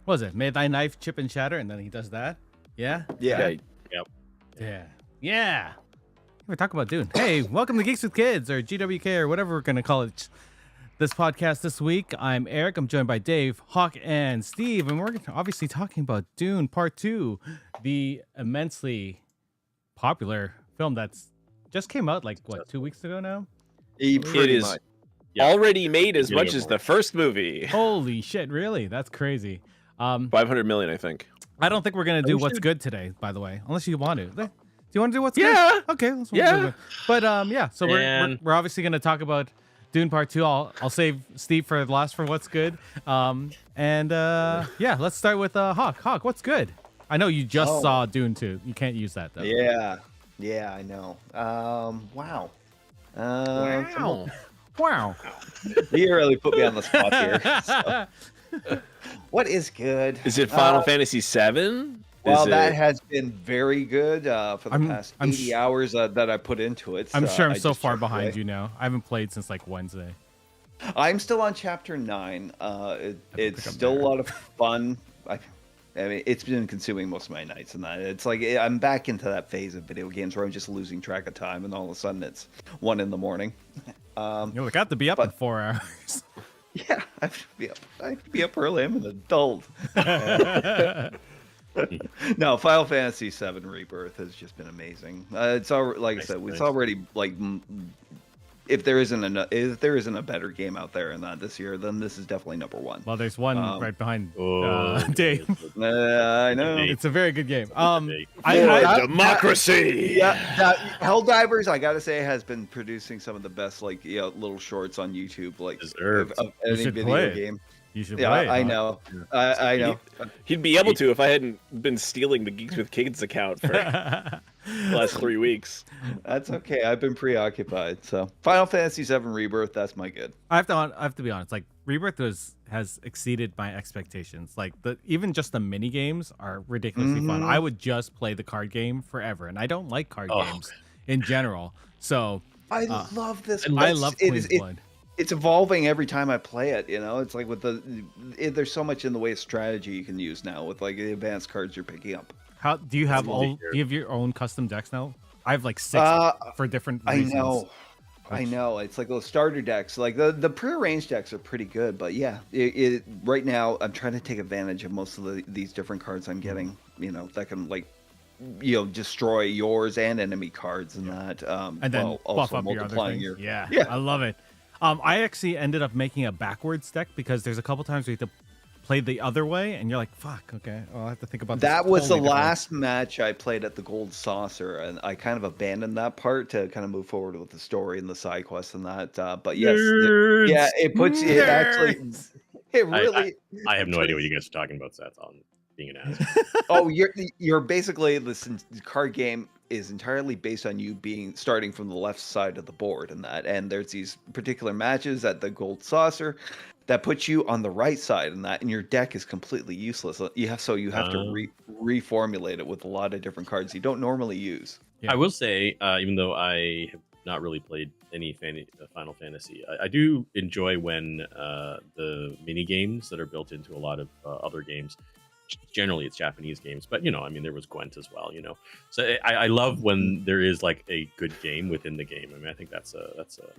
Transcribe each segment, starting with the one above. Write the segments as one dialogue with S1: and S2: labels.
S1: What was it? May thy knife chip and shatter, and then he does that. Yeah.
S2: Yeah.
S1: Yeah. We're talking about Dune. Hey, welcome to Geeks with Kids, or GWK, or whatever we're gonna call it. This podcast this week. I'm Eric. I'm joined by Dave, Hawk, and Steve, and we're obviously talking about Dune Part 2, the immensely popular film that's just came out like 2 weeks ago now.
S2: It is already made as much as the first movie.
S1: Holy shit! Really? That's crazy.
S2: 500 million, I think.
S1: I don't think we're gonna do what's good today, by the way, unless you want to. Do you want to do what's good?
S2: Yeah.
S1: Okay. Yeah. But yeah. So we're obviously gonna talk about Dune Part 2. I'll save Steve for last for what's good. Yeah, let's start with Hawk. Hawk, what's good? I know you just saw Dune 2. You can't use that though.
S3: Yeah, I know. Wow.
S1: Wow.
S3: You really put me on the spot here. So. What is good?
S2: Is it Final Fantasy VII?
S3: Well, that has been very good for the past 80 hours that I put into it.
S1: I'm sure I'm so far behind you now. I haven't played since like Wednesday.
S3: I'm still on chapter 9. It's still a lot of fun. I mean, it's been consuming most of my nights, and that it's like I'm back into that phase of video games where I'm just losing track of time, and all of a sudden it's 1 a.m.
S1: You're like, I have to be up in 4 hours.
S3: Yeah, I have to be up early. I'm an adult. No, Final Fantasy VII Rebirth has just been amazing. It's already, like I said, it's already like if there isn't a better game out there in that this year, then this is definitely number 1.
S1: Well, there's one right behind Dave.
S3: I know
S1: it's a very good game.
S2: Democracy.
S3: Helldivers, I gotta say, has been producing some of the best little shorts on YouTube, like of any video game.
S1: You should play it.
S3: I know. I know.
S2: He'd be able to if I hadn't been stealing the Geeks with Kids account for the last 3 weeks.
S3: That's okay. I've been preoccupied. So Final Fantasy VII Rebirth, that's my good.
S1: I have to be honest. Like Rebirth has exceeded my expectations. Like even just the mini games are ridiculously fun. I would just play the card game forever, and I don't like card games in general. So
S3: I love this.
S1: I love Queen's Blood.
S3: It's evolving every time I play it. It's like with there's so much in the way of strategy you can use now with like the advanced cards you're picking up.
S1: How do you have your own custom decks now? I have like 6 for different reasons.
S3: I know. It's like those starter decks. Like the prearranged decks are pretty good, but yeah, right now I'm trying to take advantage of most of these different cards I'm getting. That can destroy yours and enemy cards and that.
S1: And then buff up your other things. Yeah, I love it. I actually ended up making a backwards deck because there's a couple times where you have to play the other way, and you're like, "Fuck, okay, I'll have to think about."
S3: That was the last match I played at the Gold Saucer, and I kind of abandoned that part to kind of move forward with the story and the side quests and that. But yes, it puts it actually. It really.
S4: I have no idea what you guys are talking about. So that's all being an ass.
S3: You're basically this card game is entirely based on you starting from the left side of the board and there's these particular matches at the Gold Saucer that puts you on the right side and your deck is completely useless. You have to reformulate it with a lot of different cards you don't normally use.
S4: I will say, even though I have not really played any Final Fantasy, I do enjoy when the mini games that are built into a lot of other games. Generally it's Japanese games, but there was Gwent as well, so I love when there is like a good game within the game. I think that's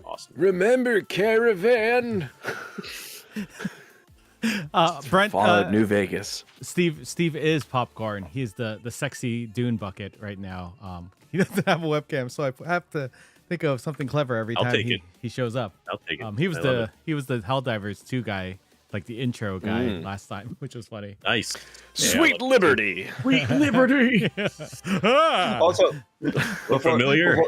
S4: awesome.
S2: Remember Caravan?
S1: Brent,
S2: Fallout New Vegas.
S1: Steve is popcorn. He's the sexy Dune bucket right now. He doesn't have a webcam, so I have to think of something clever every time he shows up.
S4: I'll take it.
S1: He was the Helldivers 2 guy, like the intro guy last time, which was funny.
S4: Nice.
S2: Sweet Liberty.
S4: Sweet Liberty.
S3: Also,
S4: familiar.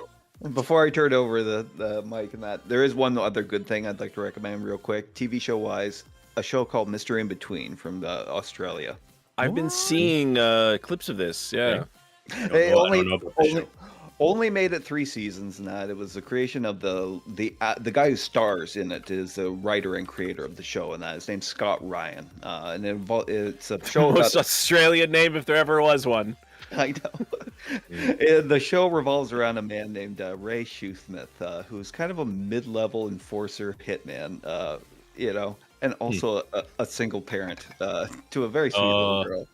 S3: Before I turn over the mic and that, there is one other good thing I'd like to recommend real quick, TV show wise, a show called Mr. In Between from Australia.
S2: I've been seeing clips of this. Yeah.
S3: They only made it 3 seasons, and that it was the creation of the guy who stars in it is the writer and creator of the show, and that his name's Scott Ryan. And it's a show
S2: most Australian name if there ever was one.
S3: I know. The show revolves around a man named Ray Shoesmith, who's kind of a mid-level enforcer hitman you know, and also a single parent to a very sweet little girl.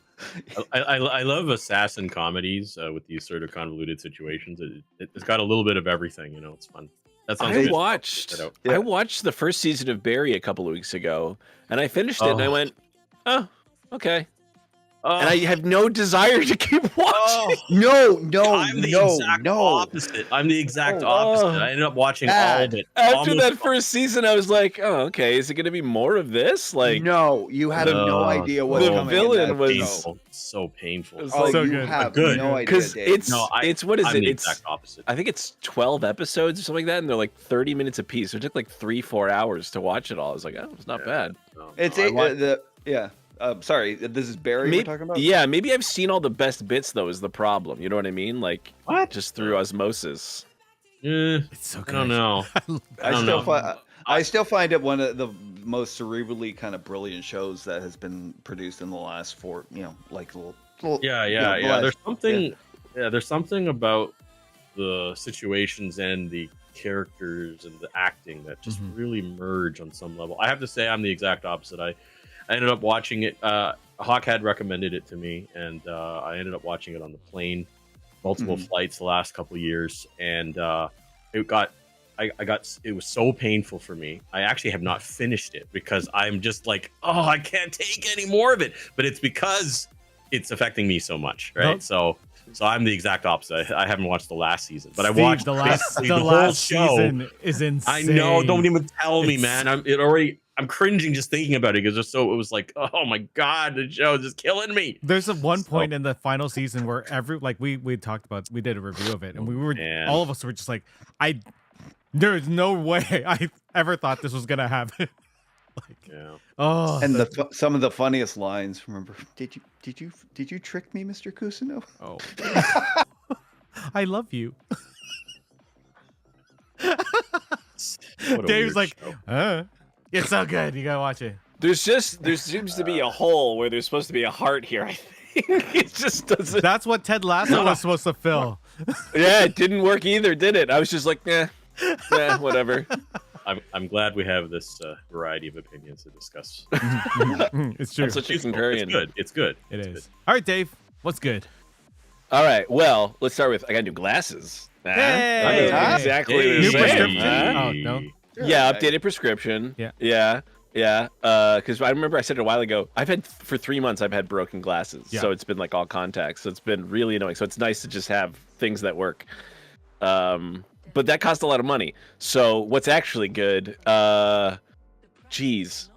S4: I love assassin comedies with these sort of convoluted situations. It's got a little bit of everything, you know. It's fun. That sounds
S2: I
S4: good.
S2: watched
S3: Yeah.
S2: I watched the first season of Barry a couple of weeks ago, and I finished it, and I went, "Oh, okay." And I have no desire to keep watching.
S3: No,
S4: I'm the exact opposite. I'm the exact opposite. I ended up watching all of it.
S2: After that first season, I was like, "Oh, okay. Is it going to be more of this?" Like,
S3: no, you have no idea what's
S2: the
S3: coming.
S2: villain
S3: in that
S2: was-
S3: show.
S4: painful. So painful.
S2: It's
S3: Oh,
S2: like-
S1: So
S3: you
S1: good.
S3: have
S4: Good.
S3: no idea,
S2: because
S3: Dave.
S2: it's what is
S4: I'm
S2: it?
S4: the
S2: It's
S4: exact opposite.
S2: I think it's 12 episodes or something like that, and they're like 30 minutes apiece. So it took like 3-4 hours to watch it all. I was like, "Oh, it's not bad."
S4: No,
S3: It's
S4: no, I watched-
S3: yeah. Sorry, this is Barry we're talking about.
S2: Yeah, maybe I've seen all the best bits though. Is the problem? You know what I mean? Like
S4: What?
S2: just through osmosis.
S1: It's so
S4: I
S1: good.
S4: don't know.
S3: I still find it one of the most cerebrally kind of brilliant shows that has been produced in the last
S4: Yeah. There's something. Yeah, there's something about the situations and the characters and the acting that just really merge on some level. I have to say, I'm the exact opposite. I ended up watching it. Hawk had recommended it to me, and I ended up watching it on the plane, multiple flights the last couple of years, and it was so painful for me. I actually have not finished it because I'm just like, oh, I can't take any more of it. But it's because it's affecting me so much, right?
S1: Nope.
S4: So I'm the exact opposite. I haven't watched the last season, but
S1: Steve,
S4: I watched
S1: the last
S4: basically
S1: the
S4: whole
S1: last
S4: show.
S1: season is insane.
S4: I know. Don't even tell me,
S1: It's-
S4: man. I'm cringing just thinking about it because it was like, oh my god, the show is just killing me.
S1: There's one point in the final season where we talked about, we did a review of it, and we were
S4: Man.
S1: all of us were just like, there's no way I ever thought this was gonna happen.
S4: Yeah.
S1: Oh,
S3: And some of the funniest lines. Remember? Did you trick me, Mr. Kusino?
S1: oh, I love you.
S4: What a
S1: Dave's
S4: weird
S1: like,
S4: show.
S1: it's so good. You gotta watch it.
S2: There seems to be a hole where there's supposed to be a heart here. I think it just doesn't.
S1: That's what Ted Lasso was supposed to fill.
S2: Yeah, it didn't work either, did it? I was just like, whatever.
S4: I'm glad we have this variety of opinions to discuss.
S1: It's true.
S2: That's what you
S4: It's
S2: contrarian.
S4: good. It's good.
S1: It
S4: It's
S1: is.
S4: good.
S1: All right, Dave. What's good?
S2: All right. Well, let's start with I got new glasses.
S1: Hey!
S2: Exactly the
S1: New
S2: same.
S1: prescription?
S2: Huh?
S1: Oh, no.
S2: Yeah, updated prescription.
S1: Yeah.
S2: Yeah. Because I remember I said it a while ago. For 3 months I've had broken glasses,
S1: Yeah.
S2: so it's been like all contacts. So it's been really annoying. So it's nice to just have things that work. But that cost a lot of money. So what's actually good? Geez,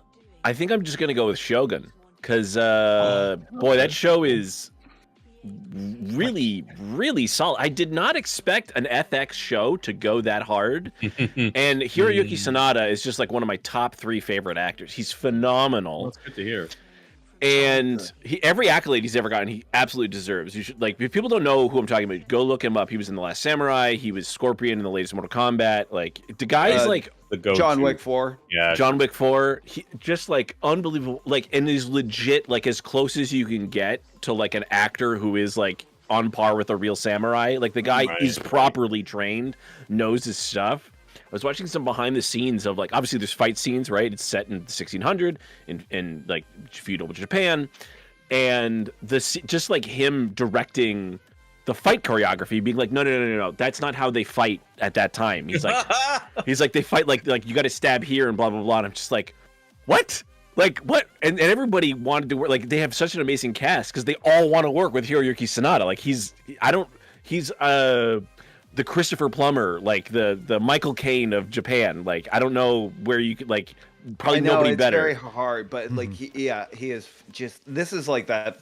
S2: I think I'm just gonna go with Shogun because boy, that show is really, really solid. I did not expect an FX show to go that hard. And Hiroyuki Sanada is just like one of my top 3 favorite actors. He's phenomenal.
S4: That's good to hear.
S2: And every accolade he's ever gotten, he absolutely deserves. You should, like, if people don't know who I'm talking about, go look him up. He was in The Last Samurai. He was Scorpion in the latest Mortal Kombat. Like, the guy's like
S4: The go
S3: John Wick 4.
S4: Yeah.
S2: John Wick 4. He just like unbelievable. Like, and is legit like as close as you can get to like an actor who is like on par with a real samurai. Like, the guy is properly trained, knows his stuff. I was watching some behind the scenes of like, obviously there's fight scenes, right? It's set in 1600 in like feudal Japan, and just like him directing the fight choreography, being like, no, that's not how they fight at that time. He's like, they fight like you got to stab here and blah blah blah. And I'm just like, what? Like what? And everybody wanted to work. Like, they have such an amazing cast because they all want to work with Hiroyuki Sanada. Like he's the Christopher Plummer, like the Michael Caine of Japan. Like, I don't know where you could, like, probably
S3: I know,
S2: nobody
S3: it's
S2: better.
S3: very hard, but like he is just, this is like that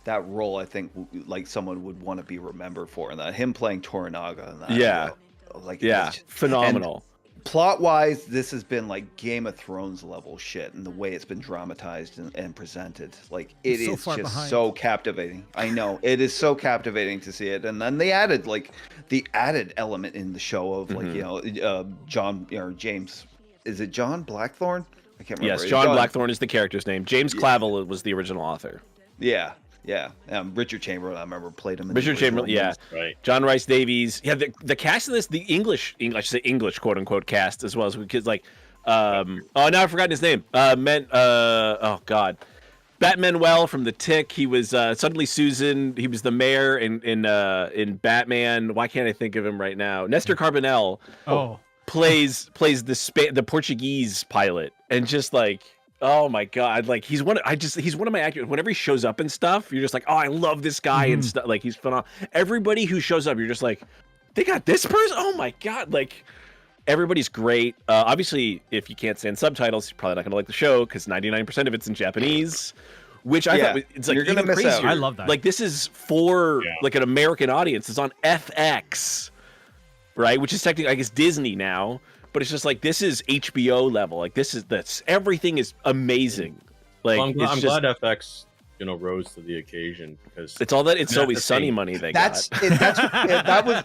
S3: role I think like someone would want to be remembered for, and that him playing Toranaga and that.
S2: Yeah.
S3: Like,
S2: Yeah,
S3: it's just-
S2: phenomenal.
S3: Plot wise, this has been like Game of Thrones level shit, and the way it's been dramatized and presented, like it
S1: So
S3: is
S1: far
S3: just
S1: behind.
S3: so captivating. I know it is so captivating to see it, and then they added like the added element in the show of like John or James, is it John Blackthorne? I can't remember.
S2: Yes, John Blackthorne is the character's name. James Clavel was the original author.
S3: Yeah. Richard Chamberlain, I remember, played him. In
S2: Richard
S3: the original
S2: Chamberlain, yeah.
S3: ones.
S4: Right.
S2: John Rice Davies. Yeah, the cast of this, the English quote unquote cast as well as because like Oh, now I've forgotten his name. Oh God, Batmanuel from The Tick. He was Suddenly Susan. He was the mayor in Batman. Why can't I think of him right now? Nestor Carbonell plays the Portuguese pilot, and just like, oh my God, like he's one of my actors. Whenever he shows up and stuff, you're just like, oh, I love this guy and stuff. Like he's phenomenal. Everybody who shows up, you're just like, they got this person. Oh my God, like. Everybody's great. Obviously, if you can't stand subtitles, you're probably not going to like the show because 99% of it's in Japanese, which I thought it's like
S3: you're gonna miss
S2: crazier.
S3: out.
S1: I love that.
S2: Like this is for like an American audience. It's on FX, right? Which is technically, I guess, Disney now, but it's just like this is HBO level. Like this everything is amazing. Like
S4: Well, I'm glad FX rose to the occasion because
S2: it's all that It's Always Sunny money they got.
S3: That was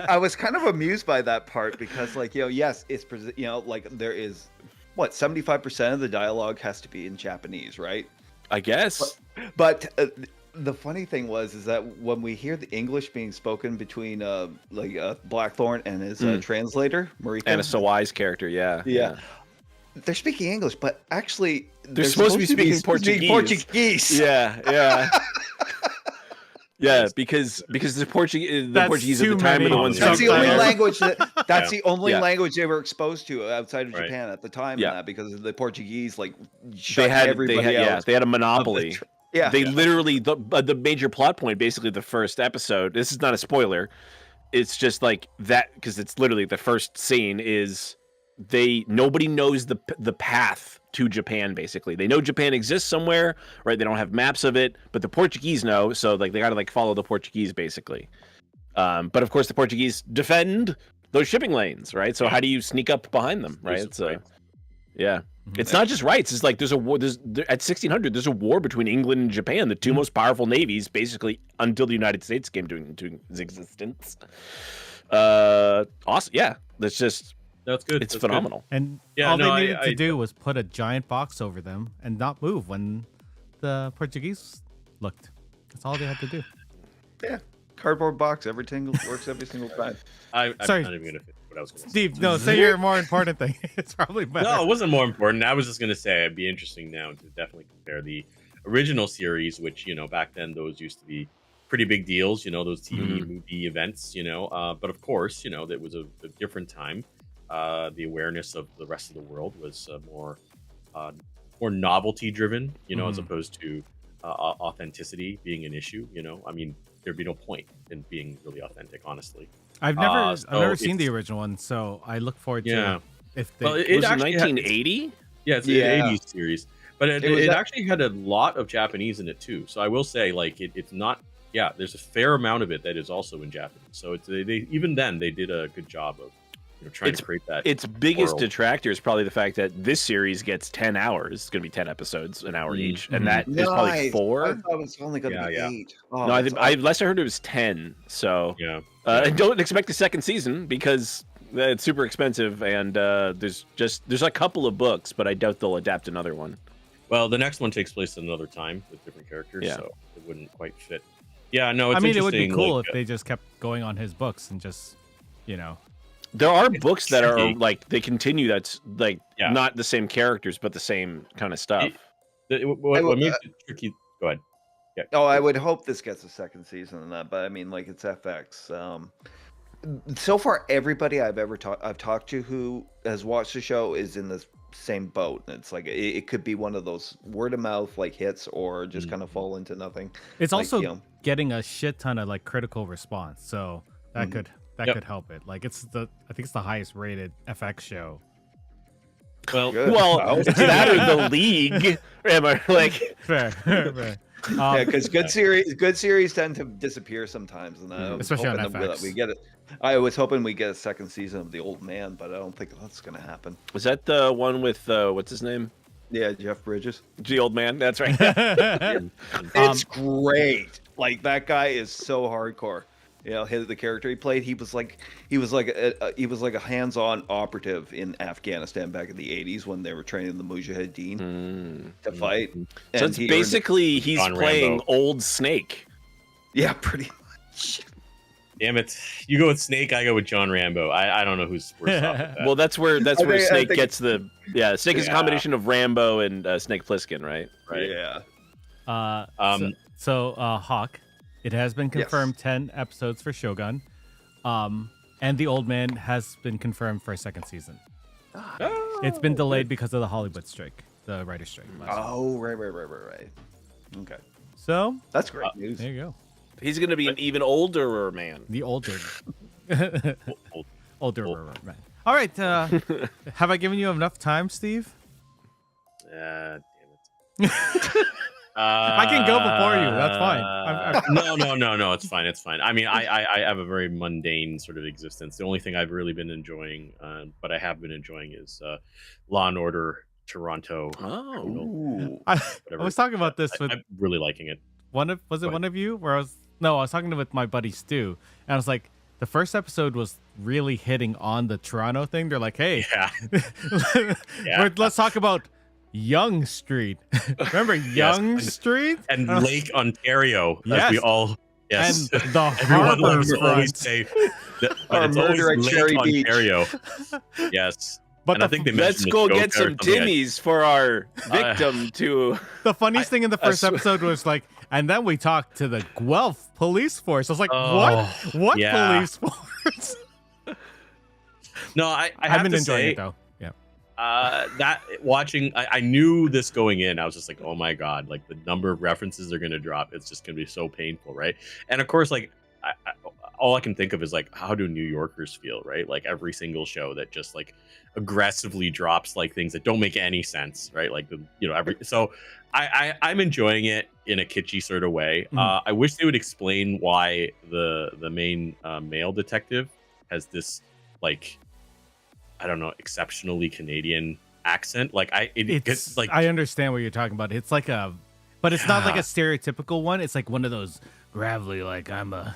S3: I was kind of amused by that part because like yes, it's like there is 75% of the dialogue has to be in Japanese, right?
S2: I guess.
S3: But the funny thing is that when we hear the English being spoken between Blackthorn and his translator Marika,
S2: Anna Sawai's character, yeah.
S3: They're speaking English, but actually
S2: they're supposed to be speaking Portuguese. Yeah. Yeah, because the Portuguese at the time are the ones.
S3: That's the only language the only language they were exposed to outside of Japan at the time. Yeah, because the Portuguese shut everybody out.
S2: They had a monopoly. They literally the major plot point, basically the first episode. This is not a spoiler. It's just like that because it's literally the first scene is. Nobody knows the path to Japan. Basically, they know Japan exists somewhere, right? They don't have maps of it, but the Portuguese know, so like they got to follow the Portuguese basically. But of course, the Portuguese defend those shipping lanes, right? So how do you sneak up behind them, right? It's it's not just rights. It's like there's a war. At 1600, there's a war between England and Japan, the two most powerful navies, basically until the United States came into existence. Awesome, yeah.
S4: That's good.
S2: It's phenomenal.
S1: Good. And all they needed to do was put a giant box over them and not move when the Portuguese looked. That's all they had to do.
S3: Yeah. Cardboard box. Everything works every single time.
S4: I'm
S1: Sorry.
S4: not even going to fit what I was going to say.
S1: Steve, no, say your more important thing. It's probably better.
S4: No, it wasn't more important. I was just going to say it'd be interesting now to definitely compare the original series, which, back then those used to be pretty big deals, those TV movie events, but of course, it was a different time. The awareness of the rest of the world was more novelty driven, as opposed to authenticity being an issue. I mean, there'd be no point in being really authentic, honestly.
S1: I've never seen the original one, so I look forward to if they.
S2: Well, it was 1980.
S4: It's an 80s series, but it actually had a lot of Japanese in it too. So I will say, it's not. Yeah, there's a fair amount of it that is also in Japanese. So they even then they did a good job of. Trying to create that.
S2: Its biggest detractor is probably the fact that this series gets 10 hours. It's going to be 10 episodes, an hour each, and that is probably 4.
S3: I thought it was only going to be 8. Oh,
S2: no, last I heard it was 10. So and don't expect a second season because it's super expensive, and there's a couple of books, but I doubt they'll adapt another one.
S4: Well, the next one takes place at another time with different characters, so it wouldn't quite fit. Yeah, no, it's
S1: it would be cool if they just kept going on his books and just,
S2: There are books that are they continue. That's not the same characters, but the same kind of stuff.
S4: What makes it tricky? Go ahead.
S3: Yeah. Oh, I would hope this gets a second season of that, but I mean, it's FX. So far, everybody I've talked to who has watched the show is in the same boat. It's like it could be one of those word of mouth hits, or just kind of fall into nothing.
S1: It's also getting a shit ton of critical response, so that could. That could help it. I think it's the highest rated FX show.
S4: Well,
S2: that or the League. Am I
S1: fair?
S3: Because good series tend to disappear sometimes, and
S1: especially on FX.
S3: We get it. I was hoping we get a second season of The Old Man, but I don't think that's going to happen.
S2: Was that the one with what's his name?
S3: Yeah, Jeff Bridges.
S2: The Old Man. That's right.
S3: It's great. That guy is so hardcore. The character he played, he was like a hands-on operative in Afghanistan back in the 80s when they were training the Mujahideen to fight.
S2: So it's basically he's playing Rambo. Old Snake.
S3: Yeah, pretty much.
S4: Damn it! You go with Snake, I go with John Rambo. I don't know who's worse off with that.
S2: Well, that's where
S3: I
S2: Snake
S3: think-
S2: gets the Snake is a
S4: Yeah.
S2: combination of Rambo and Snake Plissken, right?
S4: Right.
S3: Yeah.
S1: So Hawk, it has been confirmed 10 episodes for Shogun. And The Old Man has been confirmed for a second season. It's been delayed because of the Hollywood strike, the writer's strike.
S3: Oh, right. Okay.
S1: So,
S3: That's great news.
S1: there you go.
S2: He's going to be an even older man.
S1: The older.
S4: Old.
S1: older man. All right. Have I given you enough time, Steve?
S4: Damn it.
S1: I can go before you. That's fine.
S4: No. It's fine. It's fine. I mean, I have a very mundane sort of existence. The only thing I've really been enjoying, but I have been enjoying, is Law and Order Toronto.
S2: Oh.
S3: Ooh.
S1: I
S4: Whatever.
S1: was talking about this with
S4: I'm really liking it.
S1: one of you where I was talking with my buddy Stu, and I was like, the first episode was really hitting on the Toronto thing. They're like, hey,
S4: Yeah.
S1: let's talk about Yonge Street. Remember Yonge Street?
S4: And Lake Ontario,
S1: Yes.
S4: as we all
S1: And the
S4: everyone
S1: harbor
S4: loves to always
S1: front.
S4: say that,
S3: Or
S4: but it's always
S3: murder at
S4: Lake
S3: Cherry Beach.
S4: Ontario. Yes.
S1: But
S4: And I think they
S2: Let's
S4: mentioned
S2: go
S4: the
S2: get
S4: joke there
S2: some
S4: or something.
S2: Denny's for our victim to.
S1: the funniest thing in the first
S2: sw-
S1: episode was like, and then we talked to the Guelph police force. I was like,
S4: Oh,
S1: what
S4: yeah.
S1: police force?
S4: No, I
S1: I've
S4: have
S1: been
S4: to
S1: enjoying
S4: say,
S1: it though. Yeah.
S4: that watching, I knew this going in. I was just like, oh my god, like the number of references they're gonna drop, it's just gonna be so painful, right? And of course, like all I can think of is like, how do New Yorkers feel, right? Like every single show that just like aggressively drops like things that don't make any sense, right? Like so I'm enjoying it in a kitschy sort of way.
S1: Mhm.
S4: I wish they would explain why the main male detective has this, like, I don't know, exceptionally Canadian accent. Like it's like,
S1: I understand what you're talking about. It's like but it's not like a
S4: Yeah.
S1: stereotypical one. It's like one of those gravelly, like I'm a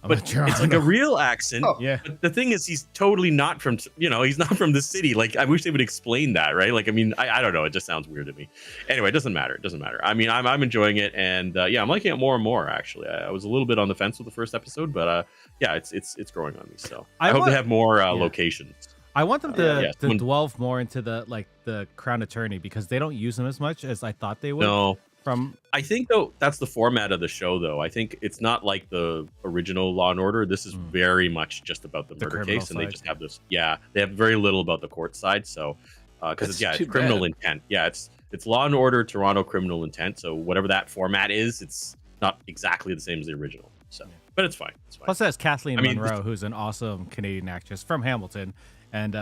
S4: but it's like a
S1: Toronto.
S4: real accent.
S3: Oh.
S1: Yeah.
S4: But the thing is, he's totally not from, he's not from the city. Like, I wish they would explain that, right? Like, I mean, I don't know. It just sounds weird to me. Anyway, it doesn't matter. It doesn't matter. I mean, I'm enjoying it, and I'm liking it more and more. Actually, I was a little bit on the fence with the first episode, but it's growing on me. So I hope they have more locations.
S1: I want them to
S4: When-
S1: delve more into the Crown Attorney because they don't use them as much as I thought they would.
S4: No.
S1: From
S4: I think though that's the format of the show. Though I think it's not like the original Law and Order. This is very much just about the murder
S1: criminal
S4: case, and they
S1: side.
S4: just have this. Yeah, they have very little about the court side. So because
S2: That's too
S4: it's criminal
S2: bad.
S4: intent. Yeah, it's Law and Order Toronto criminal intent. So whatever that format is, it's not exactly the same as the original. So, but it's fine. It's fine.
S1: plus, it has Kathleen
S4: I mean,
S1: Monroe, who's an awesome Canadian actress from Hamilton, and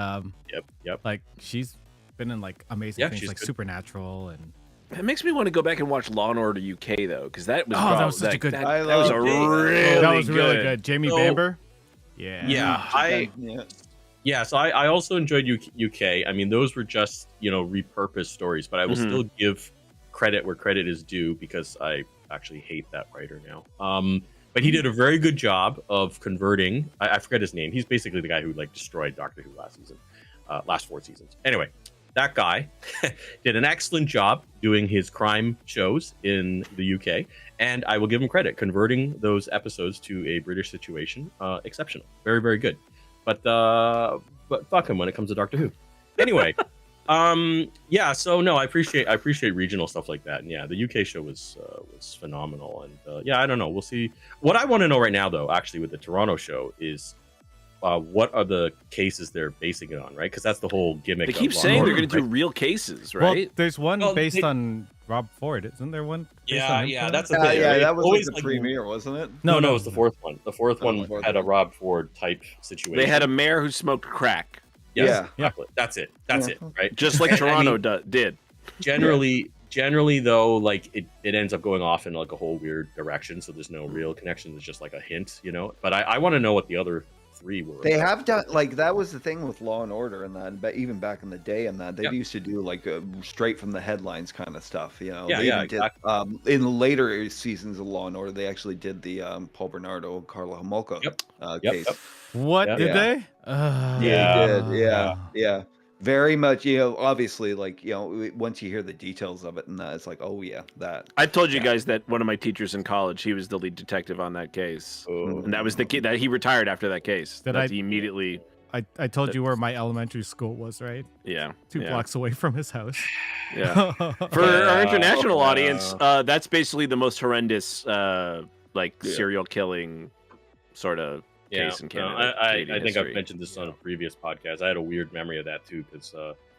S4: Yep.
S1: like she's been in like amazing
S4: Yeah,
S1: things
S4: she's
S1: like
S4: good.
S1: Supernatural and.
S2: It makes me want to go back and watch Law and Order UK though, because that was
S1: That was such a good.
S2: That,
S3: I
S2: that was a
S3: loved it.
S2: really
S1: that was really good. Jamie
S4: So-
S1: Bamber. Yeah.
S4: Yeah, Yeah, so I also enjoyed UK. I mean, those were just, repurposed stories, but I will still give credit where credit is due because I actually hate that writer now. But he did a very good job of converting. I forget his name. He's basically the guy who like destroyed Doctor Who last season, last 4 seasons. Anyway, that guy did an excellent job doing his crime shows in the UK, and I will give him credit converting those episodes to a British situation. Exceptional, very very good. But fuck him when it comes to Doctor Who. Anyway, so no, I appreciate regional stuff like that, and yeah, the UK show was phenomenal, and I don't know, we'll see. What I want to know right now, though, actually, with the Toronto show is what are the cases they're basing it on, right? Because that's the whole gimmick.
S2: They keep
S4: of Law
S2: saying
S4: and
S2: they're
S4: Order,
S2: going to do
S4: right?
S2: real cases,
S1: Well,
S2: right?
S1: there's one
S4: Well,
S1: based
S4: they-
S1: on Rob Ford. Isn't there one? based on him?
S4: Yeah, that's the thing.
S3: Yeah,
S4: right?
S3: that was
S4: Always,
S3: like the premiere, wasn't it?
S4: No, it was the fourth one. The fourth
S3: Oh,
S4: one
S3: the fourth
S4: had a
S3: one.
S4: Rob Ford type situation.
S2: They had a mayor who smoked crack,
S4: Yes,
S3: Yeah.
S4: exactly. That's it. That's it. Right.
S2: just like
S4: I
S2: Toronto
S4: mean,
S2: did.
S4: Generally though, like it ends up going off in like a whole weird direction, so there's no real connection. It's just like a hint, but I want to know what the other 3 were.
S3: They have done like that was the thing with Law and Order and that, but even back in the day and that they used to do like straight from the headlines kind of stuff.
S4: Yeah,
S3: They
S4: yeah,
S3: even did,
S4: exactly.
S3: in later seasons of Law and Order, they actually did the Paul Bernardo, Carla Homolka
S4: Yep,
S3: case.
S4: yep.
S1: What
S4: Yeah.
S1: did
S3: Yeah.
S1: they?
S3: Yeah, they did. Yeah. Very much, obviously, like, once you hear the details of it and that, it's like, oh yeah, that.
S2: I told you guys that one of my teachers in college, he was the lead detective on that case, and that was the kid that he retired after that case. He immediately.
S1: I told you where my elementary school was, right?
S2: Yeah,
S1: 2 blocks away from his house.
S2: Yeah. For our international audience, that's basically the most horrendous, serial killing sort of case in Canada.
S4: I think I've mentioned this on a previous podcast. I had a weird memory of that too, because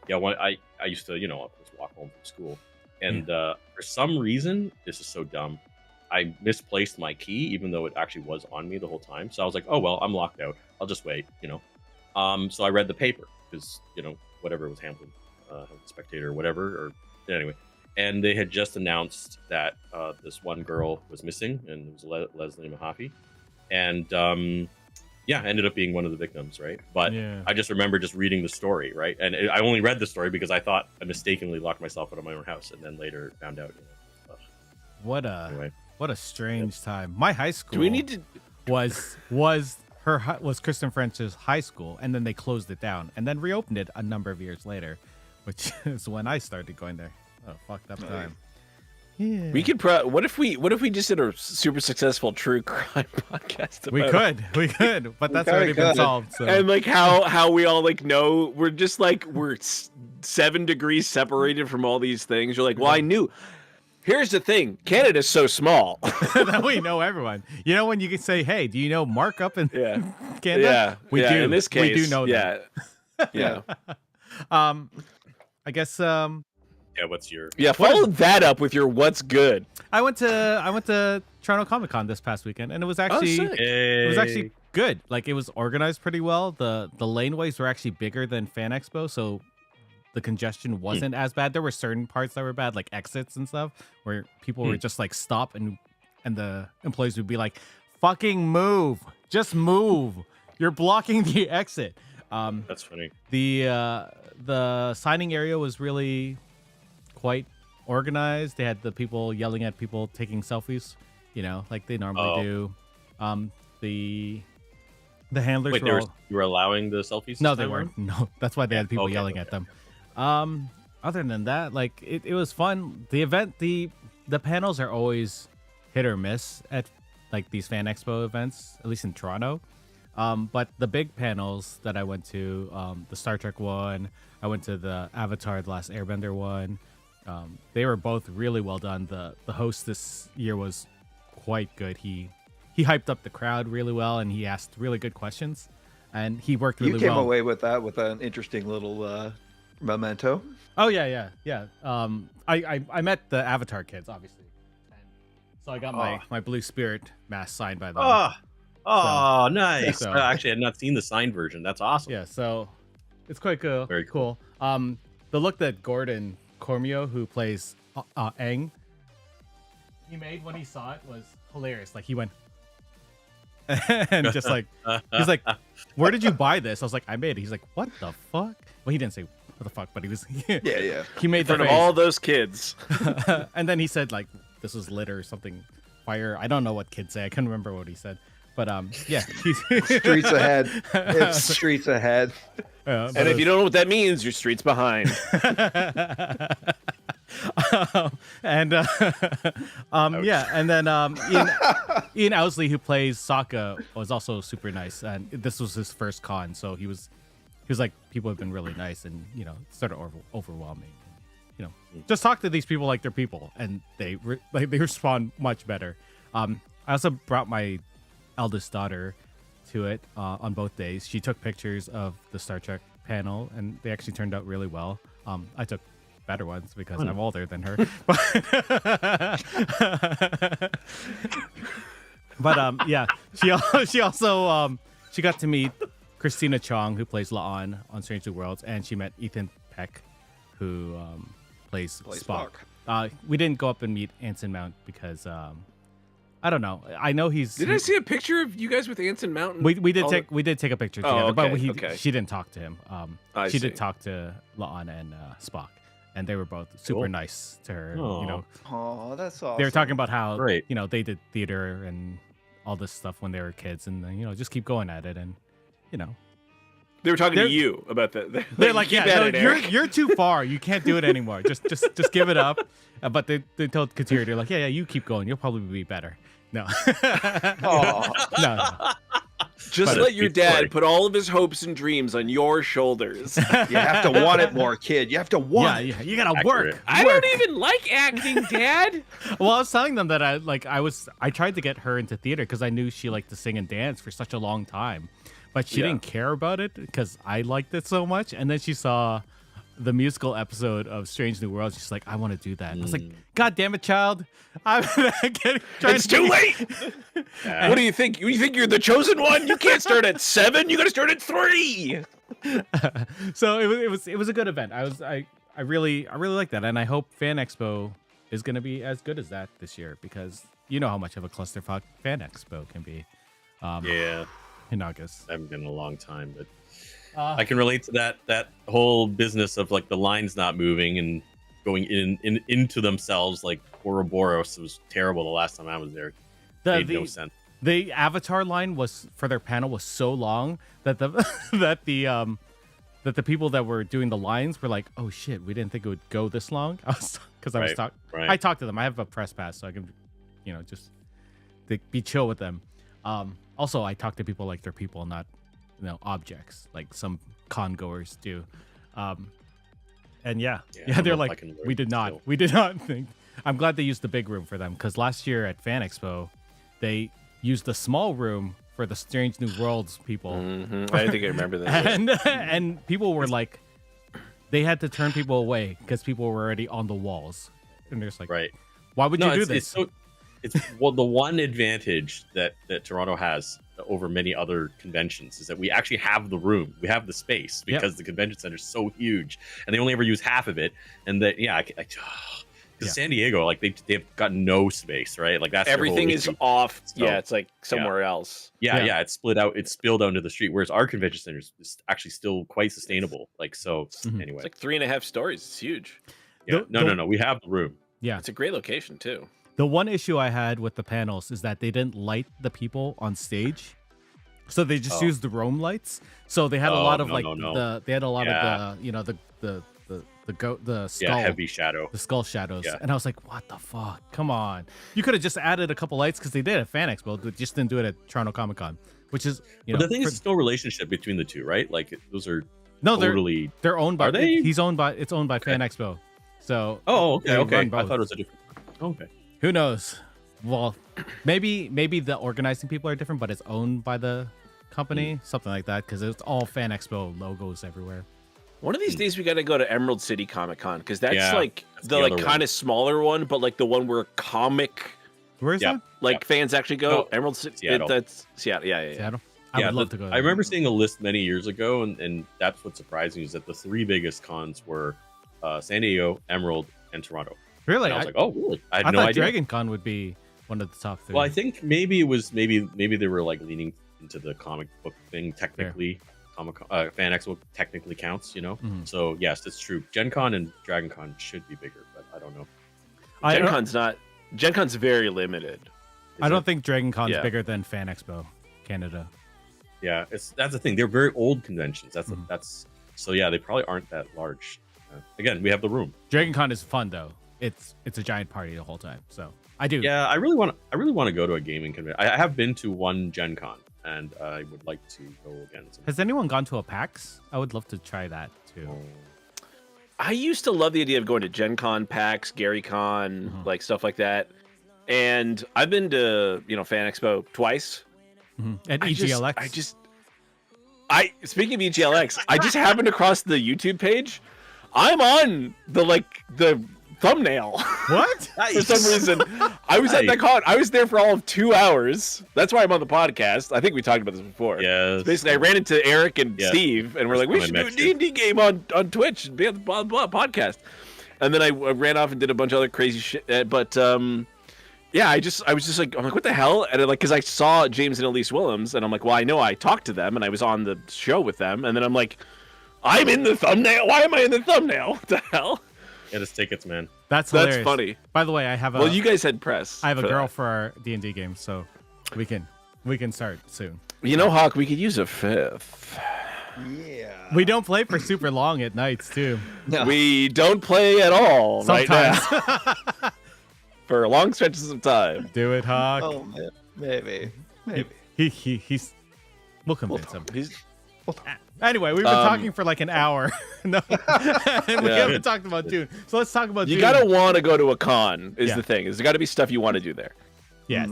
S4: when I used to just walk home from school, and for some reason, this is so dumb, I misplaced my key, even though it actually was on me the whole time. So I was like, oh well, I'm locked out. I'll just wait, So I read the paper because whatever it was, Hamilton Spectator or whatever, or anyway. And they had just announced that this one girl was missing, and it was Leslie Mahaffey, and ended up being one of the victims, right? But I just remember just reading the story, right? And I only read the story because I thought I mistakenly locked myself out of my own house, and then later found out.
S1: What a strange time. My high school.
S2: Do we need to?
S1: was Kristen French's high school, and then they closed it down, and then reopened it a number of years later, which is when I started going there. Oh, fucked up time. Yeah.
S2: We could what if we just did a super successful true crime podcast?
S1: We could, but that's already been solved. So.
S2: And like how we all know we're 7 degrees separated from all these things. You're like, well, I knew. Here's the thing: Canada's so small
S1: that we know everyone. When you can say, "Hey, do you know Mark up in Canada?"
S2: Yeah,
S1: we do.
S2: In this case,
S1: we do know that.
S2: Yeah.
S1: I guess.
S4: What's your?
S2: Yeah, follow that up with your what's good.
S1: I went to Toronto Comic Con this past weekend, and it was actually good. Like, it was organized pretty well. The laneways were actually bigger than Fan Expo, so the congestion wasn't as bad. There were certain parts that were bad, like exits and stuff, where people were just like stop, and the employees would be like, "Fucking move, just move! You're blocking the exit."
S4: That's funny.
S1: The signing area was really quite organized. They had the people yelling at people taking selfies, like they normally do. The handlers
S4: you were allowing the selfies?
S1: No, they weren't. No, that's why they had people yelling at them. Other than that, like it was fun. The event, the panels are always hit or miss at like these Fan Expo events, at least in Toronto. But the big panels that I went to, the Star Trek one, I went to the Avatar: The Last Airbender one. They were both really well done. The host this year was quite good. He hyped up the crowd really well, and he asked really good questions, and he worked really well.
S3: You came away with that with an interesting little memento.
S1: Oh yeah. I met the Avatar kids, obviously, and so I got my Blue Spirit mask signed by them.
S4: Nice.
S1: So,
S4: actually, I had not seen the signed version. That's awesome.
S1: Yeah, so it's quite cool.
S4: Very cool.
S1: The look that Gordon Cormio, who plays Aang, he made when he saw it was hilarious. Like, he went and just like, he's like, "Where did you buy this?" I was like, "I made it." He's like, "What the fuck?" Well, he didn't say what the fuck, but he was
S3: yeah.
S1: He made
S2: in front of all those kids.
S1: And then he said like, "This was lit or something, fire." I don't know what kids say. I couldn't remember what he said. But yeah,
S3: streets ahead. It's streets ahead.
S2: And if you don't know what that means, you're streets behind.
S1: Yeah, and then Ian Owsley, who plays Sokka, was also super nice, and this was his first con, so he was like, people have been really nice, and sort of overwhelming. Just talk to these people like they're people, and they respond much better. I also brought my eldest daughter to it on both days. She took pictures of the Star Trek panel, and they actually turned out really well. I took better ones because I'm older than her. But yeah, she also she got to meet Christina Chong, who plays La'an on Strange New Worlds, and she met Ethan Peck, who plays Spock. We didn't go up and meet Anson Mount because I don't know. I know he's.
S2: Did I see a picture of you guys with Anson Mountain?
S1: We did take a picture together, but she didn't talk to him. She did talk to La'an and Spock, and they were both super nice to her.
S3: Oh, that's awesome.
S1: They were talking about how
S4: Great.
S1: they did theater and all this stuff when they were kids, and just keep going at it, and
S2: They were talking to you about that.
S1: They're like,
S2: "Keep
S1: yeah,
S2: at
S1: no,
S2: it, Eric."
S1: you're too far. You can't do it anymore. Just give it up. But they told Katir, they're like, yeah, you keep going. You'll probably be better. No.
S3: Oh,
S1: No.
S2: Just
S1: But
S2: let your dad
S4: story.
S2: put all of his hopes and dreams on your shoulders.
S3: you have to want it more, kid. You have to want
S1: Yeah,
S3: it.
S1: you gotta
S4: Accurate.
S1: work.
S2: I don't even like acting, Dad.
S1: Well, I was telling them that I tried to get her into theater because I knew she liked to sing and dance for such a long time, but she
S2: Yeah.
S1: didn't care about it because I liked it so much. And then she saw the musical episode of Strange New Worlds. She's like, I want to do that. And I was like, God damn it, child! I'm trying
S2: It's
S1: to
S2: too late. What do you think? You think you're the chosen one? You can't start at 7. You got to start at 3.
S1: So it was a good event. I really like that, and I hope Fan Expo is going to be as good as that this year because you know how much of a clusterfuck Fan Expo can be.
S4: Yeah,
S1: In August.
S4: I haven't been in a long time, but I can relate to that whole business of like the lines not moving and going into themselves. Like Ouroboros was terrible the last time I was there. Made no sense.
S1: The Avatar line was for their panel was so long that the that the people that were doing the lines were like, oh shit, we didn't think it would go this long. I was
S4: Right.
S1: I talked to them. I have a press pass, so I can, just be chill with them. Also, I talk to people like they're people, not objects, like some con goers do. And yeah,
S4: I'm
S1: they're
S4: a
S1: like,
S4: fucking
S1: we did
S4: nerd
S1: not think. I'm glad they used the big room for them because last year at Fan Expo, they used the small room for the Strange New Worlds people.
S2: Mm-hmm. I think I remember that.
S1: And people were like, they had to turn people away because people were already on the walls, and they're just like,
S4: Right.
S1: why would you do this?
S4: It's the one advantage that Toronto has over many other conventions is that we actually have the room, we have the space because the convention center is so huge, and they only ever use half of it. And that San Diego, like they've got no space, right? Like that's
S2: Everything is off.
S4: So,
S2: yeah, it's like somewhere else.
S4: Yeah, it's split out. It's spilled out into the street. Whereas our convention center is actually still quite sustainable. Like so. Anyway,
S2: It's like 3.5 stories. It's huge.
S4: yeah. No. We have the room.
S1: Yeah.
S2: It's a great location too.
S1: The one issue I had with the panels is that they didn't light the people on stage, so they just used the roam lights. So they had a lot of they had a lot of the skull,
S4: Heavy shadow.
S1: the skull shadows,
S4: Yeah.
S1: and I was like, what the fuck? Come on, you could have just added a couple lights because they did at Fan Expo, but just didn't do it at Toronto Comic Con, which is
S4: But the thing is, there's no relationship between the two, right? Like those are
S1: totally they're owned by.
S4: Are they?
S1: It's owned by Fan Expo. So
S4: okay.
S1: they
S4: I
S1: run both.
S4: thought it was a different. Okay.
S1: Who knows? Well, maybe the organizing people are different, but it's owned by the company, something like that, because it's all Fan Expo logos everywhere.
S2: One of these days we got to go to Emerald City Comic Con because that's like
S4: that's
S2: the
S4: the
S2: like
S4: other
S2: kind of smaller one, but like the one where comic
S1: Where's that?
S2: fans actually go.
S4: Oh,
S2: Emerald City.
S4: Seattle.
S2: That's Seattle. Yeah.
S1: Seattle? I would love to go there.
S4: I remember seeing a list many years ago, and that's what surprised me is that the three biggest cons were San Diego, Emerald, and Toronto.
S1: Really?
S4: And I was like, oh, really? I had
S1: I
S4: no
S1: thought
S4: idea.
S1: Dragon Con would be one of the top 3.
S4: Well, I think maybe it was maybe they were like leaning into the comic book thing. Technically, Fan Expo technically counts,
S1: Mhm.
S4: So yes, that's true. Gen Con and Dragon Con should be bigger, but I don't know.
S2: Gen Con's very limited.
S1: I don't think Dragon Con's
S2: Yeah.
S1: bigger than Fan Expo Canada.
S4: Yeah, that's the thing. They're very old conventions.
S1: Mhm.
S4: That's so yeah. They probably aren't that large. Again, we have the room.
S1: Dragon Con is fun though. It's a giant party the whole time. So I do.
S4: Yeah, I really want to go to a gaming convention. I have been to one Gen Con, and I would like to go again.
S1: Has anyone gone to a PAX? I would love to try that too.
S2: I used to love the idea of going to Gen Con, PAX, GaryCon, like stuff like that. And I've been to Fan Expo twice.
S1: And EGLX.
S2: Speaking of EGLX, I just happened across the YouTube page. I'm on the thumbnail.
S1: What?
S2: For some reason. I was at that con. I was there for all of 2 hours. That's why I'm on the podcast. I think we talked about this before.
S4: Yes.
S2: Basically, I ran into Eric and Steve, and we're like, we
S4: First
S2: should
S4: time
S2: do
S4: I
S2: a
S4: met
S2: D&D game on Twitch and be on the podcast. And then I ran off and did a bunch of other crazy shit. But yeah, I was just like, I'm like, what the hell? And because I saw James and Elise Willems, and I'm like, well, I know I talked to them, and I was on the show with them. And then I'm like, I'm in the thumbnail. Why am I in the thumbnail? What the hell?
S4: Get us tickets, man.
S1: That's hilarious.
S2: That's funny.
S1: By the way, I have a.
S2: Well, you guys had press.
S1: I have a
S2: for
S1: girl
S2: that.
S1: for our D&D game, so we can start soon.
S2: You know, Hawk, we could use a fifth.
S3: Yeah.
S1: We don't play for super long at nights too.
S3: No.
S2: We don't play at all
S1: Sometimes.
S2: right now for long stretches of time.
S1: Do it, Hawk.
S3: Oh, man. Maybe.
S1: He's. We'll convince him.
S2: He's
S1: Anyway, we've been talking for like an hour. No, and we haven't talked about Dune. So let's talk about
S2: You
S1: Dune.
S2: gotta want to go to a con is
S1: Yeah.
S2: the thing. Is there got to be stuff you want to do there?
S1: Yes.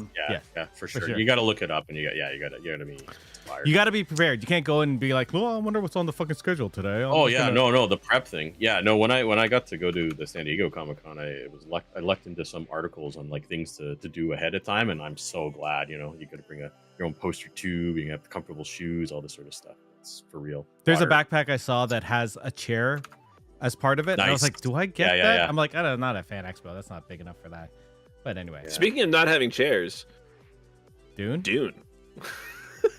S4: Yeah, for sure.
S1: sure.
S4: You got to look it up, and you gotta be inspired.
S1: You got to be prepared. You can't go and be like, well, I wonder what's on the fucking schedule today.
S4: Oh yeah, no, the prep thing. Yeah, no. When I got to go to the San Diego Comic Con, I looked into some articles on like things to do ahead of time, and I'm so glad. You got to bring your own poster tube. You can have comfortable shoes, all this sort of stuff. It's for real.
S1: There's a
S4: Fire.
S1: backpack I saw that has a chair as part of it. And I was
S4: Nice.
S1: like, do I get
S4: Yeah,
S1: that?
S4: yeah.
S1: I'm like, I'm not a fan expo. That's not big enough for that. But anyway,
S4: Yeah.
S2: Speaking of not having chairs,
S1: Dune.
S2: Dune.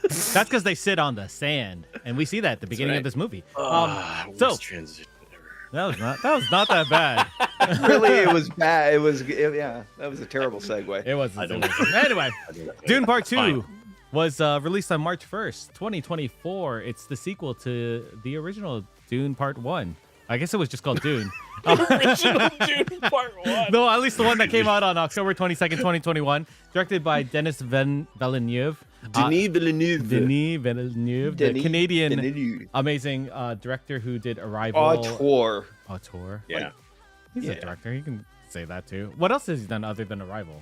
S1: That's because they sit on the sand, and we see that at the beginning
S2: right.
S1: of this movie.
S4: Worst transition ever.
S1: That was not that bad.
S3: Really, it was bad. Yeah, that was a terrible segue.
S1: It wasn't.
S4: I don't-
S1: Anyway,
S4: I do that.
S1: Dune Part 2
S4: Fine.
S1: was released on March 1st, 2024. It's the sequel to the original Dune Part 1. I guess it was just called Dune.
S2: Original Dune Part 1.
S1: No, at least the one that came out on October 22nd, 2021. Directed by Denis Villeneuve.
S2: Denis Villeneuve.
S1: Denis Villeneuve, the
S3: Denis
S1: Canadian
S3: Villeneuve.
S1: amazing director who did Arrival.
S3: Auteur.
S1: Auteur.
S4: Yeah.
S1: He's a director. He can say that too. What else has he done other than Arrival?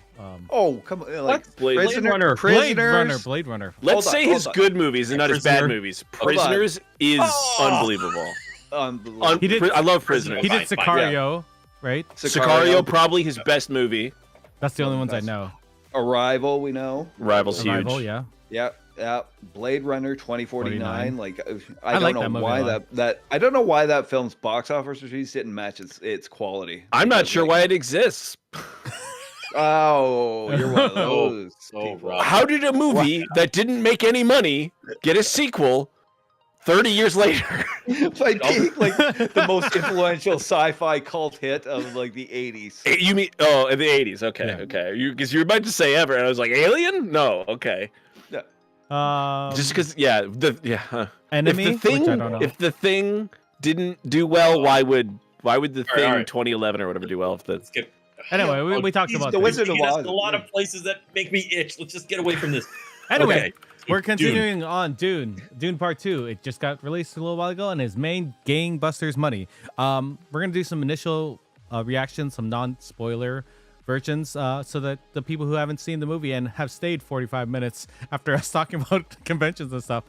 S3: Oh, come on. Like,
S2: Blade
S4: Runner.
S1: Blade Runner.
S2: Let's
S3: Hold on,
S2: say his
S3: hold on.
S2: good movies and not his bad
S4: Prisoner.
S2: movies.
S3: Hold on.
S2: Prisoners is unbelievable.
S3: Unbelievable.
S1: He did-
S2: I love Prisoners.
S1: He did
S4: Fine,
S1: Sicario, right?
S2: Sicario, probably his best movie.
S1: That's the only
S3: One
S1: ones
S3: of
S1: I
S3: the
S1: know.
S3: Arrival, we know.
S2: Rival's huge.
S1: Arrival, yeah.
S3: Yep. Blade Runner 2049.
S1: 49.
S3: Like
S1: I
S3: I
S1: like
S3: don't
S1: that
S3: know
S1: movie
S3: why
S1: a lot.
S3: that I don't know why that film's box office release didn't match its quality.
S2: I'm not
S3: Because,
S2: sure
S3: like,
S2: why it exists.
S3: Oh, you're one of those
S4: Oh,
S3: people.
S4: Rob.
S2: How did a movie that didn't make any money get a sequel 30 years later?
S3: like the most influential sci-fi cult hit of like the 80s.
S2: You mean in the 80s? Okay,
S1: Yeah.
S2: okay. Because you're about to say ever, and I was like, Alien? No, okay. Just because,
S1: Enemy,
S2: If the thing,
S1: which I don't know.
S2: if the thing didn't do well, why would the thing
S4: all right.
S2: 2011 or whatever do well? If the
S4: Let's get.
S1: Anyway, we talked
S4: Jeez,
S1: about
S3: The
S1: this.
S3: Wizard of
S4: There's
S3: Oz.
S4: a lot of places that make me itch. Let's just get away from this.
S1: Anyway,
S4: Okay.
S1: we're
S4: Dune.
S1: continuing on Dune Part 2. It just got released a little while ago and is made gangbusters money. We're going to do some initial reactions, some non-spoiler versions, so that the people who haven't seen the movie and have stayed 45 minutes after us talking about conventions and stuff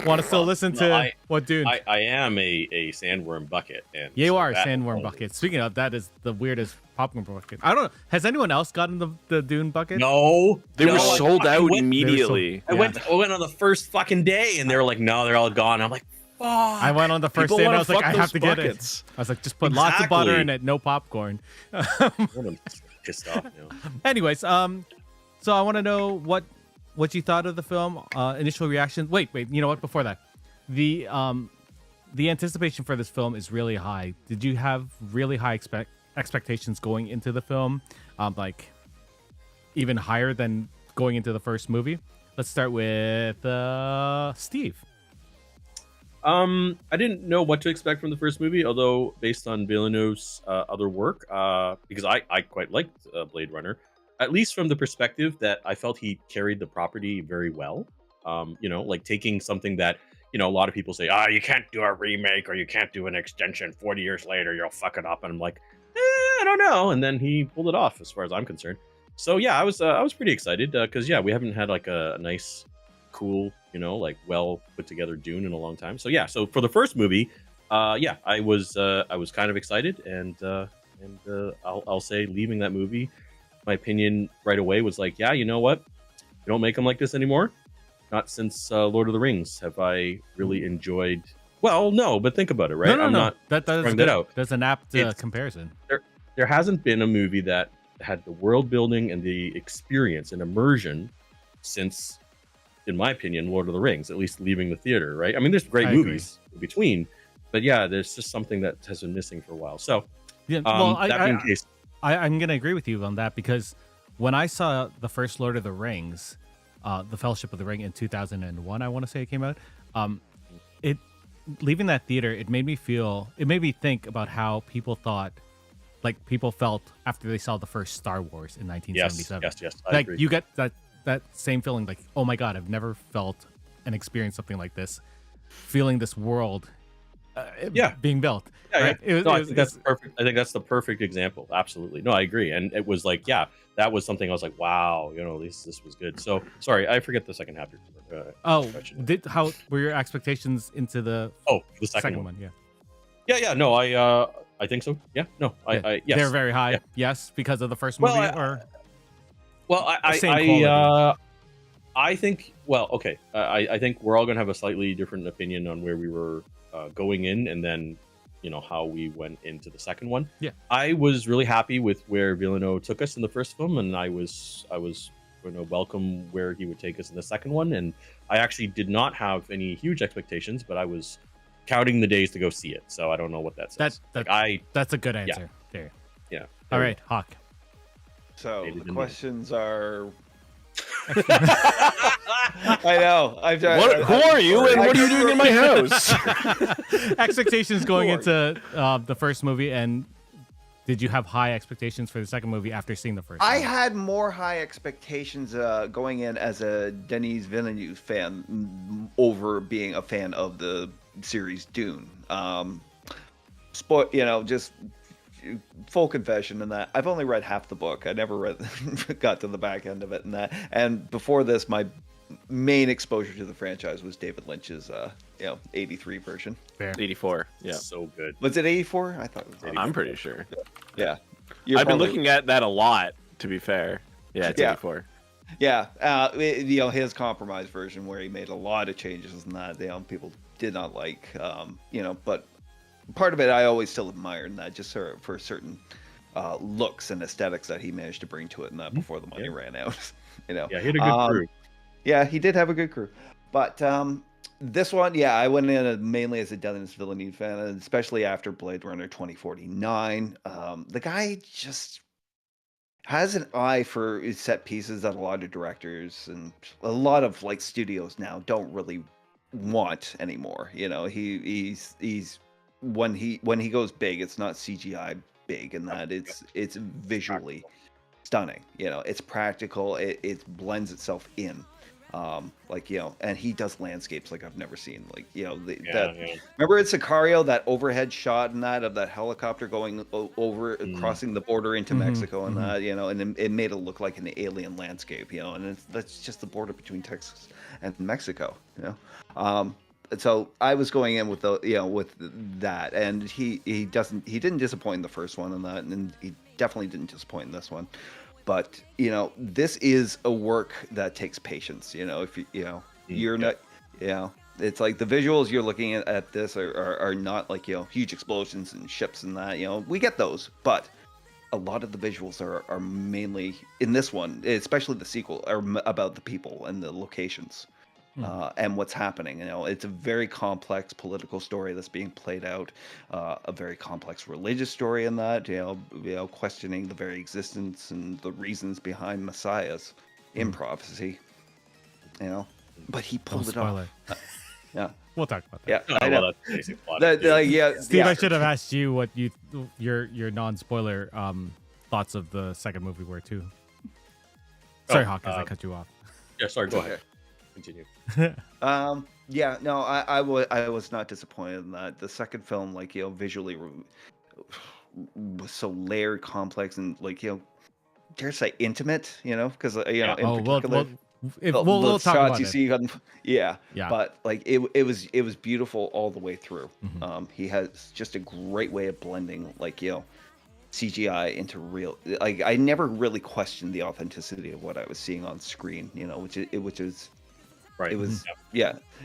S1: want to still listen to what Dune.
S4: I am a sandworm bucket. And
S1: You
S4: so
S1: are a
S4: that
S1: sandworm
S4: only-
S1: bucket. Speaking of, that is the weirdest popcorn bucket. I don't know. Has anyone else gotten the Dune bucket?
S4: No,
S2: they were
S4: no,
S2: sold
S4: I
S2: out
S4: went-
S2: immediately.
S4: I went on the first fucking day, and they were like, "No, they're all gone." I'm like, "Fuck!"
S1: I went on the first
S2: People
S1: day and I
S2: wanna
S1: was like,
S2: fuck
S1: I
S2: those
S1: have to get it.
S2: buckets.
S1: I was like, just put lots of butter
S4: Exactly.
S1: in it, no popcorn.
S4: I'm pissed off.
S1: Anyways, so I want to know what you thought of the film. Initial reactions. Wait. You know what? Before that, the anticipation for this film is really high. Did you have really high expectations going into the film? Like even higher than going into the first movie? Let's start with Steve.
S4: I didn't know what to expect from the first movie, although based on Villeneuve's other work, because I quite liked Blade Runner, at least from the perspective that I felt he carried the property very well. Like taking something that, a lot of people say, you can't do a remake or you can't do an extension 40 years later, you'll fuck it up. And I'm like, I don't know. And then he pulled it off as far as I'm concerned. So yeah, I was pretty excited because we haven't had like a nice, cool, like well put together Dune in a long time. So yeah, so for the first movie, I was kind of excited, and I'll say leaving that movie, my opinion right away was like, yeah, you know what, you don't make them like this anymore. Not since Lord of the Rings have I really enjoyed. Well, no, but think about it, right?
S1: No.
S4: I'm not
S1: That is
S4: throwing
S1: good.
S4: that out.
S1: That's an apt
S4: It's-
S1: comparison.
S4: There hasn't been a movie that had the world building and the experience and immersion since, in my opinion, Lord of the Rings, at least leaving the theater, right? I mean, there's great
S1: I agree.
S4: movies in between, but yeah, there's just something that has been missing for a while. So,
S1: Yeah,
S4: that being the case,
S1: I'm going to agree with you on that, because when I saw the first Lord of the Rings, the Fellowship of the Ring in 2001, I want to say it came out, leaving that theater, it made me think about how people felt after they saw the first Star Wars in 1977.
S4: Yes. I
S1: Like
S4: agree.
S1: you get that same feeling, like, oh my God, I've never felt and experienced something like this. Feeling this world, being built.
S4: Yeah,
S1: Right?
S4: yeah. I think that's perfect. I think that's the perfect example. Absolutely. No, I agree. And it was like, that was something I was like, wow, this was good. So sorry, I forget the second half.
S1: How were your expectations into the
S4: The second one?
S1: Yeah.
S4: Yeah. No, I think so. Yeah. No, I yes.
S1: They're very high.
S4: Yeah.
S1: Yes, because of the first movie,
S4: Well,
S1: same quality.
S4: I think. Well, okay. I think we're all gonna have a slightly different opinion on where we were going in, and then how we went into the second one.
S1: Yeah.
S4: I was really happy with where Villeneuve took us in the first film, and I was going to welcome where he would take us in the second one. And I actually did not have any huge expectations, but I was counting the days to go see it. So I don't know what that says.
S1: That's a good answer. There.
S4: Yeah.
S1: All right, Hawk.
S3: So
S4: Maybe
S3: the
S4: the
S3: questions are. I know.
S2: Who are you, and what are you doing in my house?
S1: Expectations going into the first movie, and did you have high expectations for the second movie after seeing the first?
S3: I
S1: one?
S3: had more high expectations going in as a Denis Villeneuve fan over being a fan of the series Dune. Just full confession in that I've only read half the book. I never got to the back end of it and that. And before this, my main exposure to the franchise was David Lynch's 83 version.
S1: Fair.
S2: 84. Yeah.
S4: So good.
S3: Was it 84? I thought it was 84.
S2: I'm pretty sure.
S3: Yeah.
S2: I've been looking at that a lot, to be fair. Yeah, it's 84.
S3: Yeah. His compromise version where he made a lot of changes and that people did not like. But part of it I always still admired that just for certain looks and aesthetics that he managed to bring to it and that before the money ran out.
S4: Yeah, he had a good crew.
S3: Yeah, he did have a good crew. But this one, I went in mainly as a Denis Villeneuve fan, and especially after Blade Runner 2049. The guy just has an eye for set pieces that a lot of directors and a lot of studios now don't really want anymore. He's when he goes big, it's not CGI big, and that it's visually stunning. It's practical. It blends itself in. And he does landscapes like I've never seen. Remember in Sicario, that overhead shot and that of that helicopter going over, crossing the border into Mexico and that, and it made it look like an alien landscape, and that's just the border between Texas and Mexico, So I was going in with with that, and he didn't disappoint in the first one and that, and he definitely didn't disappoint in this one. But this is a work that takes patience. If you're not, it's like the visuals you're looking at this are not like huge explosions and ships and that. We get those, but a lot of the visuals are mainly in this one, especially the sequel, are about the people and the locations. And what's happening. It's a very complex political story that's being played out, a very complex religious story in that, questioning the very existence and the reasons behind messiahs in prophecy, but he pulled it off. Yeah.
S1: We'll talk about that.
S3: Yeah, I know.
S4: Well, that's basic plot.
S1: Steve, I should have asked you what your non-spoiler thoughts of the second movie were too. Sorry, Hawk, as I cut you off.
S4: Yeah, sorry, go ahead. Continue.
S3: I was not disappointed in that. The second film, visually was so layered, complex, and dare say intimate, because in particular,
S1: we'll talk about
S3: you
S1: it.
S3: see on,
S1: Yeah.
S3: But it was beautiful all the way through. He has just a great way of blending CGI into real. I never really questioned the authenticity of what I was seeing on screen, which is
S4: right.
S3: It was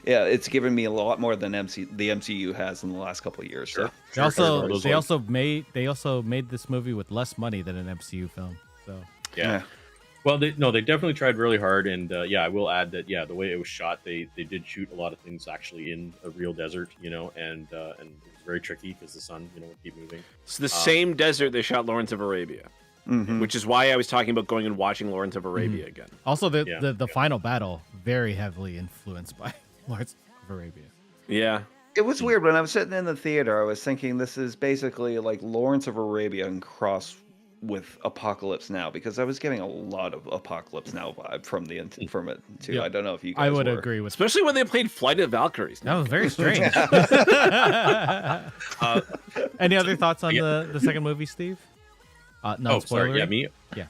S3: it's given me a lot more than the MCU has in the last couple of years.
S4: Sure.
S3: So.
S1: They also made this movie with less money than an MCU film. So
S3: Yeah.
S4: Well, they definitely tried really hard, and I will add that the way it was shot, they did shoot a lot of things actually in a real desert, and it was very tricky because the sun, would keep moving.
S2: It's the same desert they shot Lawrence of Arabia, which is why I was talking about going and watching Lawrence of Arabia again.
S1: Also, the final battle very heavily influenced by Lawrence of Arabia.
S2: Yeah.
S3: It was weird when I was sitting in the theater. I was thinking this is basically like Lawrence of Arabia and cross with Apocalypse Now, because I was getting a lot of Apocalypse Now vibe from from it too.
S1: Yep.
S3: I don't know if you guys
S1: I would
S3: were.
S1: agree with
S2: Especially when they played Flight of Valkyries.
S1: that. Was very strange. Any other thoughts on the second movie, Steve? No,
S4: sorry. Yeah, me.
S1: Yeah.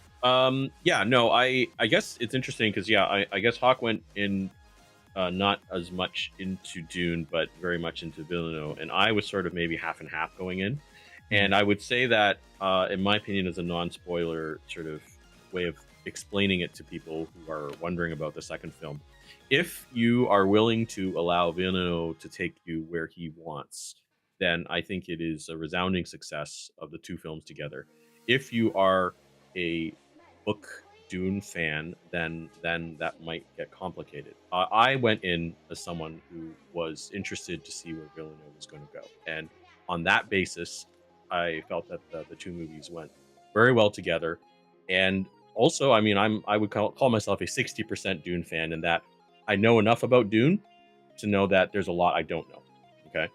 S4: Yeah. No, I guess it's interesting because I guess Hawk went in not as much into Dune, but very much into Villeneuve, and I was sort of maybe half and half going in. And I would say that, in my opinion, as a non-spoiler sort of way of explaining it to people who are wondering about the second film, if you are willing to allow Villeneuve to take you where he wants, then I think it is a resounding success of the two films together. If you are a book Dune fan, then that might get complicated. I went in as someone who was interested to see where Villeneuve was going to go, and on that basis, I felt that the two movies went very well together. And also, I mean, I would call myself a 60% Dune fan, in that I know enough about Dune to know that there's a lot I don't know. Okay,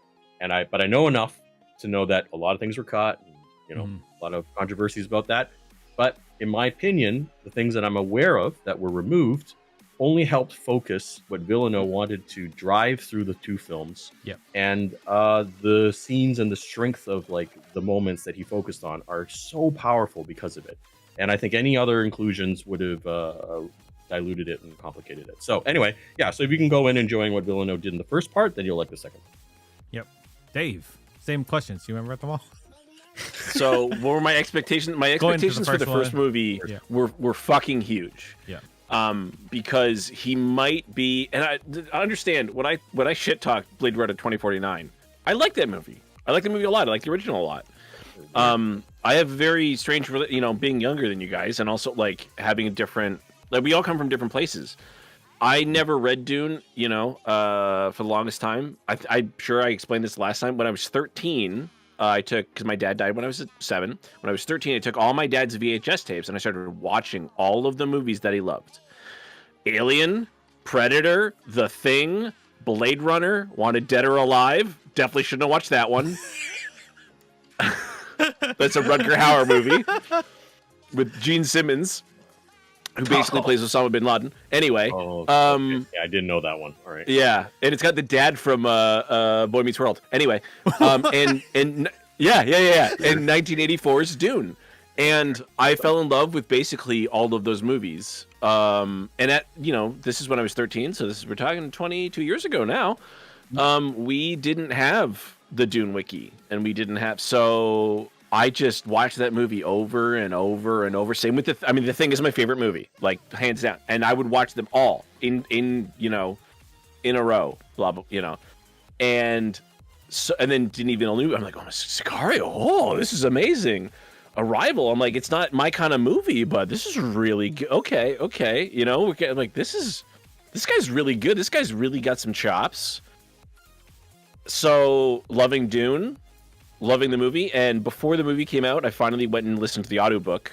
S4: but I know enough to know that a lot of things were cut, and, a lot of controversies about that. But in my opinion, the things that I'm aware of that were removed only helped focus what Villeneuve wanted to drive through the two films.
S1: Yep.
S4: And the scenes and the strength of like the moments that he focused on are so powerful because of it. And I think any other inclusions would have diluted it and complicated it. So anyway, yeah. So if you can go in enjoying what Villeneuve did in the first part, then you'll like the second.
S1: Yep. Dave, same questions. You remember them all?
S2: So what were my expectations? My expectations for the first movie were fucking huge.
S1: Yeah.
S2: Because he might be, and I understand when I shit talk Blade Runner 2049. I like that movie. I like the movie a lot. I like the original a lot. I have very strange, being younger than you guys, and also like having a different. Like we all come from different places. I never read Dune, for the longest time. I'm sure I explained this last time. When I was 13, I took, because my dad died when I was 7. When I was 13, I took all my dad's VHS tapes and I started watching all of the movies that he loved. Alien, Predator, The Thing, Blade Runner, Wanted Dead or Alive. Definitely shouldn't have watched that one. That's a Rutger Hauer movie with Gene Simmons, who basically plays Osama bin Laden. Anyway,
S4: okay. Yeah, I didn't know that one. All right.
S2: Yeah, and it's got the dad from Boy Meets World. Anyway, and 1984's Dune, and I fell in love with basically all of those movies. And this is when I was 13, so we're talking 22 years ago now. We didn't have the Dune wiki, and we didn't have, so I just watched that movie over and over and over. Same with The Thing is my favorite movie, like hands down, and I would watch them all in a row, blah blah, and so, and then didn't even know. I'm like, oh, Sicario, oh, this is amazing. Arrival, I'm like, it's not my kind of movie, but this is really good. Okay, I'm like, this guy's really good. This guy's really got some chops. So loving Dune, loving the movie, and before the movie came out, I finally went and listened to the audiobook.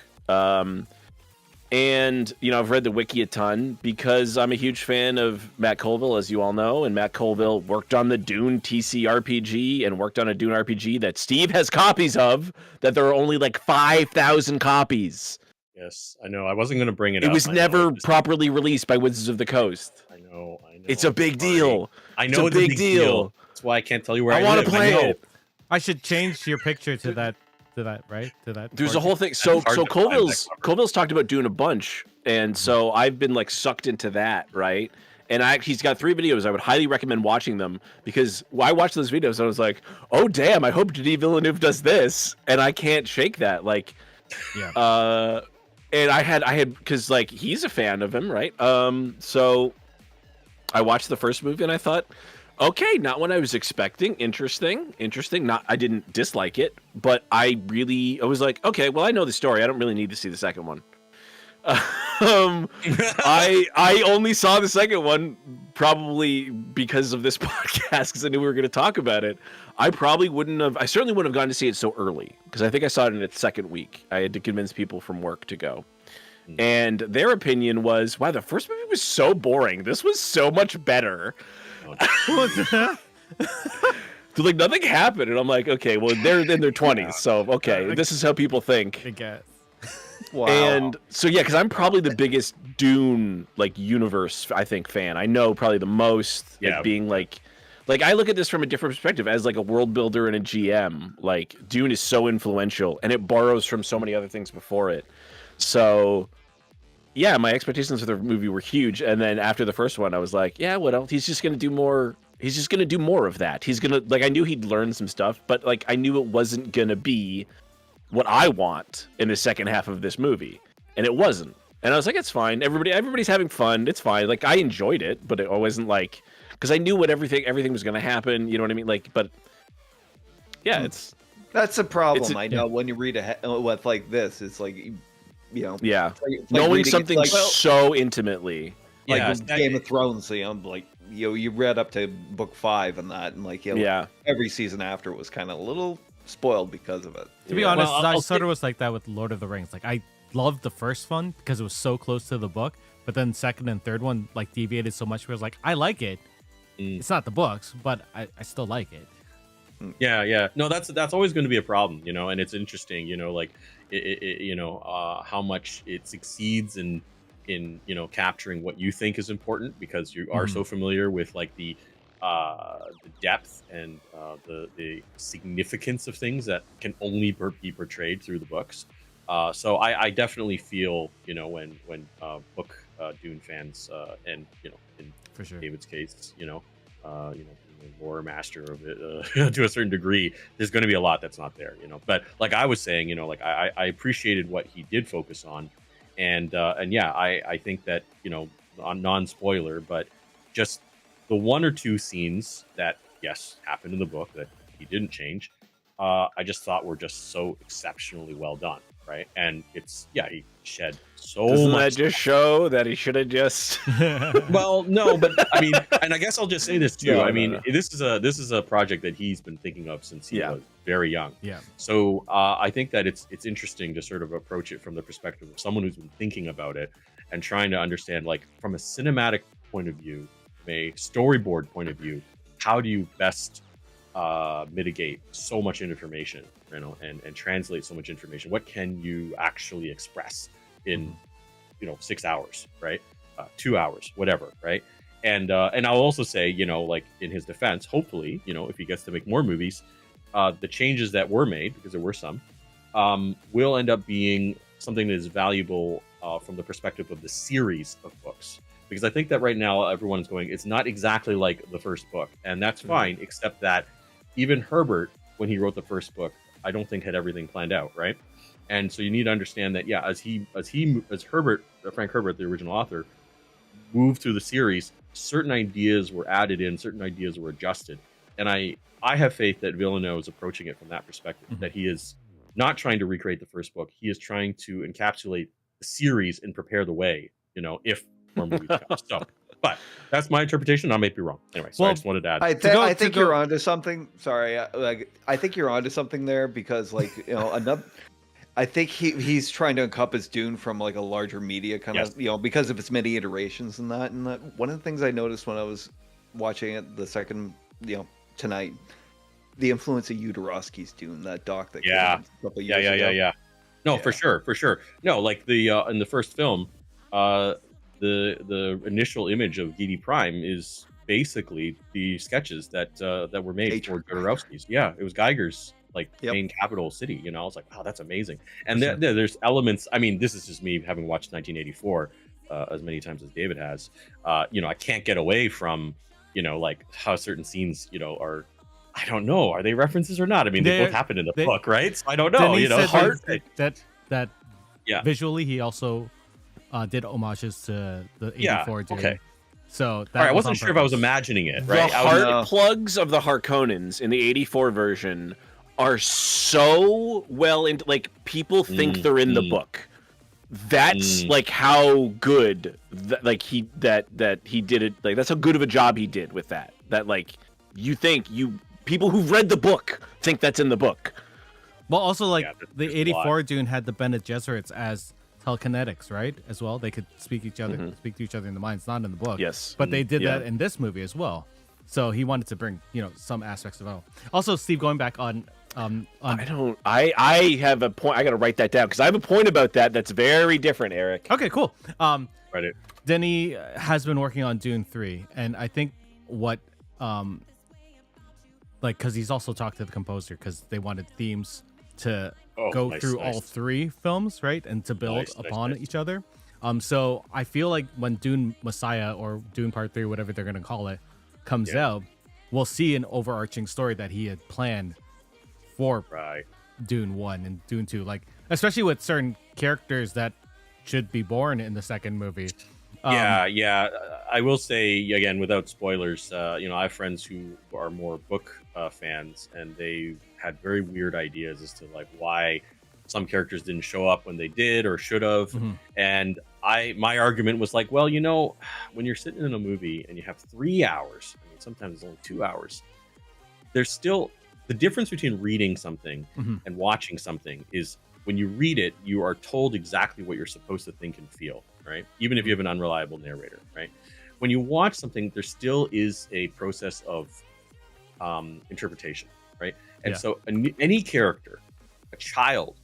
S2: And I've read the wiki a ton because I'm a huge fan of Matt Colville, as you all know, and Matt Colville worked on the Dune TCRPG and worked on a Dune RPG that Steve has copies of, that there are only like 5,000 copies.
S4: Yes, I know. I wasn't going to bring it up.
S2: It was never properly released by Wizards of the Coast.
S4: I know.
S2: It's a big deal.
S4: I know it's a big deal. That's why I can't tell you where I
S2: want to play it.
S1: I should change your picture to that, right? To that.
S2: There's a whole thing. So Colville's talked about Dune a bunch, and so I've been like sucked into that, right? And he's got 3 videos. I would highly recommend watching them because I watched those videos and I was like, oh damn, I hope Denis Villeneuve does this, and I can't shake that. Like, yeah. And I had because like he's a fan of him, right? So I watched the first movie and I thought, okay, not what I was expecting. Interesting. Not, I didn't dislike it, but I was like, okay, well, I know the story. I don't really need to see the second one. I only saw the second one probably because of this podcast, because I knew we were going to talk about it. I certainly wouldn't have gone to see it so early, because I think I saw it in its second week. I had to convince people from work to go. And their opinion was, wow, the first movie was so boring. This was so much better. They're like, nothing happened, and I'm like, okay, well, they're in their 20s, so okay, this is how people think.
S1: I guess.
S3: Wow.
S2: And so yeah, because I'm probably the biggest Dune like universe I think fan. I know probably the most. Like, being like I look at this from a different perspective as like a world builder and a GM. Like Dune is so influential, and it borrows from so many other things before it. So yeah, my expectations for the movie were huge, and then after the first one, I was like, yeah, what else? He's just gonna do more. He's just gonna do more of that. He's gonna like I knew he'd learn some stuff, but like I knew it wasn't gonna be what I want in the second half of this movie, and it wasn't. And I was like, it's fine. Everybody's having fun. It's fine. Like I enjoyed it, but it wasn't like because I knew what everything was gonna happen. You know what I mean? Like, but yeah,
S3: that's a problem. I know when you read with like this, it's like
S2: yeah,
S3: it's like
S2: knowing
S3: reading,
S2: something
S3: like,
S2: so intimately.
S3: Like with Game of Thrones, like you read up to book 5 and that, and like every season after was kind of a little spoiled because of it.
S1: To be honest, I sort of was like that with Lord of the Rings. Like I loved the first one because it was so close to the book, but then second and third one like deviated so much where I was like, I like it. It's not the books, but I still like it.
S4: Yeah. No, that's always going to be a problem, and it's interesting, like how much it succeeds in capturing what you think is important because you are so familiar with like the depth and the significance of things that can only be portrayed through the books. So I definitely feel when book Dune fans and in
S1: for sure
S4: David's case lore master of it to a certain degree, there's going to be a lot that's not there, but like I was saying, like I appreciated what he did focus on. And yeah, I think that, on non-spoiler, but just the one or two scenes that, yes, happened in the book that he didn't change, I just thought were just so exceptionally well done, right? And he shed so
S2: Doesn't
S4: much.
S2: that just show that he should have just...
S4: Well, no, but I mean, and I guess I'll just say this too.
S2: No.
S4: This is a project that he's been thinking of since he was very young.
S1: Yeah.
S4: So I think that it's interesting to sort of approach it from the perspective of someone who's been thinking about it and trying to understand, like, from a cinematic point of view, from a storyboard point of view, how do you best mitigate so much information, and translate so much information? What can you actually express in 6 hours, right? 2 hours, whatever, right? And I'll also say, like in his defense, hopefully, if he gets to make more movies, the changes that were made, because there were some, will end up being something that is valuable from the perspective of the series of books. Because I think that right now everyone's going, it's not exactly like the first book, and that's fine, except that even Herbert, when he wrote the first book, I don't think had everything planned out, right? And so you need to understand that, as Frank Herbert, the original author, moved through the series, certain ideas were added in, certain ideas were adjusted. And I have faith that Villeneuve is approaching it from that perspective, that he is not trying to recreate the first book. He is trying to encapsulate the series and prepare the way, if more movies come. So, but that's my interpretation. I may be wrong. Anyway, so I just wanted to add.
S3: I think you're onto something. Sorry, I think you're onto something there because, like, another. I think he's trying to encompass Dune from like a larger media kind of, because of its many iterations and that. And that one of the things I noticed when I was watching it the second, tonight, the influence of Jodorowsky's Dune, that doc that came out a couple years ago.
S4: No, for sure. No, like the in the first film, the initial image of Gidi Prime is basically the sketches that were made for Jodorowsky's. Yeah, it was Geiger's main capital city. I was like, wow, that's amazing. And there's elements. I mean, this is just me having watched 1984 as many times as David has. I can't get away from like how certain scenes are. I don't know. Are they references or not? I mean, they both happened in the book, right? So I don't know.
S1: That visually, he also did homages to the 84 Dune.
S4: Okay.
S1: So that
S4: all right, I wasn't sure if I was imagining it. Right.
S2: The heart plugs of the Harkonnens in the 84 version are so well into, like, people think they're in the book. That's like how good that he did it. Like, that's how good of a job he did with that. That, like, people who've read the book think that's in the book.
S1: Well, also, like, the 84 Dune had the Bene Gesserits as telekinetics, right? As well, they could speak to each other in the mind. It's not in the book.
S2: Yes,
S1: but they did that in this movie as well. So he wanted to bring, some aspects of it. Also, Steve, going back on
S2: I have a point. I got to write that down because I have a point about that that's very different, Eric.
S1: Okay, cool.
S4: Right.
S1: Denis has been working on Dune 3, and I think because he's also talked to the composer because they wanted themes to go through all three films, right, and to build upon each other. So I feel like when Dune Messiah or Dune Part 3, whatever they're gonna call it, comes out, we'll see an overarching story that he had planned for Dune 1 and Dune 2, like especially with certain characters that should be born in the second movie.
S4: Yeah. I will say again, without spoilers, I have friends who are more book fans, and they had very weird ideas as to like why some characters didn't show up when they did or should have. And my argument was like, well, when you're sitting in a movie and you have 3 hours, I mean, sometimes it's only 2 hours. There's still the difference between reading something and watching something is when you read it, you are told exactly what you're supposed to think and feel, right? Even if you have an unreliable narrator, right? When you watch something, there still is a process of interpretation, right? And so any character, a child,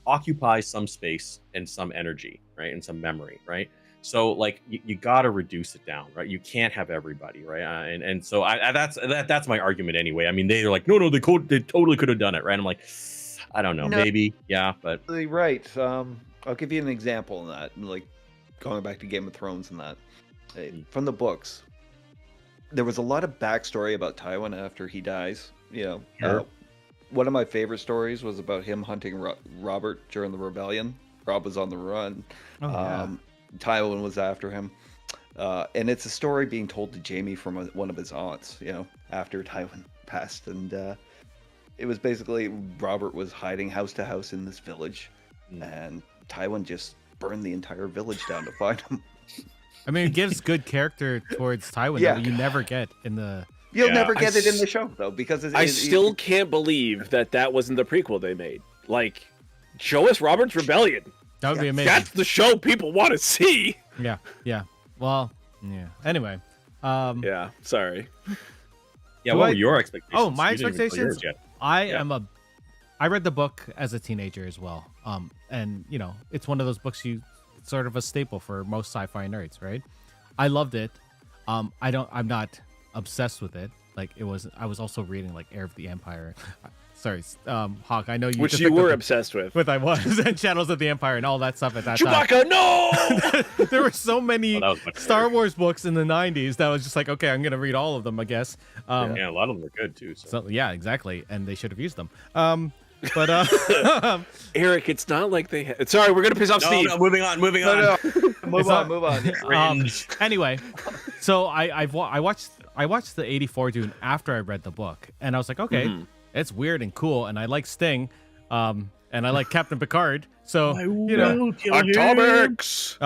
S4: occupies some space and some energy, right? And some memory, right? So like you got to reduce it down, right? You can't have everybody, right? And so that's my argument anyway. I mean, they're like, no, they totally could have done it, right? I'm like, I don't know, maybe, yeah, but
S3: right. I'll give you an example in that, like going back to Game of Thrones and that. From the books, there was a lot of backstory about Tywin after he dies. One of my favorite stories was about him hunting Robert during the rebellion. Rob was on the run. Tywin was after him. And it's a story being told to Jaime from one of his aunts, after Tywin passed. And it was basically Robert was hiding house to house in this village. And Tywin just burned the entire village down to find him.
S1: I mean, it gives good character towards Tywin that you never get in the...
S3: You'll never get it in the show, though, because
S2: I still can't believe that wasn't the prequel they made. Like, show us Robert's Rebellion.
S1: That would be amazing.
S2: That's the show people want to see.
S1: Yeah. Well, yeah. Anyway.
S2: Sorry.
S4: Yeah, what were your expectations?
S1: Oh, my expectations? I read the book as a teenager as well. And, it's one of those books it's sort of a staple for most sci-fi nerds, right? I loved it. I'm not obsessed with it. Like I was also reading like Heir of the Empire. Sorry, Hawk. I know you.
S2: Which you were obsessed with.
S1: I was, and Shadows of the Empire and all that stuff at that
S2: Chewbacca,
S1: time.
S2: no!
S1: There were so many Star Wars books in the '90s that was just like, okay, I'm gonna read all of them, I guess.
S4: A lot of them were good too. So
S1: yeah, exactly, and they should have used them. But
S2: Eric, it's not like they. Sorry, we're gonna piss off Steve.
S4: No, moving on.
S3: Move on.
S1: Anyway, so I watched the '84 Dune after I read the book, and I was like, okay, it's weird and cool, and I like Sting, and I like Captain Picard. So
S2: Atomics.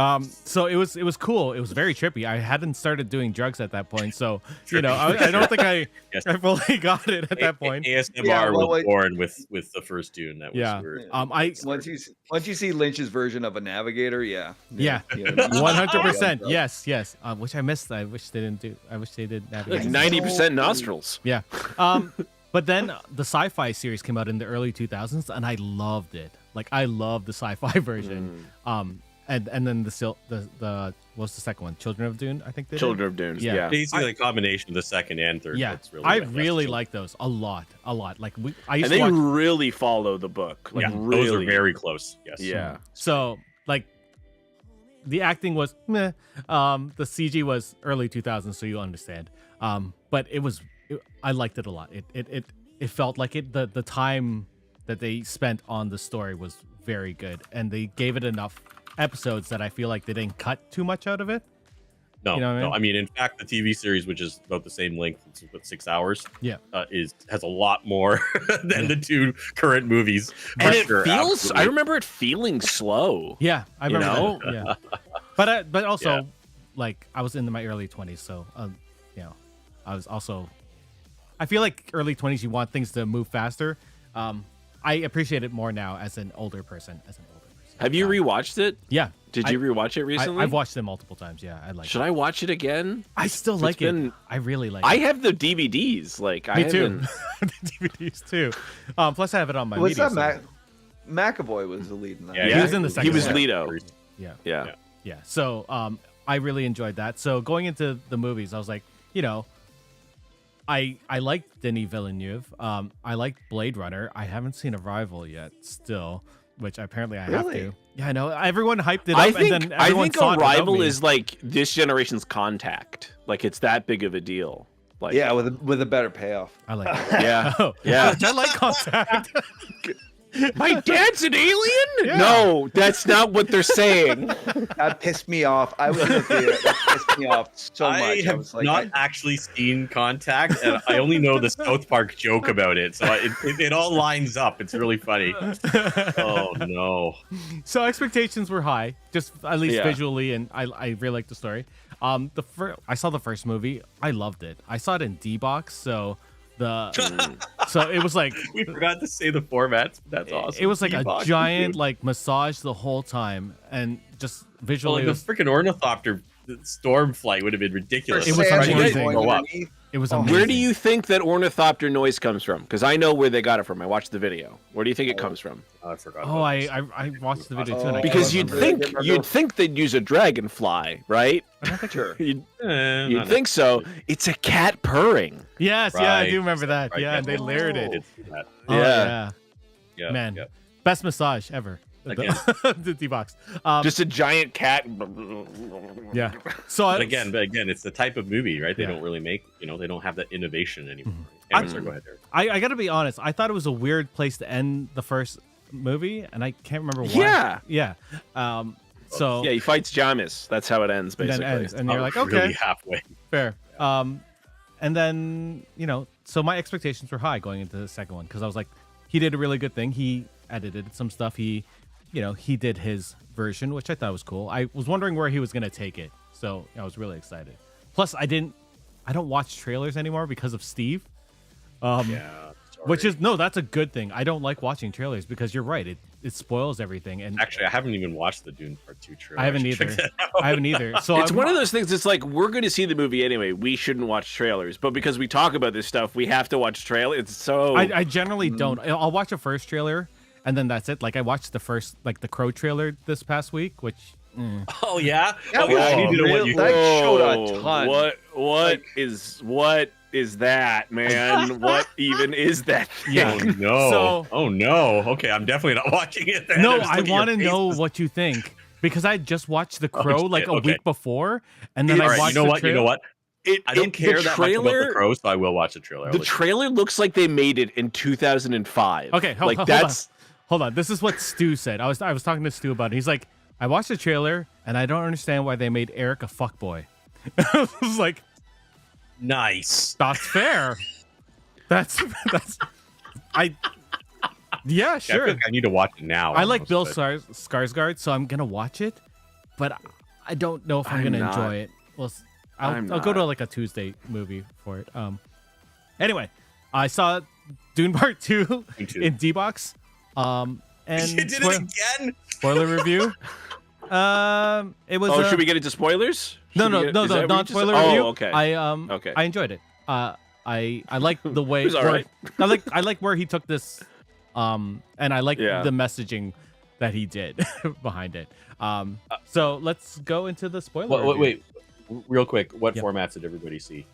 S1: So it was cool. It was very trippy. I hadn't started doing drugs at that point, so I don't think I fully got it at that point.
S4: ASMR was born with the first Dune. That was weird.
S3: Once you see Lynch's version of a navigator,
S1: 100%. Yes. Which I missed. I wish they didn't do. I wish they did navigate.
S2: 90% nostrils.
S1: Yeah. But then the sci-fi series came out in the early 2000s, and I loved it. Like I loved the sci-fi version. And then the what's the second one? Children of Dune, I think.
S2: Children of Dune. Yeah.
S4: Basically a combination of the second and third.
S1: Yeah.
S4: Really
S1: I really like those a lot. Like I used
S2: to watch...
S1: they
S2: really follow the book. Like really.
S4: Those are very close. Yes.
S2: Yeah.
S1: So like the acting was meh. The CG was early 2000s, so you'll understand. But I liked it a lot. It felt like the time that they spent on the story was very good, and they gave it enough episodes that I feel like they didn't cut too much out of it.
S4: No, I mean, in fact, the TV series, which is about the same length, it's about 6 hours, has a lot more than the two current movies.
S2: And it feels. I remember it feeling slow.
S1: Yeah, I remember. Yeah, but also, like, I was in my early 20s, so I was also. I feel like early 20s, you want things to move faster. I appreciate it more now as an older person.
S2: Have you rewatched it?
S1: Yeah.
S2: Did you rewatch it recently?
S1: I've watched it multiple times. Yeah, I like.
S2: Should I watch it again?
S1: I still like it. I really like.
S2: I
S1: it.
S2: have the DVDs. Like
S1: Me
S2: I
S1: too.
S2: haven't.
S1: The DVDs too. Plus, I have it on my.
S3: What's
S1: media
S3: that?
S1: center.
S3: McAvoy was the lead in that.
S1: He was in the second.
S2: He was
S1: one.
S2: Leto.
S1: Yeah. So I really enjoyed that. So going into the movies, I was like, I like Denis Villeneuve. I like Blade Runner. I haven't seen Arrival yet, still, which apparently I have to. Yeah, I know. Everyone hyped it up, and then everyone saw it without
S2: Arrival
S1: me.
S2: is like this generation's Contact. Like it's that big of a deal. Like
S3: Yeah, with a better payoff.
S1: I like it.
S2: yeah,
S1: Oh,
S2: yeah.
S1: I like Contact.
S2: My dad's an alien?
S1: Yeah.
S2: No, that's not what they're saying.
S3: That pissed me off. I was in the theater. That pissed me off so much.
S4: I have
S3: was like,
S4: not actually seen Contact, and I only know the South Park joke about it, so it all lines up. It's really funny. Oh no!
S1: So expectations were high, just at least
S2: Yeah.
S1: visually, and I really liked the story. I saw the first movie. I loved it. I saw it in D-Box, so so it was like
S4: We forgot to say the formats. That's awesome.
S1: it was like a
S4: D-Box,
S1: giant
S4: dude.
S1: like massage the whole time, and just
S4: Well,
S1: visually
S4: like the freaking ornithopter storm flight would have been ridiculous.
S1: It was
S3: Sands
S1: amazing.
S3: going
S4: Go up.
S3: underneath.
S1: it was
S3: Oh,
S1: amazing.
S2: Where do you think that ornithopter noise comes from? Because I know where they got it from. I watched the video. Where do you think it comes from?
S4: I forgot.
S1: Oh, I watched the video too, and I
S2: Because
S1: can't
S2: you'd think they'd use a dragonfly, right?
S3: Sure.
S2: You'd think so. It's a cat purring.
S1: Yes, yeah, I
S4: Right.
S1: do remember that.
S4: Right,
S1: Yeah, and they layered it.
S4: It's that.
S1: Oh,
S2: Yeah.
S1: yeah.
S4: Yeah,
S1: Man,
S4: yeah.
S1: best massage ever.
S4: Again.
S1: The D-Box.
S2: Just a giant cat.
S1: Yeah. So
S4: But again, it's the type of movie, right? They
S1: Yeah.
S4: don't really make, they don't have that innovation anymore.
S1: I-
S4: Anyway, sorry, go ahead, Eric.
S1: I gotta be honest. I thought it was a weird place to end the first movie, and I can't remember why.
S2: Yeah.
S1: Yeah. So
S2: Yeah, he fights Jamis. That's how it ends,
S1: and then
S2: basically.
S1: ends, and you're like,
S4: Really
S1: okay,
S4: halfway.
S1: fair. And then so my expectations were high going into the second one because I was like, he did a really good thing. He edited some stuff. He did his version, which I thought was cool. I was wondering where he was gonna take it, so I was really excited. Plus, I don't watch trailers anymore because of Steve.
S4: Yeah.
S1: Which is that's a good thing. I don't like watching trailers because you're right. It spoils everything. And
S4: Actually, I haven't even watched the Dune Part 2 trailer.
S1: I haven't
S4: should check
S1: either.
S4: that out.
S1: I haven't either. So
S2: It's one of those things. It's like we're going to see the movie anyway. We shouldn't watch trailers, but because we talk about this stuff, we have to watch trailers. It's so.
S1: I generally don't. I'll watch a first trailer and then that's it. Like I watched the first the Crow trailer this past week, which
S4: Oh yeah.
S3: That
S4: Okay,
S3: was
S4: I need to know what you.
S3: That showed a ton.
S2: What is that, man? What even is that thing?
S1: Yeah.
S4: Oh no!
S1: So-
S4: Oh no! Okay, I'm definitely not watching it. Then.
S1: no,
S4: I'm just
S1: I
S4: looking at
S1: want to
S4: your
S1: know
S4: faces.
S1: what you think because I just watched the Crow like
S4: shit,
S1: a
S4: okay.
S1: week before, and then
S4: All
S1: I
S4: right,
S1: watched
S4: you know
S1: the
S4: what? You
S1: trailer.
S4: know what? I don't care
S2: the
S4: that much about the Crow, so I will watch the trailer.
S2: The trailer looks like they made it in 2005.
S1: Okay, hold on. This is what Stu said. I was talking to Stu about it. He's like, I watched the trailer and I don't understand why they made Eric a fuckboy. I was like,
S4: Nice.
S1: that's fair. that's I. Yeah,
S4: I feel
S1: sure.
S4: like I need to watch it now.
S1: I like
S4: almost,
S1: Bill
S4: but-
S1: Skarsgård, so I'm gonna watch it, but I don't know if I'm gonna
S2: not.
S1: enjoy it. Well, I'll go to like a Tuesday movie for it. Anyway, I saw Dune Part 2
S4: Me too.
S1: in D-Box. And
S4: You did it again.
S1: spoiler review. It was.
S2: Oh, should we get into spoilers?
S1: No,
S2: Should we get- is that what you
S1: not
S2: just
S1: spoiler
S2: said?
S1: review.
S2: Oh, okay. Okay.
S1: I enjoyed it. I like the way.
S2: It was all right.
S1: I like where he took this. And I like
S2: Yeah.
S1: the messaging that he did behind it. So let's go into the spoiler. review.
S4: Wait, real quick. What
S1: Yep.
S4: formats did everybody see?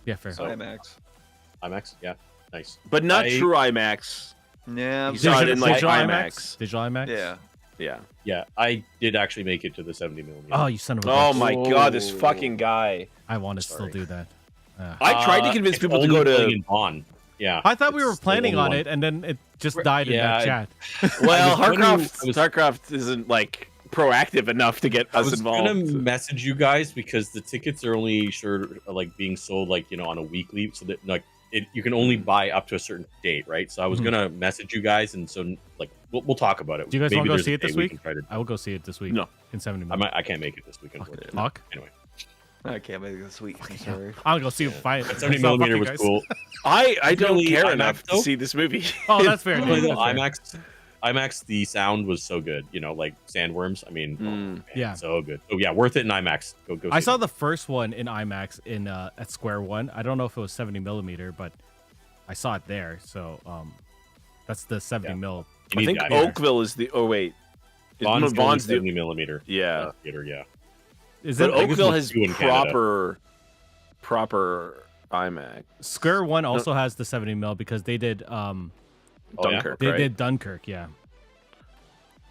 S1: Yeah, fair.
S4: So-
S3: IMAX.
S4: IMAX. Yeah, nice.
S2: But not
S4: I-
S2: true IMAX.
S3: Yeah.
S2: You saw it in like
S1: Digital
S2: IMAX.
S1: Digital IMAX.
S3: Yeah.
S2: Yeah.
S4: Yeah, I did actually make it to the 70 millimeter.
S1: Oh, you son of a
S2: Oh
S1: bitch.
S2: my god, this fucking guy.
S1: I want to still
S4: Sorry.
S1: do that.
S2: I tried to convince
S4: it's
S2: people to
S4: only
S2: go
S4: playing
S2: to.
S4: in Bonn. Yeah,
S1: I thought we
S4: it's
S1: were
S4: the
S1: planning
S4: only
S1: on
S4: one.
S1: it, and then it just died in
S4: Yeah,
S1: that chat.
S2: Well,
S4: I was gonna-
S2: Starcraft isn't like proactive enough to get
S4: I
S2: us
S4: was
S2: involved.
S4: gonna message you guys because the tickets are only being sold on a weekly, so that you can only buy up to a certain date, right? So I was
S1: Mhm.
S4: gonna message you guys, and so we'll talk about it.
S1: Do you guys
S4: Maybe
S1: wanna go
S4: there's
S1: see
S4: a
S1: it this
S4: day we
S1: week?
S4: can try to-
S1: I will go see it this week.
S2: No.
S1: In 70 minutes.
S4: I can't make it this week, unfortunately.
S1: Fuck.
S4: Anyway,
S3: I can't make it this week. I'm sorry.
S1: I'll go see it. Fight.
S4: 70 millimeter was cool.
S2: I don't
S4: Really,
S2: care
S4: IMAX
S2: enough
S4: though?
S2: to see this movie.
S1: Oh, that's fair.
S4: No,
S1: That's fair.
S4: IMAX IMAX, the sound was so good. You know, like sandworms. I mean, man,
S1: Yeah.
S4: so good. Oh yeah, worth it in IMAX. Go.
S1: I
S4: see
S1: saw
S4: it.
S1: the first one in IMAX in at Square One. I don't know if it was 70 millimeter, but I saw it there. So that's the 70 mil.
S4: You
S2: I
S4: need
S2: think
S4: the IMAX.
S2: Oakville is the. Oh wait,
S4: Vaughn's the only
S2: Vaughn's the.
S4: 70 millimeter.
S2: Yeah.
S4: Theater. Yeah.
S1: Is
S2: But
S1: it
S4: think it's
S2: Oakville
S4: with
S2: has
S4: two in Canada.
S2: proper IMAC.
S1: Square One also has the 70 mil because they did
S4: Oh, yeah?
S2: Dunkirk,
S1: they
S2: right?
S1: did Dunkirk. Yeah.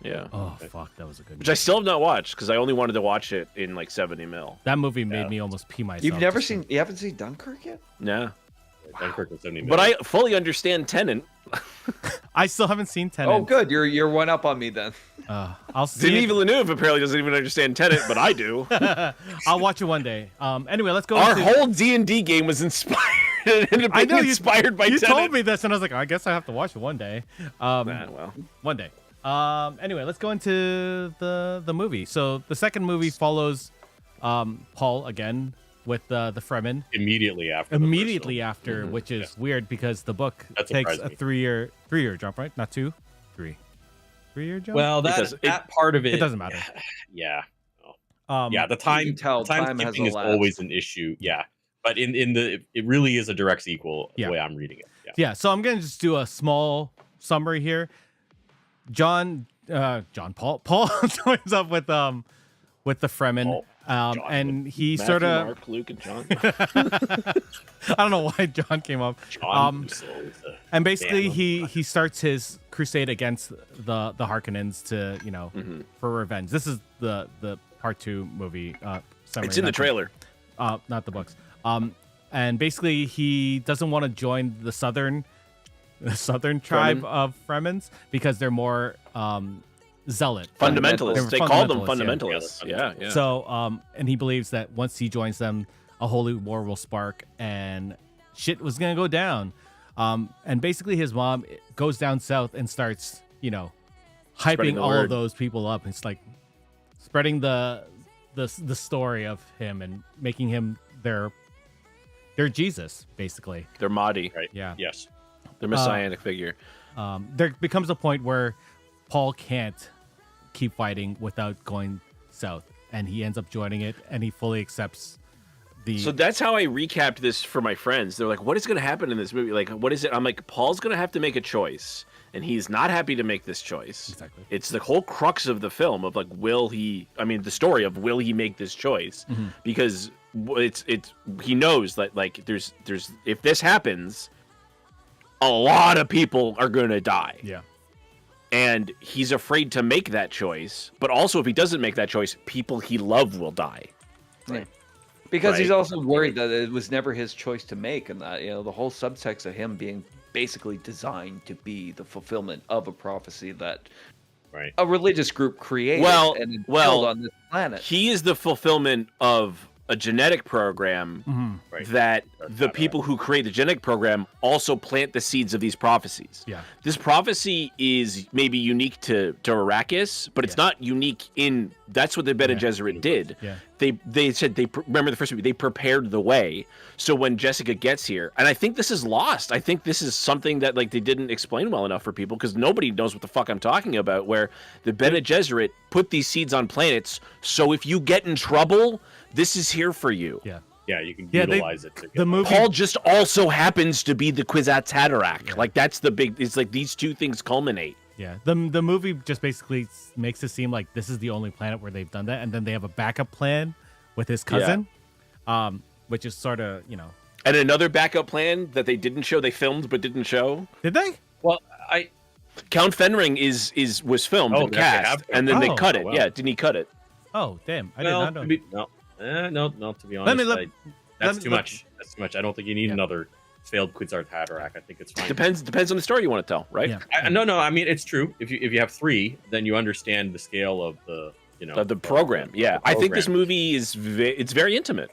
S2: Yeah.
S1: Oh fuck, that was a good.
S2: Which I still have not watched because I only wanted to watch it in like 70 mil.
S1: That movie made
S4: Yeah.
S1: me almost pee myself.
S3: You've never
S1: just
S3: seen? You haven't seen Dunkirk yet?
S2: Yeah.
S4: Dunkirk was 70
S2: But I
S4: millimeter.
S2: fully understand Tenant.
S1: I still haven't seen Tenet.
S3: Oh, good. You're one up on me then.
S1: I'll see.
S2: Denis
S1: It.
S2: Villeneuve apparently doesn't even understand Tenant, but I do.
S1: I'll watch it one day. Anyway, let's go.
S2: Our
S1: into...
S2: whole D&D game was inspired. It ended up
S1: I
S2: being
S1: know
S2: inspired by
S1: you
S2: Tenet.
S1: told me this, and I was like, I guess I have to watch it one day.
S2: Well.
S1: One day. Anyway, let's go into the movie. So the second movie follows Paul again with the Fremen
S4: Immediately after.
S1: immediately after, which is weird because the book
S4: That
S1: takes
S4: surprised
S1: a
S4: me.
S1: 3-year jump, right? Not 2, 3. 3-year jump.
S4: Well,
S2: Because
S4: that part of it.
S1: it doesn't matter.
S4: Yeah.
S1: Yeah,
S4: The time
S3: tell time has
S4: skipping is
S3: elapsed.
S4: always an issue. Yeah. But in the it really is a direct sequel
S1: Yeah.
S4: the way I'm reading it. Yeah.
S1: Yeah, so I'm gonna just do a small summary here. Paul joins up with the Fremen, and he
S2: Matthew,
S1: sort of
S2: Mark, Luke, and John.
S1: I don't know why John came up.
S4: John Russo is a
S1: And basically
S4: fan
S1: he starts his crusade against the Harkonnens to for revenge. This is the part 2 movie. Summary,
S2: It's in the
S1: not
S2: trailer.
S1: not the books. And basically he doesn't want to join the southern tribe of Fremens because they're more zealot.
S2: Fundamentalists.
S1: They're
S2: They call them
S1: fundamentalists,
S2: fundamentalists. Yeah.
S1: So and he believes that once he joins them, a holy war will spark and shit was gonna go down. And basically his mom goes down south and starts, hyping
S2: Spreading the
S1: all
S2: word.
S1: of those people up. It's like spreading the story of him and making him their Jesus, basically.
S2: They're Mahdi.
S4: right?
S1: Yeah.
S4: Yes.
S2: They're messianic figure.
S1: There becomes a point where Paul can't keep fighting without going south, and he ends up joining it, and he fully accepts the.
S2: So that's how I recapped this for my friends. They're like, what is going to happen in this movie? Like, what is it? I'm like, Paul's going to have to make a choice, and he's not happy to make this choice.
S1: Exactly.
S2: It's the whole crux of the film of like, the story of will he make this choice? Because it's he knows that like there's if this happens, a lot of people are going to die.
S1: Yeah.
S2: And he's afraid to make that choice. But also, if he doesn't make that choice, people he loved will die.
S3: Right. Because he's
S4: Right.
S3: also worried that it was never his choice to make, and that the whole subtext of him being basically designed to be the fulfillment of a prophecy that
S4: Right.
S3: a religious group created
S2: Well-
S3: and instilled
S2: well,
S3: on this planet.
S2: He is the fulfillment of a genetic program
S4: Right.
S2: that the people who create the genetic program also plant the seeds of these prophecies.
S1: Yeah.
S2: This prophecy is maybe unique to Arrakis, but it's not unique in. That's what the Bene Gesserit did.
S1: Yeah.
S2: They said remember the first movie, they prepared the way. So when Jessica gets here, and I think this is lost. I think this is something that like they didn't explain well enough for people because nobody knows what the fuck I'm talking about. Where the Bene Gesserit put these seeds on planets, so if you get in trouble, this is here for you.
S1: Yeah.
S4: Yeah, you can
S1: Yeah, they-
S4: utilize it. To get
S1: The movie.
S2: Paul just also happens to be the Kwisatz Haderach. Like that's the big. It's like these two things culminate.
S1: Yeah. The movie just basically makes it seem like this is the only planet where they've done that, and then they have a backup plan with his cousin, which is sort of
S2: And another backup plan that they didn't show, they filmed but didn't show.
S1: Did they?
S4: Well,
S2: Count Fenring was filmed
S4: Oh,
S2: and
S4: they actually
S2: cast,
S4: have-
S2: and then they
S1: Oh,
S2: cut it.
S4: wow.
S2: Yeah, didn't he cut it?
S1: Oh, damn! I did not know.
S4: no. To be honest,
S1: let-
S4: that's
S1: me-
S4: too much. That's too much. I don't think you need another failed Kwisatz Haderach. I think it's fine.
S2: Depends on the story you want to tell, right?
S1: Yeah.
S4: No. I mean, it's true. If you have 3, then you understand the scale of the
S2: Of the program. Yeah,
S4: the
S2: I think this
S4: program.
S2: movie is it's very intimate.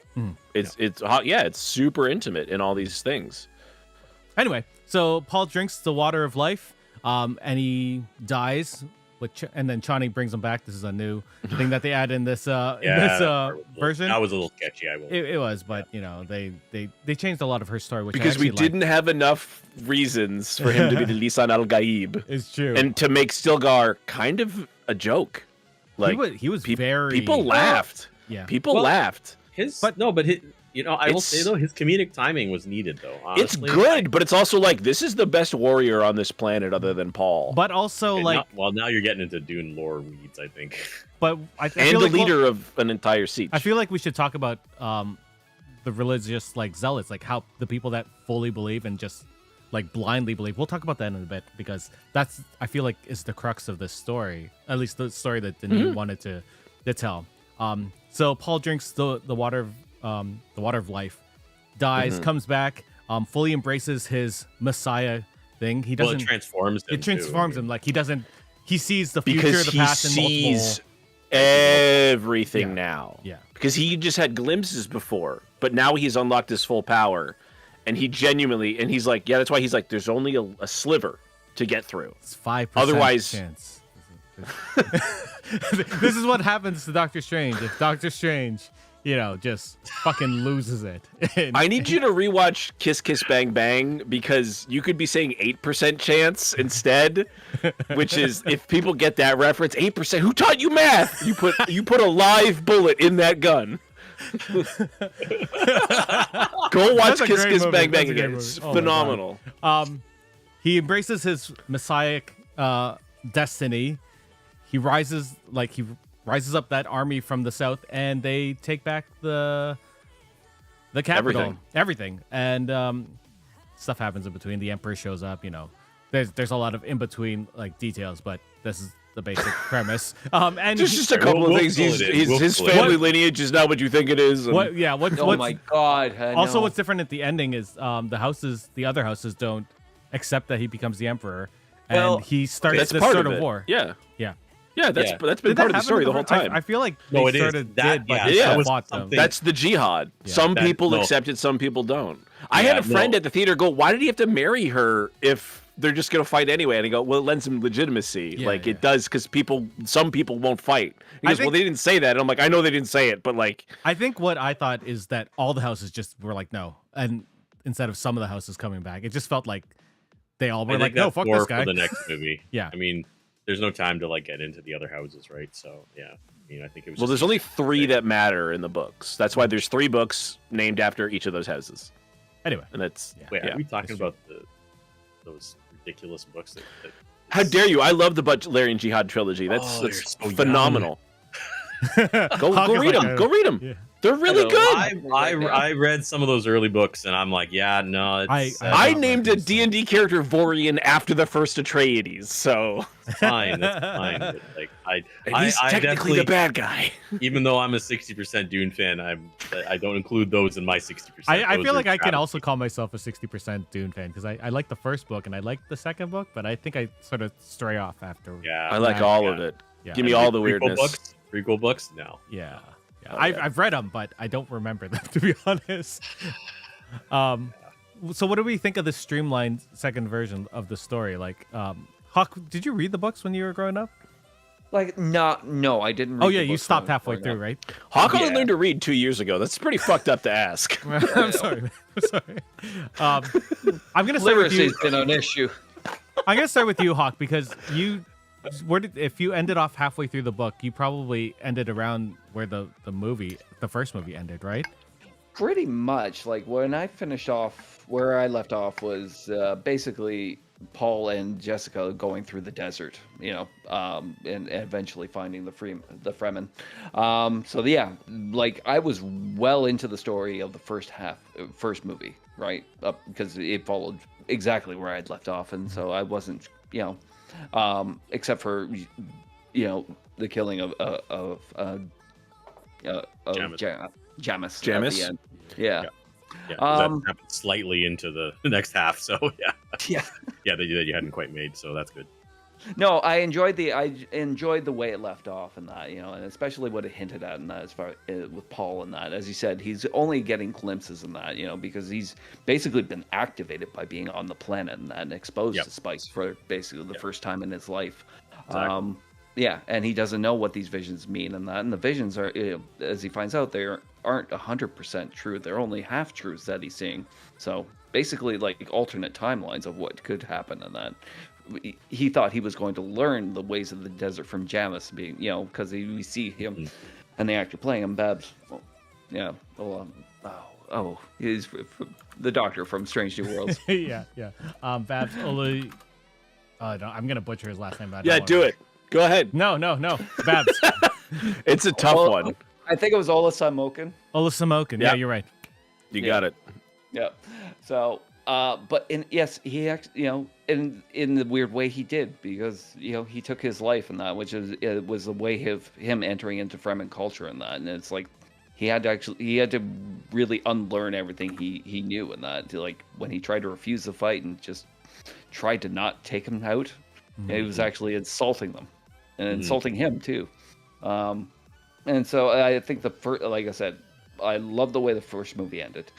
S2: It's super intimate in all these things.
S1: Anyway, so Paul drinks the water of life, and he dies and then Chani brings him back. This is a new thing that they add in this version.
S4: That was a little sketchy. I will.
S1: It was, but you know, they changed a lot of her story, which
S2: because we didn't have enough reasons for him to be the Lisan al Gaib.
S1: It's true,
S2: and to make Stilgar kind of a joke. Like
S1: he was very
S2: people laughed.
S1: Yeah,
S2: people laughed.
S4: I will say though, his comedic timing was needed though. Honestly.
S2: It's good, but it's also like this is the best warrior on this planet other than Paul.
S1: But also
S4: now you're getting into Dune lore weeds, I think.
S1: But I
S2: and
S1: feel
S2: the
S1: like,
S2: leader of an entire siege.
S1: I feel like we should talk about the religious zealots, like how the people that fully believe and just like blindly believe. We'll talk about that in a bit because that's I feel like is the crux of this story, at least the story that Denis wanted to tell. So Paul drinks the water of life, dies, comes back, fully embraces his Messiah thing. He doesn't.
S4: Well, it transforms him.
S1: It transforms him. Like he doesn't. He sees the future,
S2: because
S1: the past, and multiple.
S2: He sees everything now.
S1: Yeah.
S2: Because he just had glimpses before, but now he's unlocked his full power, and he genuinely, and he's like, yeah, that's why he's like, there's only a sliver to get through.
S1: It's 5%
S2: Otherwise,
S1: chance. This is what happens to Doctor Strange. If Doctor Strange, just fucking loses it.
S2: I need you to rewatch Kiss Kiss Bang Bang because you could be saying 8% chance instead, which is if people get that reference, 8%. Who taught you math? You put a live bullet in that gun. Go watch Kiss Kiss Bang Bang again. It's phenomenal.
S1: He embraces his messianic destiny. He rises up that army from the south, and they take back the capital. Everything. And stuff happens in between. The Emperor shows up. There's a lot of in between details, but this is the basic premise. And
S2: there's just a couple of things. His family lineage is not what you think it is. And...
S3: Oh my god!
S1: Also, what's different at the ending is the other houses don't accept that he becomes the Emperor, and he starts this sort of war.
S2: Yeah, that's been part of the story the whole time.
S1: I feel like they sort of did, but they fought them.
S2: That's the jihad. Yeah. Some people accept it, some people don't. I had a friend at the theater go, "Why did he have to marry her if they're just going to fight anyway?" And I go, "Well, it lends him legitimacy. It does because some people won't fight." He goes, "Well, they didn't say that." And I'm like, "I know they didn't say it, but like."
S1: I think what I thought is that all the houses just were like, no, and instead of some of the houses coming back, it just felt like they all were like, "No, fuck this guy."
S4: For the next movie,
S1: yeah.
S4: I mean. There's no time to get into the other houses, right? So yeah, I think it was.
S2: Well, there's only 3 that matter in the books. That's why there's 3 books named after each of those houses.
S1: Anyway,
S2: and that's
S4: wait. Are we talking about those ridiculous books? That
S2: How dare you? I love the Butlerian Jihad trilogy. That's so phenomenal. Go read them. Go read them. Yeah. They're really good.
S4: I read some of those early books, and I'm like, yeah, no.
S2: I named a D&D character Vorian after the first Atreides, so
S4: fine. That's fine. But
S2: he's technically the bad guy.
S4: Even though I'm a 60% Dune fan, I don't include those in my 60%.
S1: I feel like I can also call myself a 60% Dune fan because I like the first book and I like the second book, but I think I sort of stray off after.
S2: Yeah, I like all of it. Yeah. Give me all the weirdness.
S4: Prequel books? No.
S1: Yeah. I've read them, but I don't remember them, to be honest. So what do we think of the streamlined second version of the story? Hawk, did you read the books when you were growing up?
S3: No, I didn't read
S1: you stopped halfway through, right?
S2: Hawk only learned to read 2 years ago. That's pretty fucked up to ask.
S1: I'm sorry. I'm going to start with you.
S3: Literacy's been an issue.
S1: I'm going to start with you, Hawk, because if you ended off halfway through the book, you probably ended around where the first movie ended, right?
S3: Pretty much. When I finished off, where I left off was basically Paul and Jessica going through the desert, and eventually finding the Fremen. I was well into the story of the first movie, right? Because it followed exactly where I'd left off, and so I wasn't, except for the killing of Jamis at the end. Yeah.
S4: That happened slightly into the next half, so
S3: yeah,
S4: that you hadn't quite made, so that's good.
S3: No, I enjoyed the way it left off and that, and especially what it hinted at in that, as far with Paul and that. As you said, he's only getting glimpses in that, because he's basically been activated by being on the planet and that, and exposed to spice for basically the first time in his life.
S4: Exactly.
S3: Yeah, and he doesn't know what these visions mean and that. And the visions are, as he finds out, aren't 100% true. They're only half truths that he's seeing. So basically, like alternate timelines of what could happen and that. He thought he was going to learn the ways of the desert from Jamis, being, because we see him and the actor playing him, Babs. Well, yeah. He's the doctor from Strange New Worlds.
S1: yeah. Babs Olu. I'm gonna butcher his last name. But
S2: Yeah, do it. Go ahead.
S1: No. Babs.
S2: It's a tough one.
S3: I think it was Ola Samokin.
S1: Ola Samokin. Yeah, you're right.
S2: You got it.
S3: Yeah. So, but he actually, in the weird way he did, because he took his life in that, which was a way of him entering into Fremen culture and that, and it's like he had to really unlearn everything he knew in that. Like when he tried to refuse the fight and just tried to not take him out, he was actually insulting them and insulting him too. And so I think like I said, I love the way the first movie ended.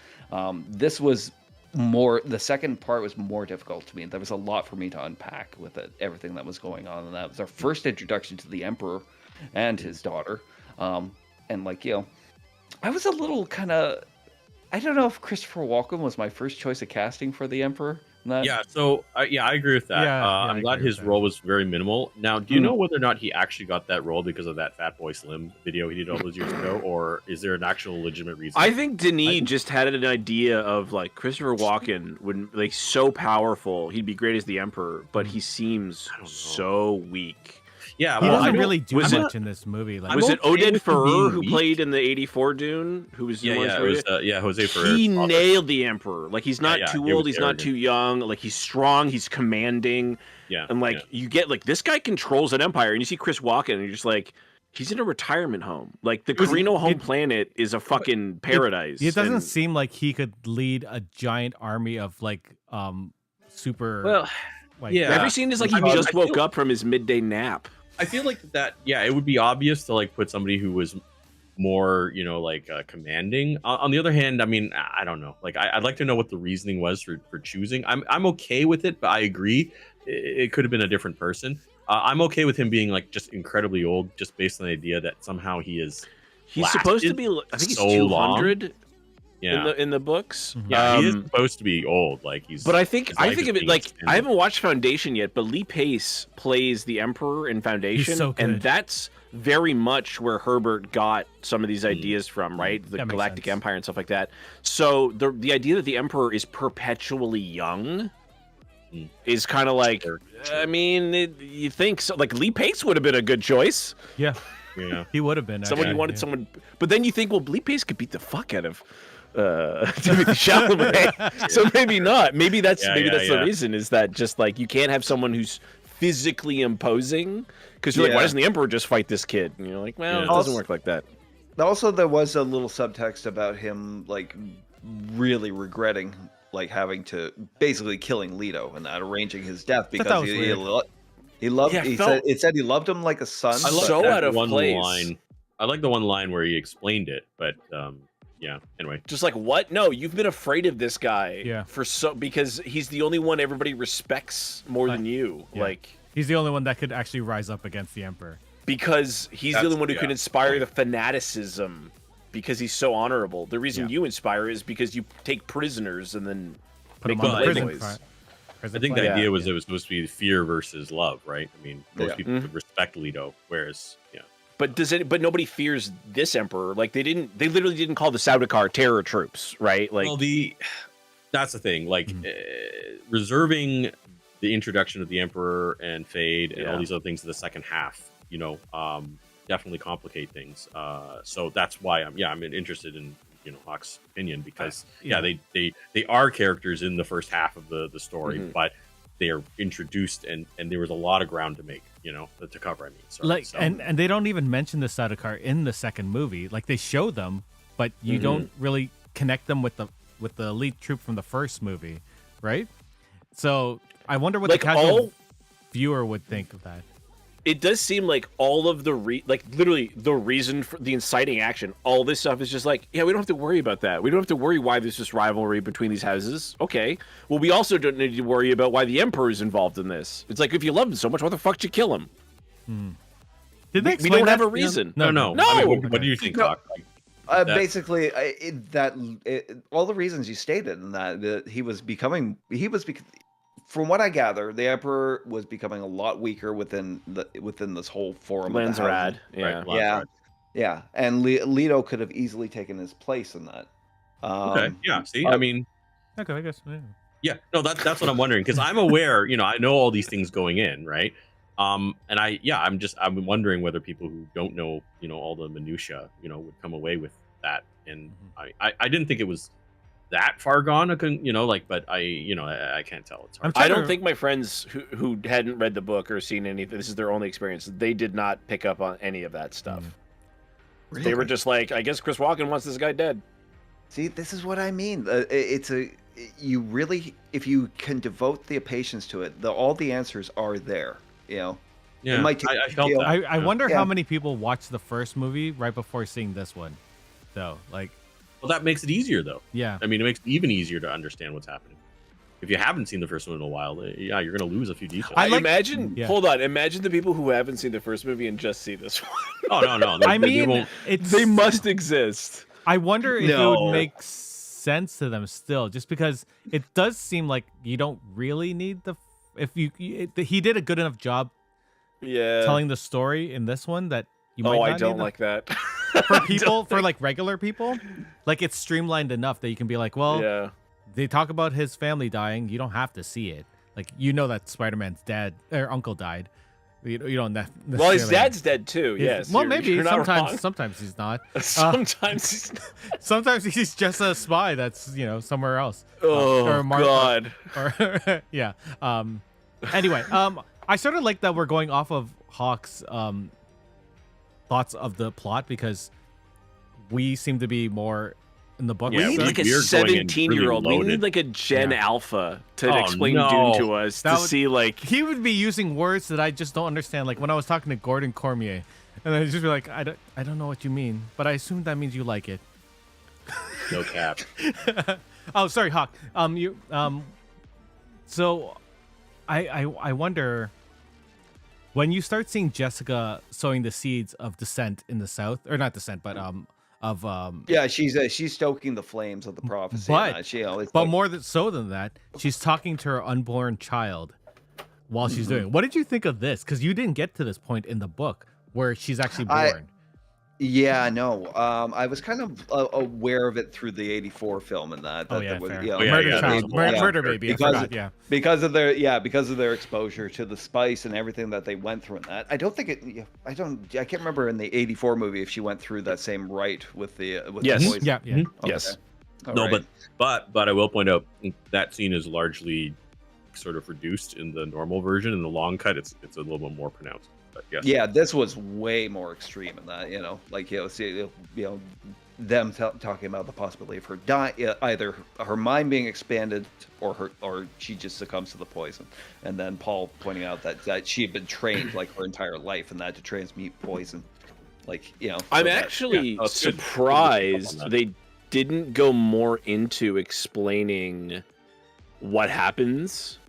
S3: This was the second part was more difficult to me. There was a lot for me to unpack with it, everything that was going on. And that was our first introduction to the Emperor and his daughter. And I was a little I don't know if Christopher Walken was my first choice of casting for the Emperor.
S4: Yeah, so I agree with that. I'm glad his role was very minimal. Now, do you know whether or not he actually got that role because of that Fat Boy Slim video he did all those years ago, or is there an actual legitimate reason?
S2: I think Denis just had an idea of Christopher Walken would so powerful, he'd be great as the Emperor, but he seems so weak.
S4: Yeah,
S1: he doesn't really do much in this movie.
S2: Was it Oded Ferrer who played in the '84 Dune? Who was
S4: Jose Ferrer.
S2: He nailed the Emperor. He's not too old. He's not too young. He's strong. He's commanding.
S4: Yeah,
S2: and you get this guy controls an empire, and you see Chris Walken, and you're just he's in a retirement home. The Carino home planet is a fucking paradise.
S1: It doesn't seem like he could lead a giant army of super.
S2: Well, every scene is he just woke up from his midday nap.
S4: I feel like that. Yeah, it would be obvious to put somebody who was more, commanding. On the other hand, I mean, I don't know. I'd like to know what the reasoning was for choosing. I'm okay with it, but I agree it could have been a different person. I'm okay with him being just incredibly old, just based on the idea that somehow he's
S2: supposed to be. I think he's 200.
S4: Yeah.
S2: In the books,
S4: he is supposed to be old. But
S2: I think of it I haven't watched Foundation yet, but Lee Pace plays the Emperor in Foundation,
S1: so
S2: and that's very much where Herbert got some of these ideas from, right? The Galactic Empire and stuff like that. So the idea that the Emperor is perpetually young is kind of I mean, you think so? Lee Pace would have been a good choice.
S1: Yeah, he would have been.
S2: Someone you wanted someone, but then you think, well, Lee Pace could beat the fuck out of Timothée Chalamet. So maybe not. Maybe that's the reason, is that just you can't have someone who's physically imposing, because you're why doesn't the Emperor just fight this kid? And you're it doesn't work like that.
S3: Also, there was a little subtext about him really regretting having to basically killing Leto and that, arranging his death because he loved. It said he loved him like a son.
S2: I so out of place.
S4: Line. I like the one line where he explained it, but yeah. Anyway,
S2: just what? No, you've been afraid of this guy.
S1: Yeah.
S2: Because he's the only one everybody respects more than you.
S1: Yeah. He's the only one that could actually rise up against the Emperor.
S2: Because he's the only one who can inspire the fanaticism. Because he's so honorable. The reason you inspire is because you take prisoners and then
S1: put them on the prison.
S4: I think the idea was it was supposed to be fear versus love, right? I mean, most people would respect Leto, whereas
S2: But nobody fears this Emperor. They literally didn't call the Sardaukar terror troops, right?
S4: That's the thing. Reserving the introduction of the Emperor and Fade and all these other things in the second half, definitely complicate things. So that's why I'm interested in Hawk's opinion, because they are characters in the first half of the story, but they are introduced and there was a lot of ground to make, to cover. I mean, sorry,
S1: and they don't even mention the Sardaukar in the second movie. They show them, but you don't really connect them with the elite troop from the first movie, right? So I wonder what the casual viewer would think of that.
S2: It does seem like all of the literally the reason for the inciting action, all this stuff is just we don't have to worry about that. We don't have to worry why there's this rivalry between these houses. Okay. Well, we also don't need to worry about why the Emperor is involved in this. It's if you love him so much, why the fuck did you kill him?
S1: Did they
S2: We
S1: explain
S2: don't have
S1: that?
S2: a reason.
S4: No.
S2: No!
S4: I mean, what do you think,
S3: No.
S4: Doc? That-
S3: Basically, all the reasons you stated, and that from what I gather, the Emperor was becoming a lot weaker within this whole forum. Of the
S2: Landsrad.
S3: houses.
S2: Yeah.
S4: Right,
S3: Yeah,
S4: Landsrad.
S3: yeah, and Leto could have easily taken his place in that.
S4: Okay. Yeah. See,
S3: uh,
S4: I mean,
S1: Okay, I guess. Yeah.
S4: yeah. No, that's what I'm wondering because I'm aware. I know all these things going in, right? And I'm wondering whether people who don't know, all the minutia, would come away with that. And I didn't think it was that far gone. But I can't tell. It's hard.
S2: I don't think my friends who hadn't read the book or seen anything, this is their only experience, they did not pick up on any of that stuff. They were just like, I guess Chris Walken wants this guy dead.
S3: See, this is what I mean. You really, if you can devote the patience to it, all the answers are there.
S4: Yeah,
S3: it might take
S4: I felt that.
S1: I wonder
S3: Yeah.
S1: how many people watched the first movie right before seeing this one, though. Like,
S4: Well, that makes it easier, though.
S1: yeah,
S4: I mean, it makes it even easier to understand what's happening. If you haven't seen the first one in a while, yeah, you're going to lose a few details.
S1: Yeah.
S2: Hold on, imagine the people who haven't seen the first movie and just see this one.
S4: Oh, no.
S1: I mean,
S2: They must exist.
S1: I wonder if it
S3: No.
S1: would make sense to them still, just because it does seem like you don't really need he did a good enough job
S2: Yeah.
S1: telling the story in this one that you might
S2: Oh,
S1: not
S2: I don't
S1: need
S2: like that.
S1: for people for like regular people, like it's streamlined enough that you can be like, well,
S2: Yeah.
S1: they talk about his family dying, you don't have to see it. Like, that Spider-Man's dad or uncle died. You don't necessarily.
S2: Well, his dad's dead too. Yes.
S1: Well,
S2: you're-
S1: maybe
S2: you're not wrong.
S1: sometimes he's not.
S2: Sometimes he's.
S1: Sometimes he's just a spy that's somewhere else.
S2: Oh
S1: or
S2: God.
S1: Or yeah. Anyway, I sort of like that we're going off of Hawk's thoughts of the plot because we seem to be more in the book.
S2: We need like a
S4: we're going in
S2: 17-year-old.
S4: really
S2: We need
S4: loaded.
S2: like a Gen
S1: Yeah.
S2: Alpha to
S4: Oh,
S2: explain
S4: no.
S2: Dune to us
S1: That
S2: to
S1: would-
S2: see like.
S1: He would be using words that I just don't understand. Like when I was talking to Gordon Cormier, and I'd just be like, I don't know what you mean, but I assume that means you like it.
S4: No cap.
S1: Oh, sorry, Hawk. So I wonder when you start seeing Jessica sowing the seeds of dissent in the South, or not dissent, but
S3: Yeah, she's stoking the flames of the prophecy.
S1: But-
S3: and that. It's
S1: but
S3: like-
S1: more so than that, she's talking to her unborn child while she's doing it. What did you think of this? Because you didn't get to this point in the book where she's actually born.
S3: Yeah, no. I was kind of aware of it through the '84 film and that.
S1: Oh
S3: that
S1: yeah,
S3: there was,
S1: fair.
S3: you know,
S4: Oh, yeah,
S1: Murder
S4: yeah,
S1: child,
S4: there's a whole-
S1: murder baby. I
S3: Because-
S1: forgot. Yeah.
S3: because of their exposure to the spice and everything that they went through in that. I don't think it. I can't remember in the '84 movie if she went through that same rite with the
S2: Yes.
S3: the poison.
S1: Yeah. Yeah.
S3: Okay.
S2: Yes.
S3: All
S4: No,
S3: right.
S4: but I will point out that scene is largely sort of reduced in the normal version. In the long cut, it's a little bit more pronounced. But yes.
S3: Yeah, this was way more extreme in that. Them talking about the possibility of her either her mind being expanded or she just succumbs to the poison, and then Paul pointing out that she had been trained like her entire life and that to transmute poison,
S2: I'm
S3: so
S2: actually
S4: yeah. Oh, it's good.
S2: surprised
S4: Good on that.
S2: they didn't go more into explaining what happens,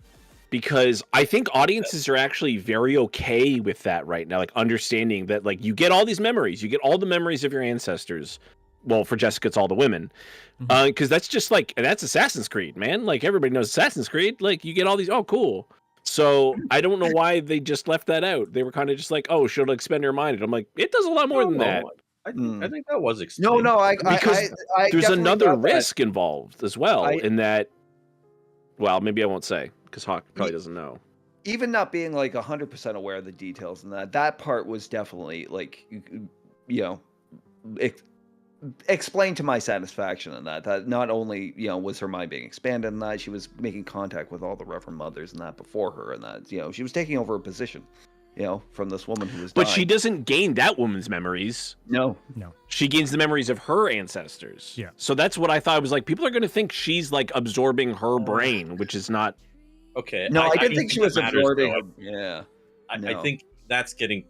S2: because I think audiences are actually very okay with that right now, like understanding that like you get all these memories, you get all the memories of your ancestors. Well, for Jessica, it's all the women, because that's just like, and that's Assassin's Creed, man. Like everybody knows Assassin's Creed. Like you get all these. Oh, cool. So I don't know why they just left that out. They were kind of just like, oh, she'll expend her mind. And I'm like, it does a lot more than that.
S4: I think that was
S3: No,
S4: explained.
S3: no, I
S2: Because
S3: I
S2: There's
S3: definitely
S2: another
S3: got that.
S2: risk involved as well.
S3: I-
S2: In that, well, maybe I won't say because Hawk probably doesn't know.
S3: Even not being like 100% aware of the details and that part was definitely like, explained to my satisfaction in that not only was her mind being expanded and that she was making contact with all the Reverend Mothers and that before her and that she was taking over a position from this woman who was
S2: But
S3: dying.
S2: she doesn't gain that woman's memories.
S3: No.
S2: She gains the memories of her ancestors.
S1: Yeah.
S2: So that's what I thought. I was like, people are going to think she's like absorbing her brain, which is not.
S4: Okay.
S3: No, I
S4: don't
S3: didn't think she was
S4: that matters,
S3: absorbing
S4: though.
S3: yeah.
S4: I
S3: No.
S4: think that's getting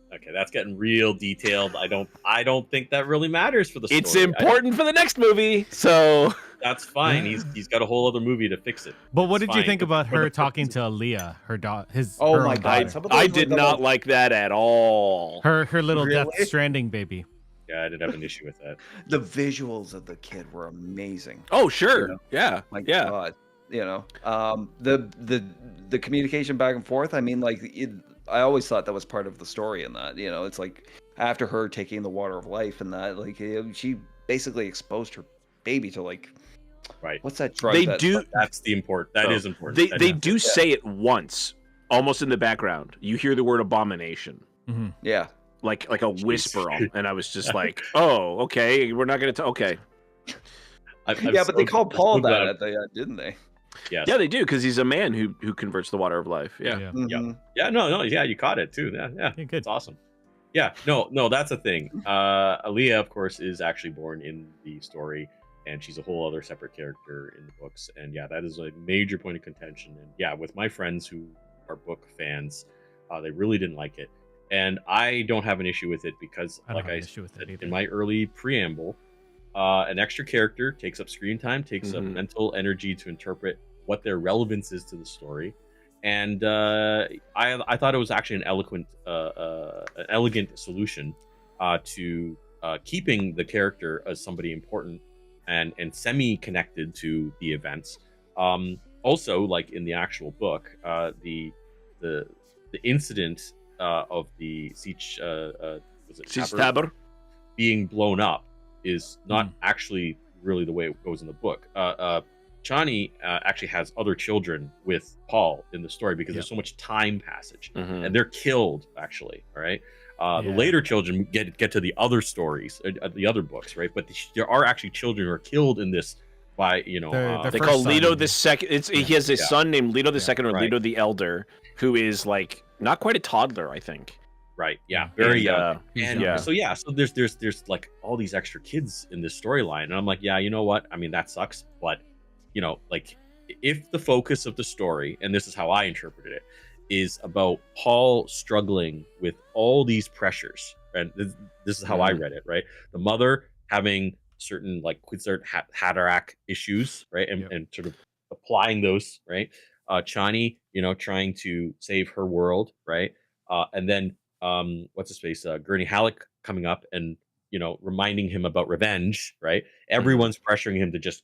S4: real detailed. I don't think that really matters for the story.
S2: It's important for the next movie. So
S4: That's fine. He's got a whole other movie to fix it.
S1: But what
S4: It's
S1: did you
S4: fine.
S1: think about
S4: For the
S1: her talking
S4: purposes-
S1: to Aaliyah, her daughter,
S3: Oh
S1: her
S3: my
S1: own
S3: God,
S1: daughter,
S3: some of those
S2: I
S3: were
S2: did
S3: the
S2: not
S3: most-
S2: like that at all.
S1: her little Death
S3: Really?
S1: Stranding baby.
S4: Yeah, I did have an issue with that.
S3: The visuals of the kid were amazing.
S2: Oh, sure.
S3: You know,
S2: Yeah.
S3: My
S2: Yeah.
S3: God, the communication back and forth. I mean, like, I always thought that was part of the story in that. It's like after her taking the water of life and that, like, she basically exposed her baby to, like,
S4: Right.
S3: what's that drug?
S2: They
S3: that's
S2: do.
S3: like-
S4: That's the important. That
S2: Oh,
S4: is important.
S2: They do say it once, almost in the background. You hear the word abomination,
S1: Mm-hmm.
S3: yeah.
S2: like a whisper, and I was just like, "Oh, okay, we're not going to." Okay,
S3: Yeah, but they called Paul that
S4: glad-
S3: at the end, didn't they?
S4: Yes.
S2: yeah, they do because he's a man who converts the water of life. Yeah,
S1: Yeah.
S3: Mhm.
S4: Yeah, no, yeah, you caught it too. Yeah,
S1: Yeah, good.
S4: it's awesome. Yeah, no, that's a thing. Aaliyah, of course, is actually born in the story, and she's a whole other separate character in the books. And yeah, that is a major point of contention. And yeah, with my friends who are book fans, they really didn't like it, and I don't have an issue with it because,
S1: I don't
S4: like
S1: have
S4: I
S1: an issue with it
S4: said
S1: either.
S4: in my early preamble, an extra character takes up screen time, takes up
S2: Mhm.
S4: mental energy to interpret what their relevance is to the story. And I thought it was actually an elegant solution to keeping the character as somebody important and semi-connected to the events. Also, like in the actual book, the incident of the siege was it
S2: she's
S4: Tabor
S2: Tabor.
S4: being blown up is not actually really the way it goes in the book. Chani actually has other children with Paul in the story because there's so much time passage,
S2: Mhm.
S4: and they're killed actually. All right, the
S1: Yeah.
S4: later children get to the other stories, the other books, right? But there are actually children who are killed in this by
S1: They're
S2: They
S1: first
S2: call
S1: son.
S2: Leto the second. He has a son named Leto the Second, or
S4: right.
S2: Leto the Elder, who is like not quite a toddler, I think.
S4: right, yeah, very
S2: And,
S4: young.
S1: He's
S4: And
S1: young.
S4: so there's like all these extra kids in this storyline, and I'm like, yeah, you know what? I mean, that sucks, but like if the focus of the story, and this is how I interpreted it, is about Paul struggling with all these pressures, and this is how I read it, right? The mother having certain like Haderach issues, right, and sort of applying those, right? Chani, trying to save her world, right? And then what's his face, Gurney Halleck coming up and reminding him about revenge, right? Everyone's pressuring him to just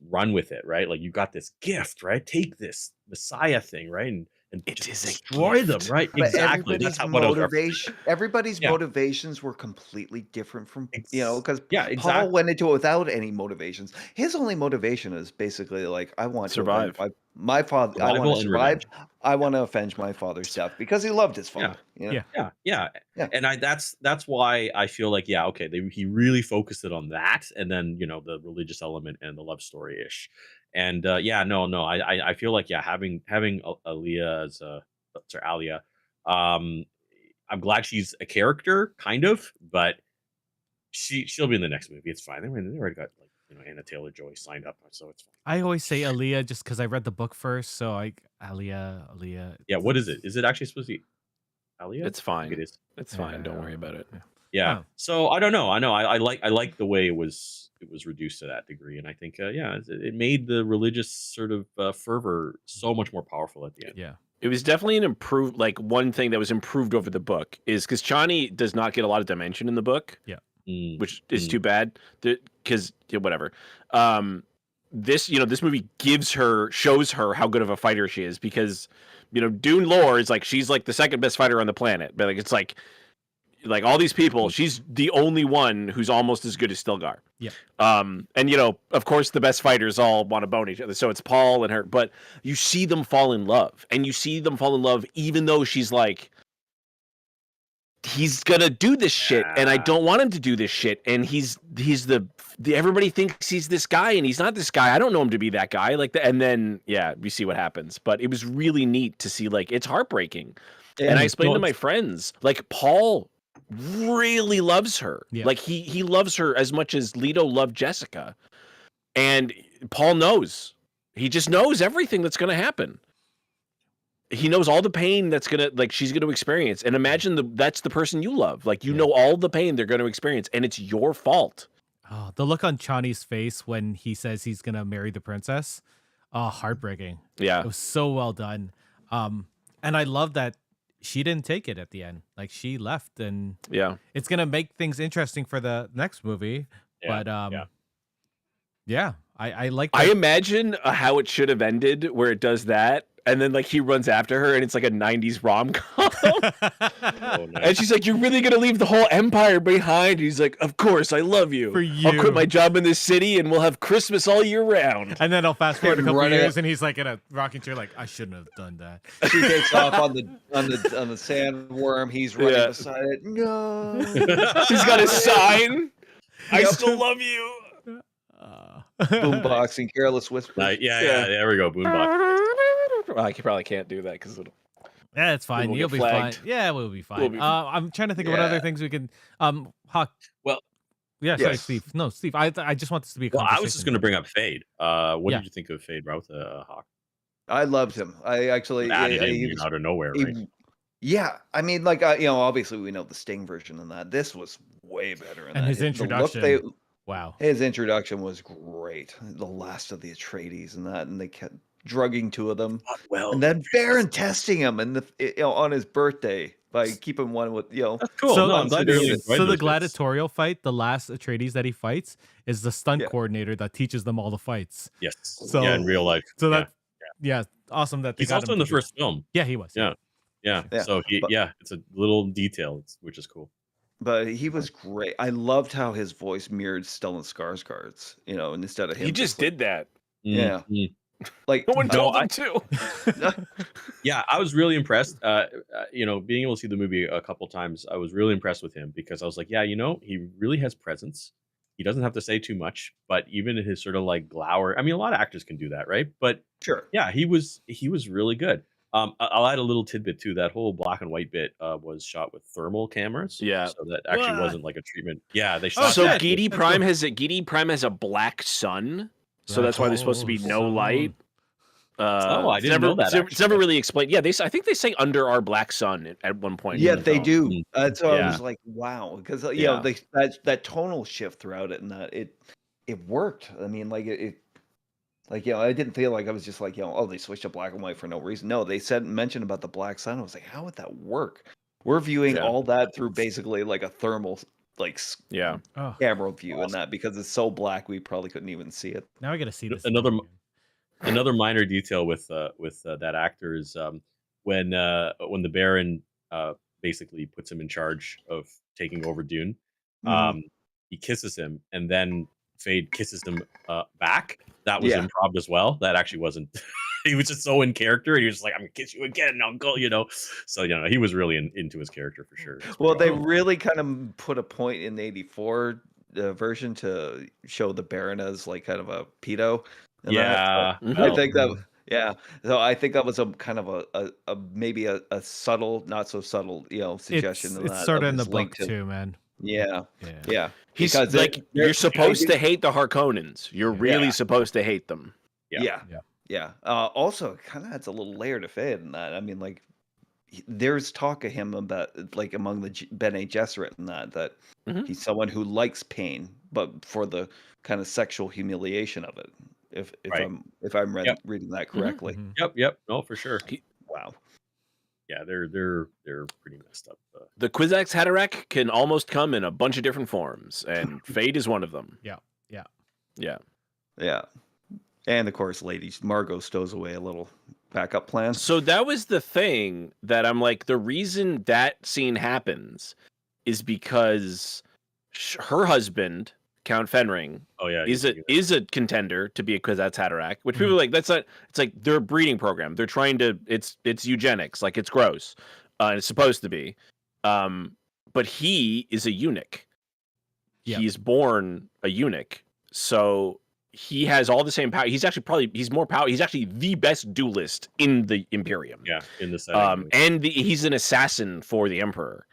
S4: run with it, right? Like, you got this gift, right? Take this Messiah thing, right? And
S2: It
S4: just
S2: is a
S4: destroy them,
S2: gift.
S4: right?
S3: But
S4: Exactly. That's what I was referencing.
S3: everybody's
S4: Yeah.
S3: motivations were completely different from because
S4: Yeah,
S3: Paul
S4: exactly.
S3: went into it without any motivations. His only motivation is basically like, I want
S2: Survive.
S3: to avenge my father. I
S4: Survival
S3: want to
S4: and
S3: survive.
S4: revenge.
S3: I want to avenge my father's death because he loved his father.
S1: Yeah.
S4: Yeah.
S3: Yeah.
S4: And that's why I feel like, yeah, okay, he really focused it on that, and then the religious element and the love story ish. And I feel like, yeah, having Aaliyah as Alia, I'm glad she's a character, kind of, but she'll be in the next movie. It's fine. They already got Anna Taylor-Joy signed up, so it's fine.
S1: I always say Aaliyah just because I read the book first. So Aaliyah.
S4: Yeah, what is it? Is it actually supposed to be Alia?
S2: It's
S4: I
S2: fine.
S4: think it is.
S2: It's fine. Don't worry about it.
S4: Yeah.
S1: Oh.
S4: So I don't know. I know I like the way it was reduced to that degree, and I think it made the religious sort of fervor so much more powerful at the end.
S1: Yeah.
S2: It was definitely an improved, like, one thing that was improved over the book is because Chani does not get a lot of dimension in the book, which is too bad. Because whatever. This movie shows her how good of a fighter she is, because Dune lore is like she's like the second best fighter on the planet, but like it's like all these people, she's the only one who's almost as good as Stilgar.
S1: Yeah.
S2: And of course the best fighters all want to bone each other. So it's Paul and her, but you see them fall in love, and you see them fall in love even though she's like, he's gonna do this shit, and I don't want him to do this shit. And he's the everybody thinks he's this guy, and he's not this guy. I don't know him to be that guy. Like that, and then we see what happens. But it was really neat to see. Like, it's heartbreaking. And I explained to my friends, like, Paul really loves her.
S1: Yeah.
S2: Like, he loves her as much as Leto loved Jessica. And Paul knows. He just knows everything that's going to happen. He knows all the pain that's going to, like, she's going to experience. And imagine that's the person you love. Like, you know all the pain they're going to experience, and it's your fault.
S1: Oh, the look on Chani's face when he says he's gonna marry the princess. Oh, heartbreaking.
S2: Yeah.
S1: It was so well done. And I love that she didn't take it at the end. Like she left, and
S2: Yeah.
S1: it's gonna make things interesting for the next movie.
S4: Yeah,
S1: But I like
S2: I
S1: that.
S2: imagine how it should have ended, where it does that, and then like he runs after her, and it's like a '90s rom-com,
S4: Oh, nice.
S2: and she's like, "You're really gonna leave the whole empire behind?" He's like, "Of course, I love you.
S1: For
S2: I'll
S1: you."
S2: quit my job in this city, and we'll have Christmas all year round."
S1: And then I'll fast forward a
S3: And
S1: couple
S3: run
S1: years,
S3: it.
S1: and he's like in a rocking chair, like I shouldn't have done that.
S3: She takes off on the sandworm. He's running
S2: Yeah.
S3: beside it. No.
S2: He's got a sign. I
S3: Yep.
S2: still love you.
S3: Boomboxing, careless whisper.
S4: Yeah, there we go. Boombox.
S2: Well, I probably can't do that because
S1: Yeah, it's fine.
S2: We'll
S1: You'll
S2: get
S1: be
S2: flagged.
S1: fine. Yeah, we'll be fine.
S2: We'll be-
S1: I'm trying to think of what other
S3: Yeah.
S1: things we can. Hawk.
S4: Well,
S1: Yeah, sorry,
S3: Yes.
S1: Steve. No, Steve. I just want this to be a
S4: Well,
S1: conversation.
S4: I was just going to bring up Fade. What
S1: Yeah.
S4: did you think of Fade Routh, Hawk?
S3: I loved him. I actually.
S4: Added
S3: he
S4: him
S3: was-
S4: out of nowhere,
S3: he-
S4: right?
S3: Yeah, I mean, like obviously we know the Sting version and that. This was way better. In
S1: And
S3: that.
S1: his
S3: The look
S1: introduction. Wow.
S3: his introduction was great. The last of the Atreides and that, and they kept drugging two of them,
S4: Well,
S3: and then Baron testing him and on his birthday by keeping one with
S4: that's cool.
S1: So-
S4: no, I'm glad you really enjoyed
S1: So the
S4: those bits.
S1: gladiatorial fight, the last Atreides that he fights, is the stunt
S3: Yeah.
S1: coordinator that teaches them all the fights.
S4: Yes.
S1: So-
S4: yeah, in real life.
S1: So
S4: yeah.
S1: that, yeah, awesome that they
S4: He's
S1: got
S4: also
S1: him
S4: in
S1: to
S4: the
S1: do-
S4: first film.
S1: Yeah, he was.
S4: Yeah. Yeah.
S3: Yeah,
S4: So
S3: but-
S4: it's a little detail, which is cool.
S3: But he was great. I loved how his voice mirrored Stellan Skarsgård's. And instead of him,
S2: he just did that.
S3: Yeah.
S4: Mm.
S3: like
S2: No one
S4: No,
S2: told
S4: I-
S2: him to.
S4: Yeah, I was really impressed. Being able to see the movie a couple times, I was really impressed with him because I was like, yeah, he really has presence. He doesn't have to say too much, but even his sort of like glower. I mean, a lot of actors can do that, right? But
S3: Sure.
S4: yeah, he was really good. I'll add a little tidbit too. That whole black and white bit was shot with thermal cameras.
S2: Yeah.
S4: So that actually
S1: What?
S4: wasn't like a treatment. Yeah, they
S1: Oh,
S4: shot.
S2: So
S1: shit.
S2: Geety
S1: That's
S2: Prime
S1: cool.
S2: has a black sun, so
S1: Black
S2: that's why there's supposed to be
S1: hole
S2: no
S1: sun.
S2: light.
S4: I
S2: it's
S4: didn't
S2: never,
S4: know that,
S2: It's never really explained. Yeah, I think they say under our black sun at one point. in
S3: Yeah,
S2: the
S3: they
S2: film.
S3: do.
S4: Mm.
S3: So I
S2: Yeah.
S3: was like, wow, because
S2: Yeah.
S3: that tonal shift throughout it and that it worked. I mean, like it like I didn't feel like I was just like they switched to black and white for no reason. No, they mentioned about the black sun. I was like, how would that work? We're viewing
S2: Yeah.
S3: all that through basically like a thermal like
S2: Yeah.
S1: Oh,
S3: camera view and that because it's so black we probably couldn't even see it.
S1: now I got to see this.
S4: Another
S1: again.
S4: Another minor detail with that actor is when the Baron basically puts him in charge of taking over Dune. He kisses him, and then Fade kisses him back. That was
S3: Yeah.
S4: improv as well. That actually wasn't. He was just so in character, and he was just like, "I'm gonna kiss you again, Uncle." So he was really into his character for sure. It's
S3: Well,
S4: pretty
S3: they
S4: awesome.
S3: really kind of put a point in the '84 version to show the Baron as like kind of a pedo. and that,
S4: Yeah,
S3: but
S2: Mhm.
S3: I think that yeah. So I think that was a kind of a maybe a subtle, not so subtle, suggestion. in
S1: It's
S3: that,
S1: sort of in
S3: his
S1: the
S3: link
S1: book
S3: to-
S1: too, man.
S3: Yeah,
S1: Yeah.
S3: yeah.
S2: He's
S3: Because
S2: like,
S3: they're-
S2: you're supposed
S3: they're-
S2: to hate the Harkonnens. You're really
S4: Yeah.
S2: supposed to hate them.
S3: Yeah.
S1: Yeah.
S3: Yeah. Also, it kind of adds a little layer to Fade in that. I mean, like, there's talk of him about, like, among the Bene Gesserit and that
S2: Mhm.
S3: he's someone who likes pain, but for the kind of sexual humiliation of it. If
S4: Right.
S3: I'm
S4: Yep.
S3: reading that correctly.
S1: Mhm.
S4: Yep. No, for sure.
S3: Wow.
S4: Yeah, they're pretty messed up.
S2: The Kwisatz Haderach can almost come in a bunch of different forms, and Fade is one of them.
S1: Yeah.
S2: Yeah.
S3: Yeah. And of course, ladies, Margot stows away a little backup plan.
S2: So that was the thing that I'm like, the reason that scene happens is because her husband, Count Fenring,
S4: Oh yeah,
S2: is a contender to be a Kwisatz Haderach, which people are like, that's not, it's like their breeding program. They're trying to, it's eugenics, like it's gross. And it's supposed to be. But he is a eunuch.
S1: Yep.
S2: He's born a eunuch. So he has all the same power. He's actually he's more power. He's actually the best duelist in the Imperium.
S4: Yeah, in the setting.
S2: And he's an assassin for the Emperor.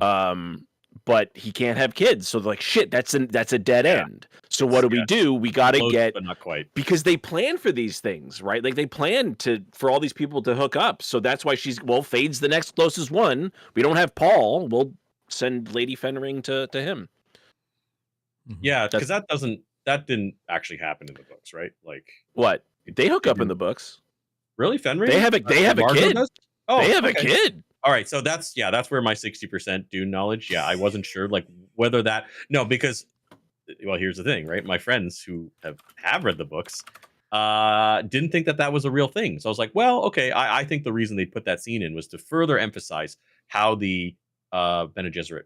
S1: Mhm.
S2: But he can't have kids. So they're like, shit, that's a dead end. So what do we do? We got to
S4: Close,
S2: get,
S4: but not quite.
S2: because they plan for these things, right? Like they plan for all these people to hook up. So that's why Fade's the next closest one. We don't have Paul. We'll send Lady Fenring to him.
S4: Yeah, because that didn't actually happen in the books, right? Like,
S2: What? They hook
S4: they
S2: up in
S4: didn't.
S2: the books.
S4: Really, Fenrir?
S2: They have a
S4: Margot
S2: kid.
S4: does?
S2: They
S4: Oh,
S2: have a
S4: okay.
S2: kid.
S4: All right, so that's where my 60% Dune knowledge. Yeah, I wasn't sure like whether that because well, here's the thing, right? My friends who have read the books didn't think that was a real thing. So I was like, well, okay, I think the reason they put that scene in was to further emphasize how the Bene Gesserit,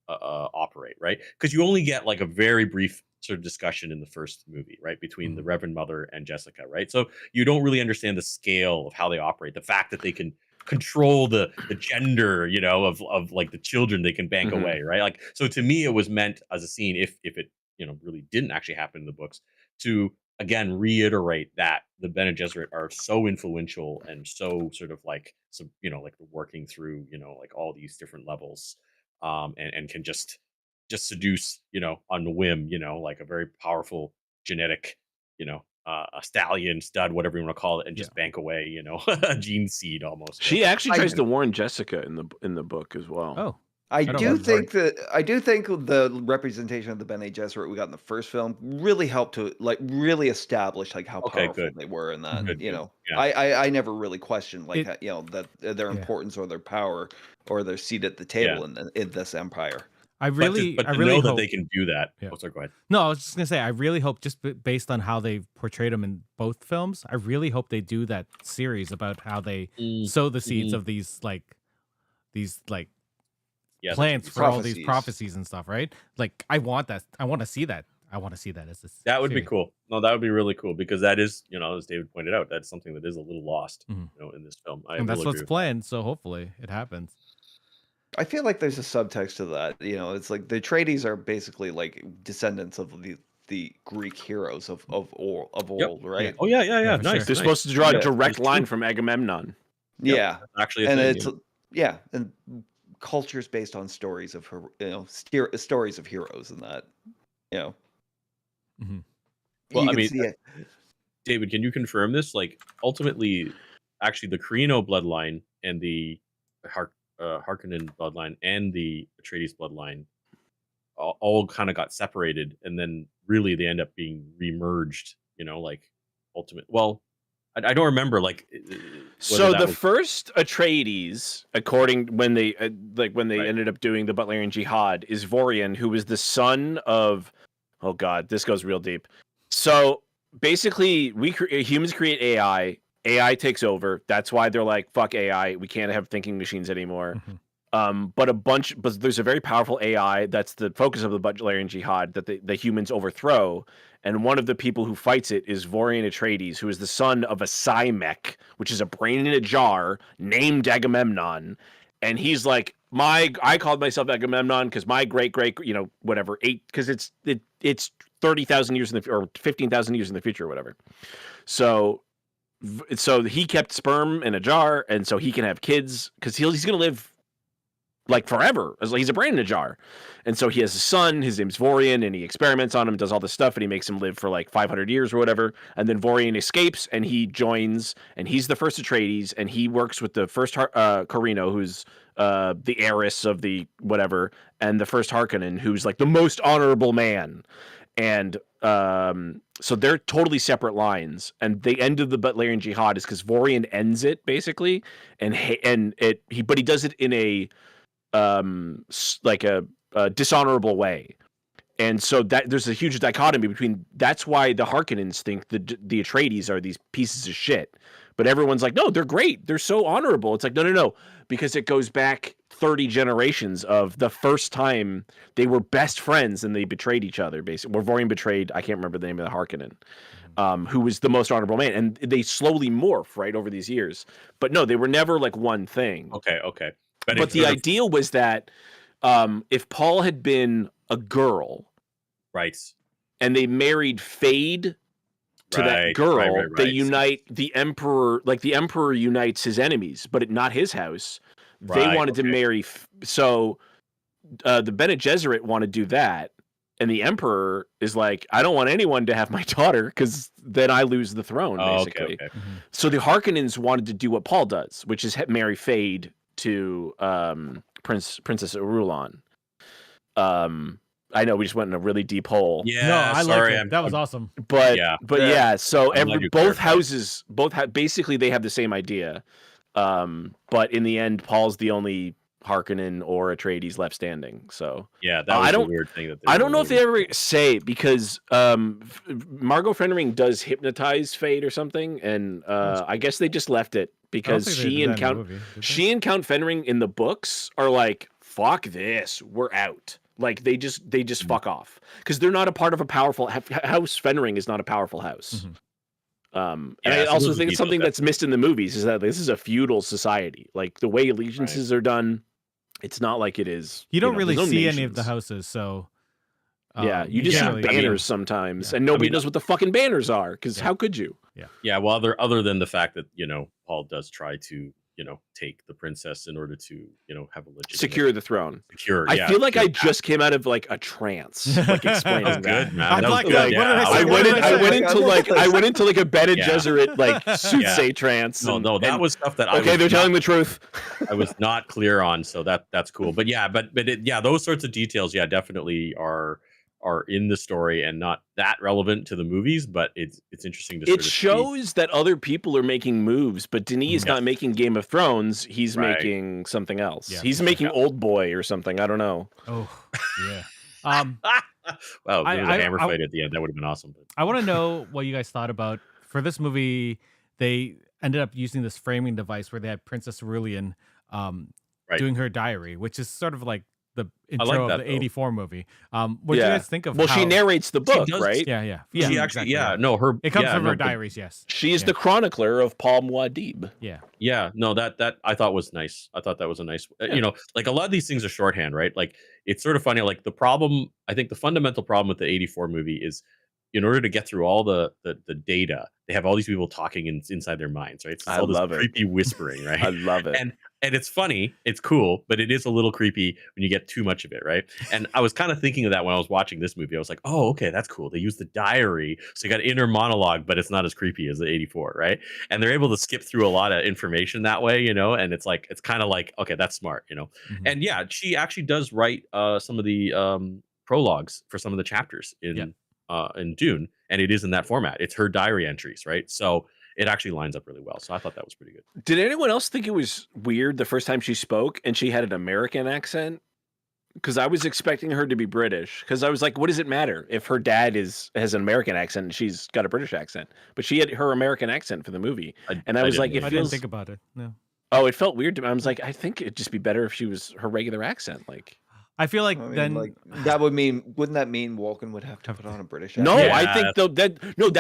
S4: operate, right? Because you only get like a very brief sort of discussion in the first movie, right, between the Reverend Mother and Jessica, right? So you don't really understand the scale of how they operate, the fact that they can control the gender, of like the children they can bank away, right? Like, so to me, it was meant as a scene, if it really didn't actually happen in the books, to again reiterate that the Bene Gesserit are so influential and so sort of like like working through like all these different levels, and can just seduce on the whim, like a very powerful genetic, a stallion, stud, whatever you want to call it, and just bank away, a gene seed almost.
S2: She actually tries to warn Jessica in the book as well.
S1: Oh,
S3: I
S1: don't
S3: do
S1: remember.
S3: think the representation of the Bene Gesserit we got in the first film really helped to really establish like how
S4: Okay,
S3: powerful
S4: good.
S3: they were in that.
S4: Good, good. Yeah.
S3: I never really questioned like
S1: It-
S3: that their
S1: Yeah.
S3: importance or their power or their seat at the table in this empire.
S1: I really,
S4: but
S1: I
S4: to
S1: really
S4: know that
S1: hope
S4: they can do that.
S1: Yeah.
S4: Oh, sorry, go ahead.
S1: No, I was just gonna say, I really hope, just based on how they've portrayed them in both films, I really hope they do that series about how they sow the seeds of these
S4: Yeah,
S1: plants for all these
S3: Prophecies.
S1: prophecies and stuff, right? Like, I want that. I want to see that. I want to see that as this.
S4: that would be
S1: series.
S4: cool. No, that would be really cool because that is, as David pointed out, that's something that is a little lost,
S1: Mhm.
S4: in this film. I
S1: And that's
S4: will
S1: what's
S4: agree with
S1: planned. So hopefully it happens.
S3: I feel like there's a subtext to that. It's like the Atreides are basically like descendants of the Greek heroes of
S4: Yep.
S3: old, right?
S4: Oh yeah,
S1: Yeah, for
S4: nice.
S1: sure.
S2: They're
S4: Nice.
S2: supposed to draw
S3: Yeah.
S2: a direct
S4: That's
S2: line
S4: true.
S2: from Agamemnon.
S4: Yep,
S3: Yeah,
S4: that's actually a
S3: and
S4: thing.
S3: it's and cultures based on stories of stories of heroes and that.
S1: Mhm.
S4: Well,
S3: You
S4: I
S3: can
S4: mean,
S3: see it.
S4: David, can you confirm this? Like, ultimately, actually, the Carino bloodline and the Harkonnen bloodline and the Atreides bloodline all kind of got separated, and then really they end up being remerged. Like ultimate. Well, I don't remember like whether
S2: So
S4: that
S2: the
S4: was
S2: first Atreides, according when they
S4: right.
S2: ended up doing the Butlerian Jihad, is Vorian, who was the son of. Oh God, this goes real deep. So basically, humans create AI. AI takes over. That's why they're like, "Fuck AI. We can't have thinking machines anymore."
S1: Mhm.
S2: But there's a very powerful AI that's the focus of the Butlerian Jihad that the humans overthrow. And one of the people who fights it is Vorian Atreides, who is the son of a Psymech, which is a brain in a jar named Agamemnon. And he's like, I called myself Agamemnon because my great, whatever, because it's 30,000 years or 15,000 years in the future or whatever. So he kept sperm in a jar, and so he can have kids because he's going to live like forever. He's a brain in a jar. And so he has a son, his name's Vorian, and he experiments on him, does all this stuff, and he makes him live for like 500 years or whatever. And then Vorian escapes, and he joins, and he's the first Atreides, and he works with the first Carino, who's the heiress of the whatever, and the first Harkonnen, who's like the most honorable man. And so they're totally separate lines. And the end of the Butlerian Jihad is because Vorian ends it, basically, but he does it in a like a dishonorable way. And so that there's a huge dichotomy between. That's why the Harkonnens think the Atreides are these pieces of shit, but everyone's like, no, they're great, they're so honorable. It's like, no, because it goes back 30 generations of the first time they were best friends and they betrayed each other. Basically, where Vorian betrayed, I can't remember the name of the Harkonnen, who was the most honorable man, and they slowly morph right over these years. But no, they were never like one thing.
S4: Okay.
S2: But the idea was that if Paul had been a girl,
S4: right,
S2: and they married Fade to that girl,
S4: right.
S2: they unite the Emperor. Like the Emperor unites his enemies, but not his house. They wanted to marry. So the Bene Gesserit want to do that, and the Emperor is like, I don't want anyone to have my daughter because then I lose the throne. Basically,
S4: Okay.
S2: So the Harkonnens wanted to do what Paul does, which is marry Fade to Princess Irulan. I know we just went in a really deep hole.
S4: Yeah,
S1: No, I
S4: sorry,
S1: liked it. That was awesome.
S2: But
S4: Yeah.
S2: so
S4: I'm glad you
S2: both
S4: clarified.
S2: houses basically they have the same idea. But in the end, Paul's the only Harkonnen or Atreides left standing. So
S4: Yeah, that was
S2: I
S4: the
S2: don't
S4: weird thing that
S2: I don't know if they ever say, because Margot Fennering does hypnotize Fate or something, and I guess they just left it because
S1: think they
S2: she
S1: did
S2: and
S1: that in the
S2: Count
S1: movie, did they?
S2: she and Count Fennering in the books are like, fuck this, we're out. Like they just fuck off because they're not a part of a powerful house. Fennering is not a powerful house. And
S4: Yeah,
S2: I
S4: some
S2: also
S4: of the
S2: think it's
S4: details
S2: something that's missed in the movies is that this is a feudal society. Like the way allegiances are done, it's not like it is.
S1: You don't really
S2: there's no
S1: see any of the
S2: nations.
S1: hose, so
S2: Yeah, you just
S1: can't
S2: see
S1: really-
S2: banners sometimes,
S1: Yeah.
S2: and nobody
S4: I mean,
S2: knows what the fucking banners are. Because
S1: Yeah.
S2: how could you?
S4: Yeah, well, other than the fact that Paul does try to take the princess in order to have a legitimate
S2: Secure the throne.
S4: secure.
S2: I
S4: yeah,
S2: feel like I
S4: secure path.
S2: just came out of like a trance, like explaining
S4: That was good, man.
S1: I'm
S4: That was
S1: blacked
S4: good.
S1: out.
S4: Yeah,
S1: What did I say?
S2: I
S1: What
S2: went
S1: did
S2: in.
S1: I
S2: I
S1: say?
S2: went into like a Bene
S4: Yeah.
S2: Gesserit like soothsay trance.
S4: No,
S2: and-
S4: that
S2: and-
S4: was stuff that I
S2: okay.
S4: was
S2: They're
S4: not-
S2: telling the truth.
S4: I was not clear on, so that's cool. But yeah, those sorts of details, definitely are in the story and not that relevant to the movies, but it's interesting to sort
S2: It
S4: of see.
S2: shows that other people are making moves, but Denis is
S4: Yes.
S2: not making Game of Thrones. He's
S4: Right.
S2: making something else.
S1: Yeah,
S2: He's
S1: for
S2: making Old Boy or something. I don't know.
S1: Oh, yeah.
S4: Wow,
S1: I-
S4: there was a
S1: I-
S4: hammer
S1: I-
S4: fight at the end. That would have been awesome. But
S1: I want to know what you guys thought about for this movie. They ended up using this framing device where they had Princess Aurelian
S4: Right.
S1: doing her diary, which is sort of like the intro
S4: like
S1: of
S4: that,
S1: the
S4: though.
S1: '84 movie. What do you
S2: Yeah.
S1: gushe think of?
S2: Well,
S1: how,
S2: she narrates the book,
S4: does-
S2: right?
S1: Yeah.
S4: she actually,
S1: exactly,
S4: no, her
S1: It comes from her
S4: but-
S1: diaries. Yes.
S2: She is
S1: Yeah.
S2: the chronicler of Paul Muad'Dib.
S1: Yeah.
S4: Yeah, no, that I thought was nice. I thought that was a nice,
S2: Yeah.
S4: like a lot of these things are shorthand, right? Like it's sort of funny. Like I think the fundamental problem with the '84 movie is, in order to get through all the data, they have all these people talking inside their minds, right? So it's
S2: I
S4: all this
S2: love it.
S4: creepy whispering, right?
S2: I love it.
S4: And it's funny, it's cool, but it is a little creepy when you get too much of it, right? And I was kind of thinking of that when I was watching this movie. I was like, oh, okay, that's cool. They use the diary, so you got inner monologue, but it's not as creepy as the '84, right? And they're able to skip through a lot of information that way, and it's kind of like, okay, that's smart,
S1: Mhm.
S4: And yeah, she actually does write some of the prologues for some of the chapters in Dune, and it is in that format. It's her diary entries, right? So it actually lines up really well. So I thought that was pretty good.
S2: Did anyone else think it was weird the first time she spoke and she had an American accent? Because I was expecting her to be British. Because I was like, what does it matter if her dad has an American accent and she's got a British accent? But she had her American accent for the movie. And I was like,
S4: didn't
S2: it
S1: I
S4: really-
S1: didn't
S2: feels.
S1: think about it. No.
S2: Oh, it felt weird to me. I was like, I think it'd just be better if she was her regular accent. Like,
S1: I feel like
S3: I mean,
S1: then
S3: like that wouldn't that mean Walken would have to put on a British
S2: no,
S3: accent?
S1: Yeah.
S2: I think though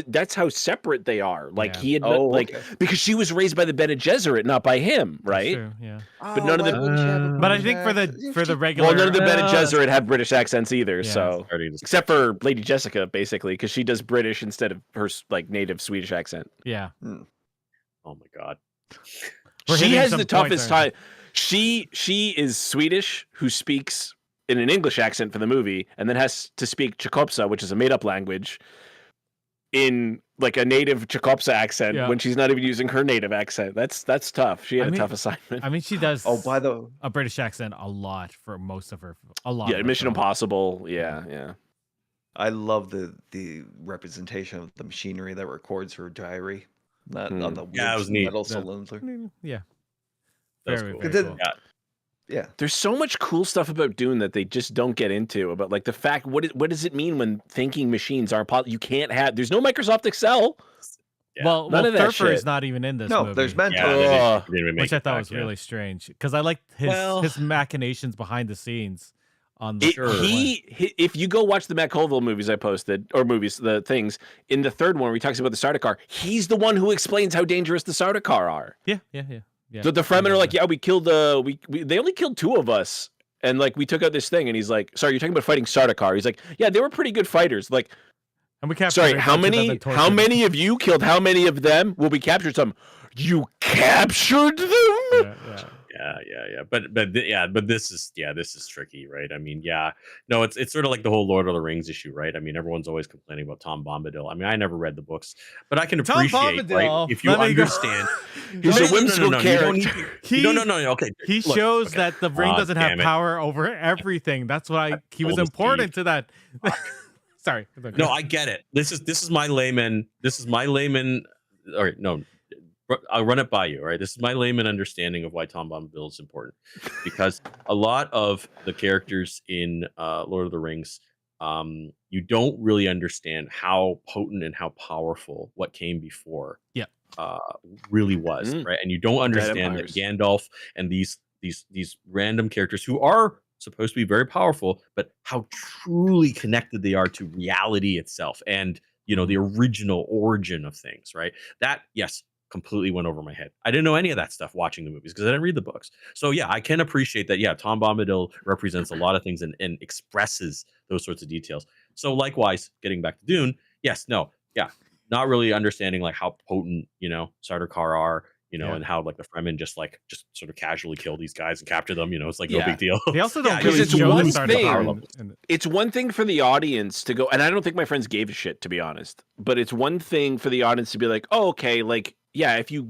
S2: that's how separate they are. Like
S1: Yeah.
S2: he had
S3: Oh,
S2: like
S3: okay.
S2: because she was raised by the Bene Gesserit, not by him,
S1: that's
S2: right?
S1: true, yeah.
S2: But none of
S3: why
S2: the-
S3: wouldn't she have a
S1: But I
S3: British
S1: think
S3: accent?
S1: for the regular,
S2: Well, none of the Bene
S4: Uh,
S2: Gesserit have British accents either.
S1: Yeah.
S2: So
S4: Starting to-
S2: except for Lady Jessica, basically, because she does British instead of her like native Swedish accent.
S1: yeah,
S4: oh my god.
S1: We're
S2: She
S1: hitting
S2: has
S1: some
S2: the
S1: points,
S2: toughest
S1: aren't
S2: time. She is Swedish who speaks in an English accent for the movie, and then has to speak Chekopsa, which is a made-up language, in like a native Chekopsa accent
S1: Yeah.
S2: when she's not even using her native accent. That's tough. She had
S1: I
S2: a
S1: mean-
S2: tough assignment.
S1: I mean, she does.
S3: Oh, by the
S1: a British accent a lot for most of her. A lot.
S2: Yeah,
S1: of her
S2: Mission
S1: films.
S2: Impossible. Yeah.
S3: I love the representation of the machinery that records her diary. That
S2: Hmm.
S3: on the
S4: Yeah, it was
S3: wood
S4: neat.
S3: metal
S1: Yeah.
S3: cylinder.
S1: Yeah,
S4: That was
S1: very,
S4: cool.
S1: very
S3: Then-
S1: cool.
S4: Yeah.
S3: Yeah.
S2: There's so much cool stuff about Dune that they just don't get into about like the fact what does it mean when thinking machines are possible? You can't have. There's no Microsoft Excel.
S4: Yeah.
S1: Well,
S2: None of that
S1: Thurfer is
S2: shit.
S1: not even in this
S3: No,
S1: movie.
S3: there's Mentor.
S4: Yeah, they didn't-
S2: Ugh.
S4: they didn't make
S1: which I
S4: it
S1: thought
S4: back,
S1: was
S4: yeah.
S1: really strange because I liked his machinations behind the scenes on the.
S4: Sure.
S2: If you go watch the Matt Colville movies I posted the things in the third one where he talks about the Sardaukar, he's the one who explains how dangerous the Sardaukar are.
S1: Yeah.
S2: The Fremen are like, yeah, we killed they only killed 2 of us. And like we took out this thing, and he's like, "Sorry, you're talking about fighting Sardaukar." He's like, "Yeah, they were pretty good fighters." Like,
S1: And we captured
S2: sorry,
S1: a
S2: how
S1: bunch of them
S2: many?
S1: and tortured
S2: How
S1: them.
S2: many of you killed? How many of them? Well, we captured some. You captured them?
S1: Yeah.
S4: But this is tricky, right? I mean, no, it's sort of like the whole Lord of the Rings issue, right? I mean, everyone's always complaining about Tom Bombadil. I mean, I never read the books, but I can
S1: Tom
S4: appreciate, right?
S1: Bombadil,
S4: If you
S1: let me go.
S4: understand,
S2: He's a whimsical
S4: you don't need
S2: character.
S4: to, you don't, no, okay,
S1: He
S4: look,
S1: shows
S4: okay.
S1: that the ring doesn't have
S4: Damn it.
S1: power over everything. That's why he was
S4: told us,
S1: important
S4: Steve.
S1: to that. Sorry.
S4: No, I get it. This is my layman. All right, no, I'll run it by you. All right, this is my layman understanding of why Tom Bombadil is important, because a lot of the characters in Lord of the Rings, you don't really understand how potent and how powerful what came before.
S1: Yeah.
S4: Really was, right? And you don't understand that Gandalf and these random characters who are supposed to be very powerful, but how truly connected they are to reality itself and the original origin of things, right? That, yes, completely went over my head. I didn't know any of that stuff watching the movies because I didn't read the books. So yeah, I can appreciate that. Yeah, Tom Bombadil represents a lot of things and expresses those sorts of details. So likewise, getting back to Dune, yes, no, yeah, not really understanding like how potent Sardaukar are, and how like the Fremen just sort of casually kill these guys and capture them. It's like no big deal.
S1: They also don't
S2: because
S1: really
S2: it's
S1: show
S2: one
S1: the Sardaukar
S2: thing.
S1: in-
S2: It's one thing for the audience to go, and I don't think my friends gave a shit, to be honest. But it's one thing for the audience to be like, "Oh, okay, like yeah, if you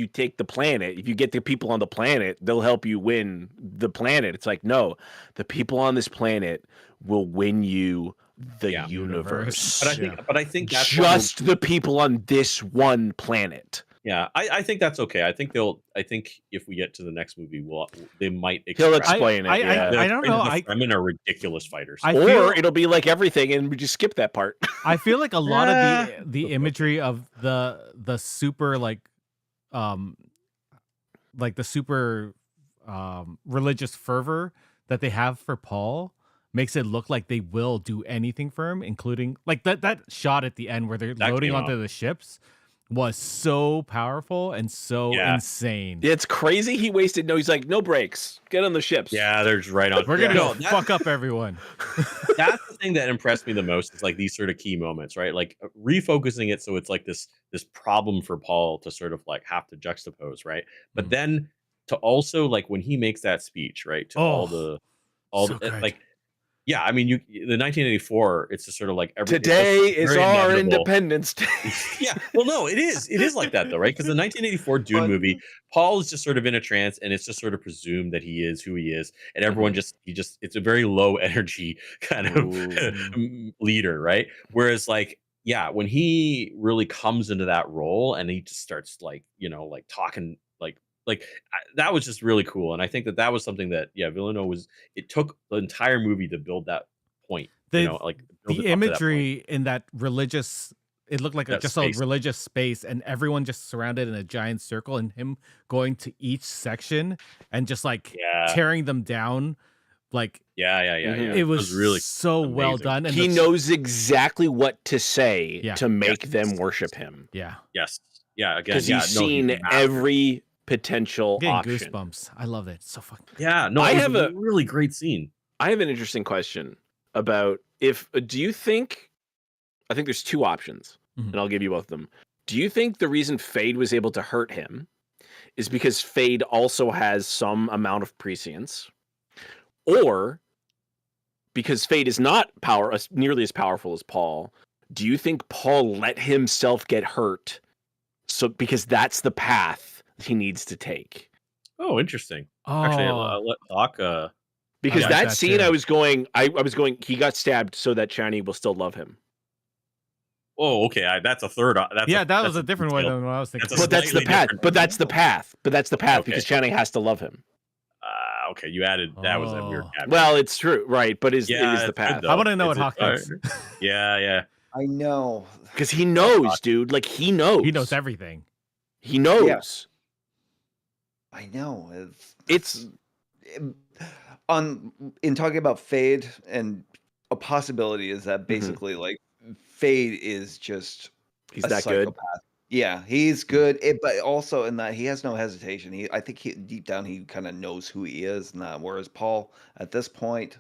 S2: take the planet, if you get the people on the planet, they'll help you win the planet." It's like, no, the people on this planet will win you the universe.
S4: But I think that's
S2: just the people on this one planet.
S4: Yeah, I think that's okay. I think if we get to the next movie, they might
S2: He'll explain it.
S1: I don't know.
S4: The Fremen are ridiculous fighters.
S2: Or it'll be like everything, and we just skip that part.
S1: I feel like a lot of the imagery of the super like the super religious fervor that they have for Paul makes it look like they will do anything for him, including like that shot at the end where they're loading onto the ships was so powerful and so insane.
S2: It's crazy. He wasted he's like, no breaks. Get on the ships.
S4: Yeah, they're just right on.
S1: We're gonna go fuck up everyone.
S4: That's the thing that impressed me the most. Is like these sort of key moments, right? Like refocusing it so it's like this problem for Paul to sort of like have to juxtapose, right? But then to also like when he makes that speech, right? To all the like. Yeah, I mean, the 1984. It's just sort of like
S2: today is our Independence Day.
S4: Yeah, well, no, it is like that though, right? Because the 1984 Dune movie, Paul is just sort of in a trance, and it's just sort of presumed that he is who he is, and everyone it's a very low energy kind of leader, right? Whereas like, yeah, when he really comes into that role and he just starts like talking like that was just really cool, and I think that was something that Villeneuve it took the entire movie to build that point. The
S1: imagery in that religious, it looked like just a religious space, and everyone just surrounded in a giant circle, and him going to each section and just like tearing them down. Like
S2: it
S1: was really so amazing. Well done, and
S2: he knows exactly what to say to make them worship him.
S1: Again,
S2: because he's seen every potential option.
S1: Goosebumps. I love it. It's so fucking.
S4: Yeah, no, I have a really great scene.
S2: I have an interesting question about do you think? I think there's two options, and I'll give you both of them. Do you think the reason Fade was able to hurt him is because Fade also has some amount of prescience, or because Fade is not nearly as powerful as Paul? Do you think Paul let himself get hurt, so because that's the path he needs to take?
S4: Oh, interesting. Actually, let talk.
S2: Because that scene, I was going. He got stabbed so that Chani will still love him.
S4: Oh, okay. That's a third.
S1: That was a different way than what I was thinking.
S2: But that's the path. But that's the path. Because Chani has to love him.
S4: Okay, you added that was a weird.
S2: Well, it's true, right? But it is the path.
S1: I want to know what Hawk thinks.
S4: Yeah.
S3: I know
S2: because he knows, dude. Like he knows.
S1: He knows everything.
S2: He knows.
S3: I know.
S2: It's
S3: in talking about Fade, and a possibility is that basically like Fade is just
S2: he's that psychopath. Good.
S3: Yeah, he's good, but also in that he has no hesitation. I think deep down he kind of knows who he is, and that. Whereas Paul, at this point,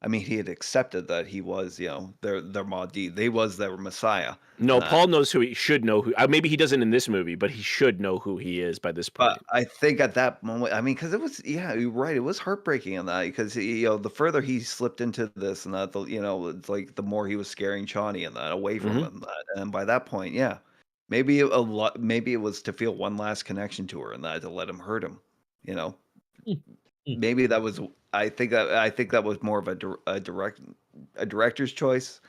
S3: I mean, he had accepted that he was, their Mahdi. They was their Messiah.
S2: No,
S3: And
S2: Paul knows who he should know who. Maybe he doesn't in this movie, but he should know who he is by this
S3: But
S2: point.
S3: I think at that moment, I mean, because it was, yeah, you're right. It was heartbreaking in that because the further he slipped into this and that, it's like the more he was scaring Chani and that away from
S2: Mhm.
S3: him. And by that point, yeah, maybe it was to feel one last connection to her and that to let him hurt him. You know,
S4: Hmm. Hmm.
S3: maybe that was. I think that was more of a director's choice.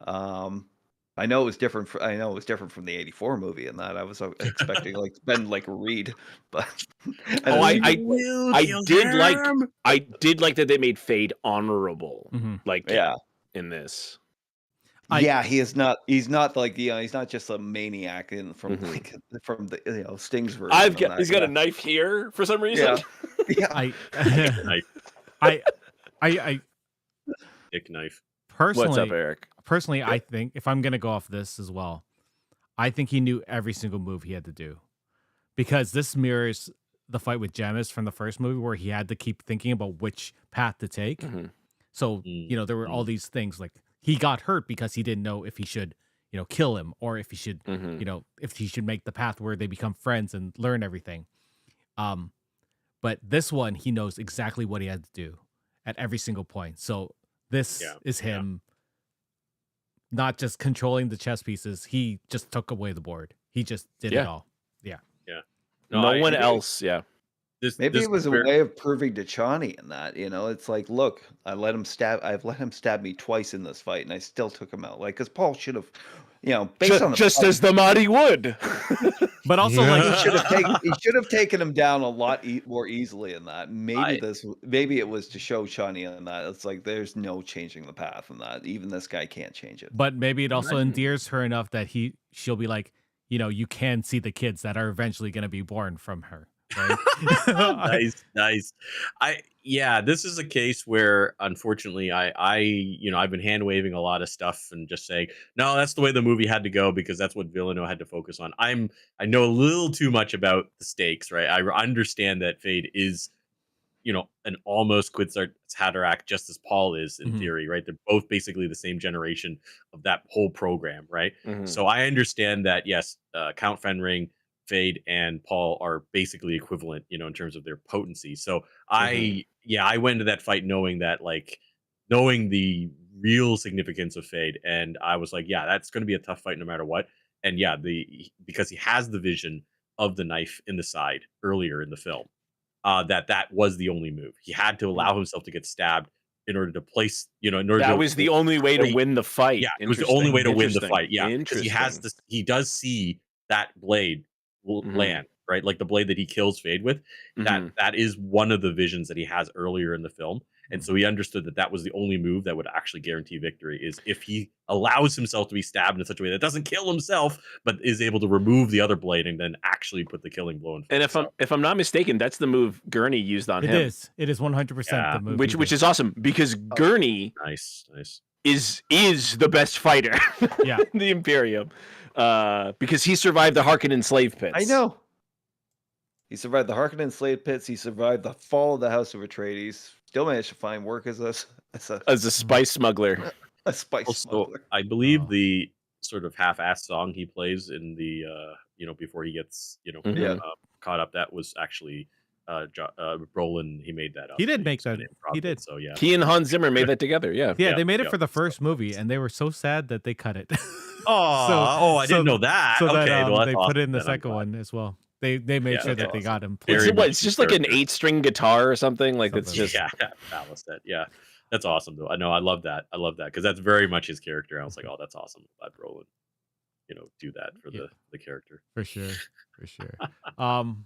S3: I know it was different. I know it was different from the '84 movie, and that I was expecting like Ben like Reed, but and
S2: Oh,
S3: then
S2: I did like that they made Fade honorable,
S1: Mhm.
S2: like
S3: yeah,
S2: in this.
S3: yeah. He is not. He's not like he's not just a maniac from
S2: Mhm.
S3: like from the Sting's version. And that,
S2: He's got a knife here for some reason.
S3: yeah, yeah.
S1: I
S4: Knife,
S1: I
S4: dick knife.
S2: What's up,
S1: personally
S2: Eric?
S1: I think if I'm gonna go off this as well, I think he knew every single move he had to do because this mirrors the fight with Jamis from the first movie where he had to keep thinking about which path to take.
S2: Mhm.
S1: So there were all these things like he got hurt because he didn't know if he should kill him or if he should
S2: Mhm.
S1: if he should make the path where they become friends and learn everything. But this one he knows exactly what he had to do at every single point. So this
S4: Yeah,
S1: is him not just controlling the chess pieces. He just took away the board. He just did it
S2: Yeah.
S1: all. Yeah.
S4: yeah.
S2: No
S4: I
S2: one
S4: agree.
S2: else. Yeah.
S3: Maybe
S4: This
S3: it was a
S4: very-
S3: way of proving to Chani in that, it's like, look, I've let him stab me twice in this fight, and I still took him out. Like, because Paul should have, based on the
S2: Just
S3: fight,
S2: as the Mahdi would.
S1: But also like
S3: he should have taken him down a lot more easily in that. Maybe it was to show Chani in that. It's like there's no changing the path in that. Even this guy can't change it.
S1: but maybe it also endears her enough that she'll be like, you can see the kids that are eventually going to be born from her. Right?
S4: nice. This is a case where unfortunately I've been hand waving a lot of stuff and just saying, no, that's the way the movie had to go because that's what Villeneuve had to focus on. I know a little too much about the stakes, right? I understand that Fade is an almost Quetzalcoatl Haderach, just as Paul is in theory, right? They're both basically the same generation of that whole program, right?
S2: Mhm.
S4: So I understand that, yes, Count Fenring, Fade, and Paul are basically equivalent, in terms of their potency. So I went into that fight knowing that, knowing the real significance of Fade, and I was like, yeah, that's going to be a tough fight no matter what. And yeah, because he has the vision of the knife in the side earlier in the film. That was the only move. He had to allow himself to get stabbed in order to place,
S2: That was the only way to win the fight.
S4: Yeah, it was the only way to win the
S2: Interesting.
S4: fight. Yeah, because he does see that blade land, right? Like the blade that he kills Fade with. That is one of the visions that he has earlier in the film. And so he understood that was the only move that would actually guarantee victory is if he allows himself to be stabbed in such a way that doesn't kill himself, but is able to remove the other blade and then actually put the killing blow in.
S2: And if I'm not mistaken, that's the move Gurney used on him.
S1: It is 100% the move.
S2: Which is awesome because Gurney
S4: nice
S2: is the best fighter in the Imperium. Because he survived the Harkonnen slave pits.
S3: I know. He survived the Harkonnen slave pits. He survived the fall of the House of Atreides. Still managed to find work as a
S2: spice smougher.
S3: A spice smuggler.
S4: I believe the sort of half-assed song he plays in the before he gets caught up, that was actually Brolin. He made that up.
S1: He did make that. He did.
S4: So yeah,
S2: he and Hans Zimmer made that together. Yeah,
S1: they made it for the first movie, and they were so sad that they cut it.
S4: I didn't know that.
S1: So
S4: okay,
S1: that, they put it in the second one as well. They made sure that they got him.
S2: It's just like an 8-string guitar or something. Like it's just
S4: balanced. Yeah, that's awesome though. I know. I love that because that's very much his character. I was like, oh, that's awesome. Glad Brolin, do that for the character.
S1: For sure. I'm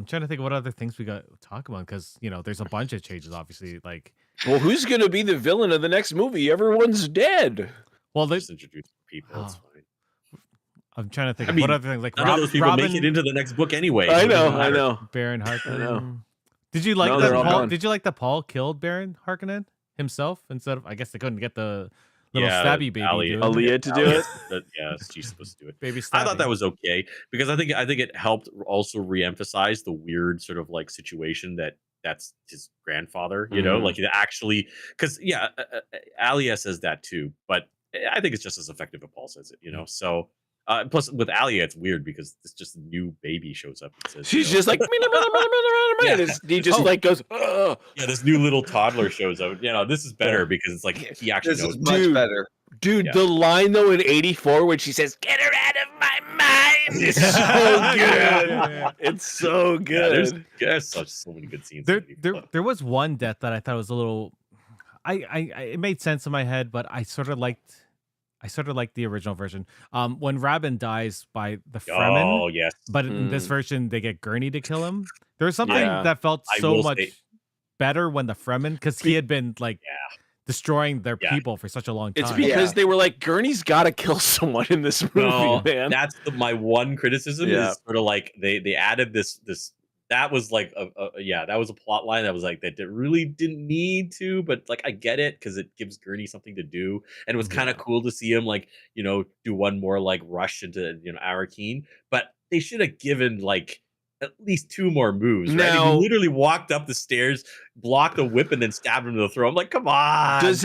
S1: trying to think of what other things we got to talk about because there's a bunch of changes. Obviously, like
S2: who's gonna be the villain of the next movie? Everyone's dead.
S1: Well, they
S4: just introduce people. It's fine.
S1: I'm trying to think of what other things like
S4: none of those people make it into the next book anyway.
S2: I know.
S1: Baron Harkonnen.
S2: I know.
S1: Did you like that Paul? Did you like that Paul killed Baron Harkonnen himself instead of? I guess they couldn't get the little stabby baby
S2: Aaliyah to do it.
S4: She's supposed to do it.
S1: Baby stabby.
S4: I thought that was okay because I think it helped also reemphasize the weird sort of like situation that that's his grandfather, you know, like it actually, because Alia says that too, but I think it's just as effective if Paul says it, you know. So plus with Alia, it's weird because it's just a new baby shows up and says,
S2: She's
S4: you know,
S2: just like, he just like goes, ugh.
S4: yeah, this new little toddler shows up. You know, this is better because it's like he actually
S3: This
S4: knows.
S3: is much better.
S2: Dude,
S4: Yeah.
S2: the line though in '84 when she says, "Get her out of my mind," is so good. It's so good.
S4: There's so many good scenes.
S1: There was one death that I thought was a little, it made sense in my head, but I sort of liked the original version. When Rabin dies by the Fremen,
S4: Oh yes,
S1: but in this version they get Gurney to kill him. There was something
S2: Yeah.
S1: that felt
S4: I
S1: so
S4: will
S1: much
S4: say-
S1: better when the Fremen, because he had been like destroying their people for such a long time.
S2: It's because they were like, Gurney's got to kill someone in this movie, man.
S4: That's my one criticism is sort of like they added this that was like that was a plot line that was like that really didn't need to, but like I get it because it gives Gurney something to do, and it was kind of cool to see him like, you know, do one more like rush into, you know, Arrakis, but they should have given like at least 2 more moves, right?
S2: Now-
S4: He literally walked up the stairs, blocked a whip, and then stabbed him to the throat. I'm like, come on.
S2: Is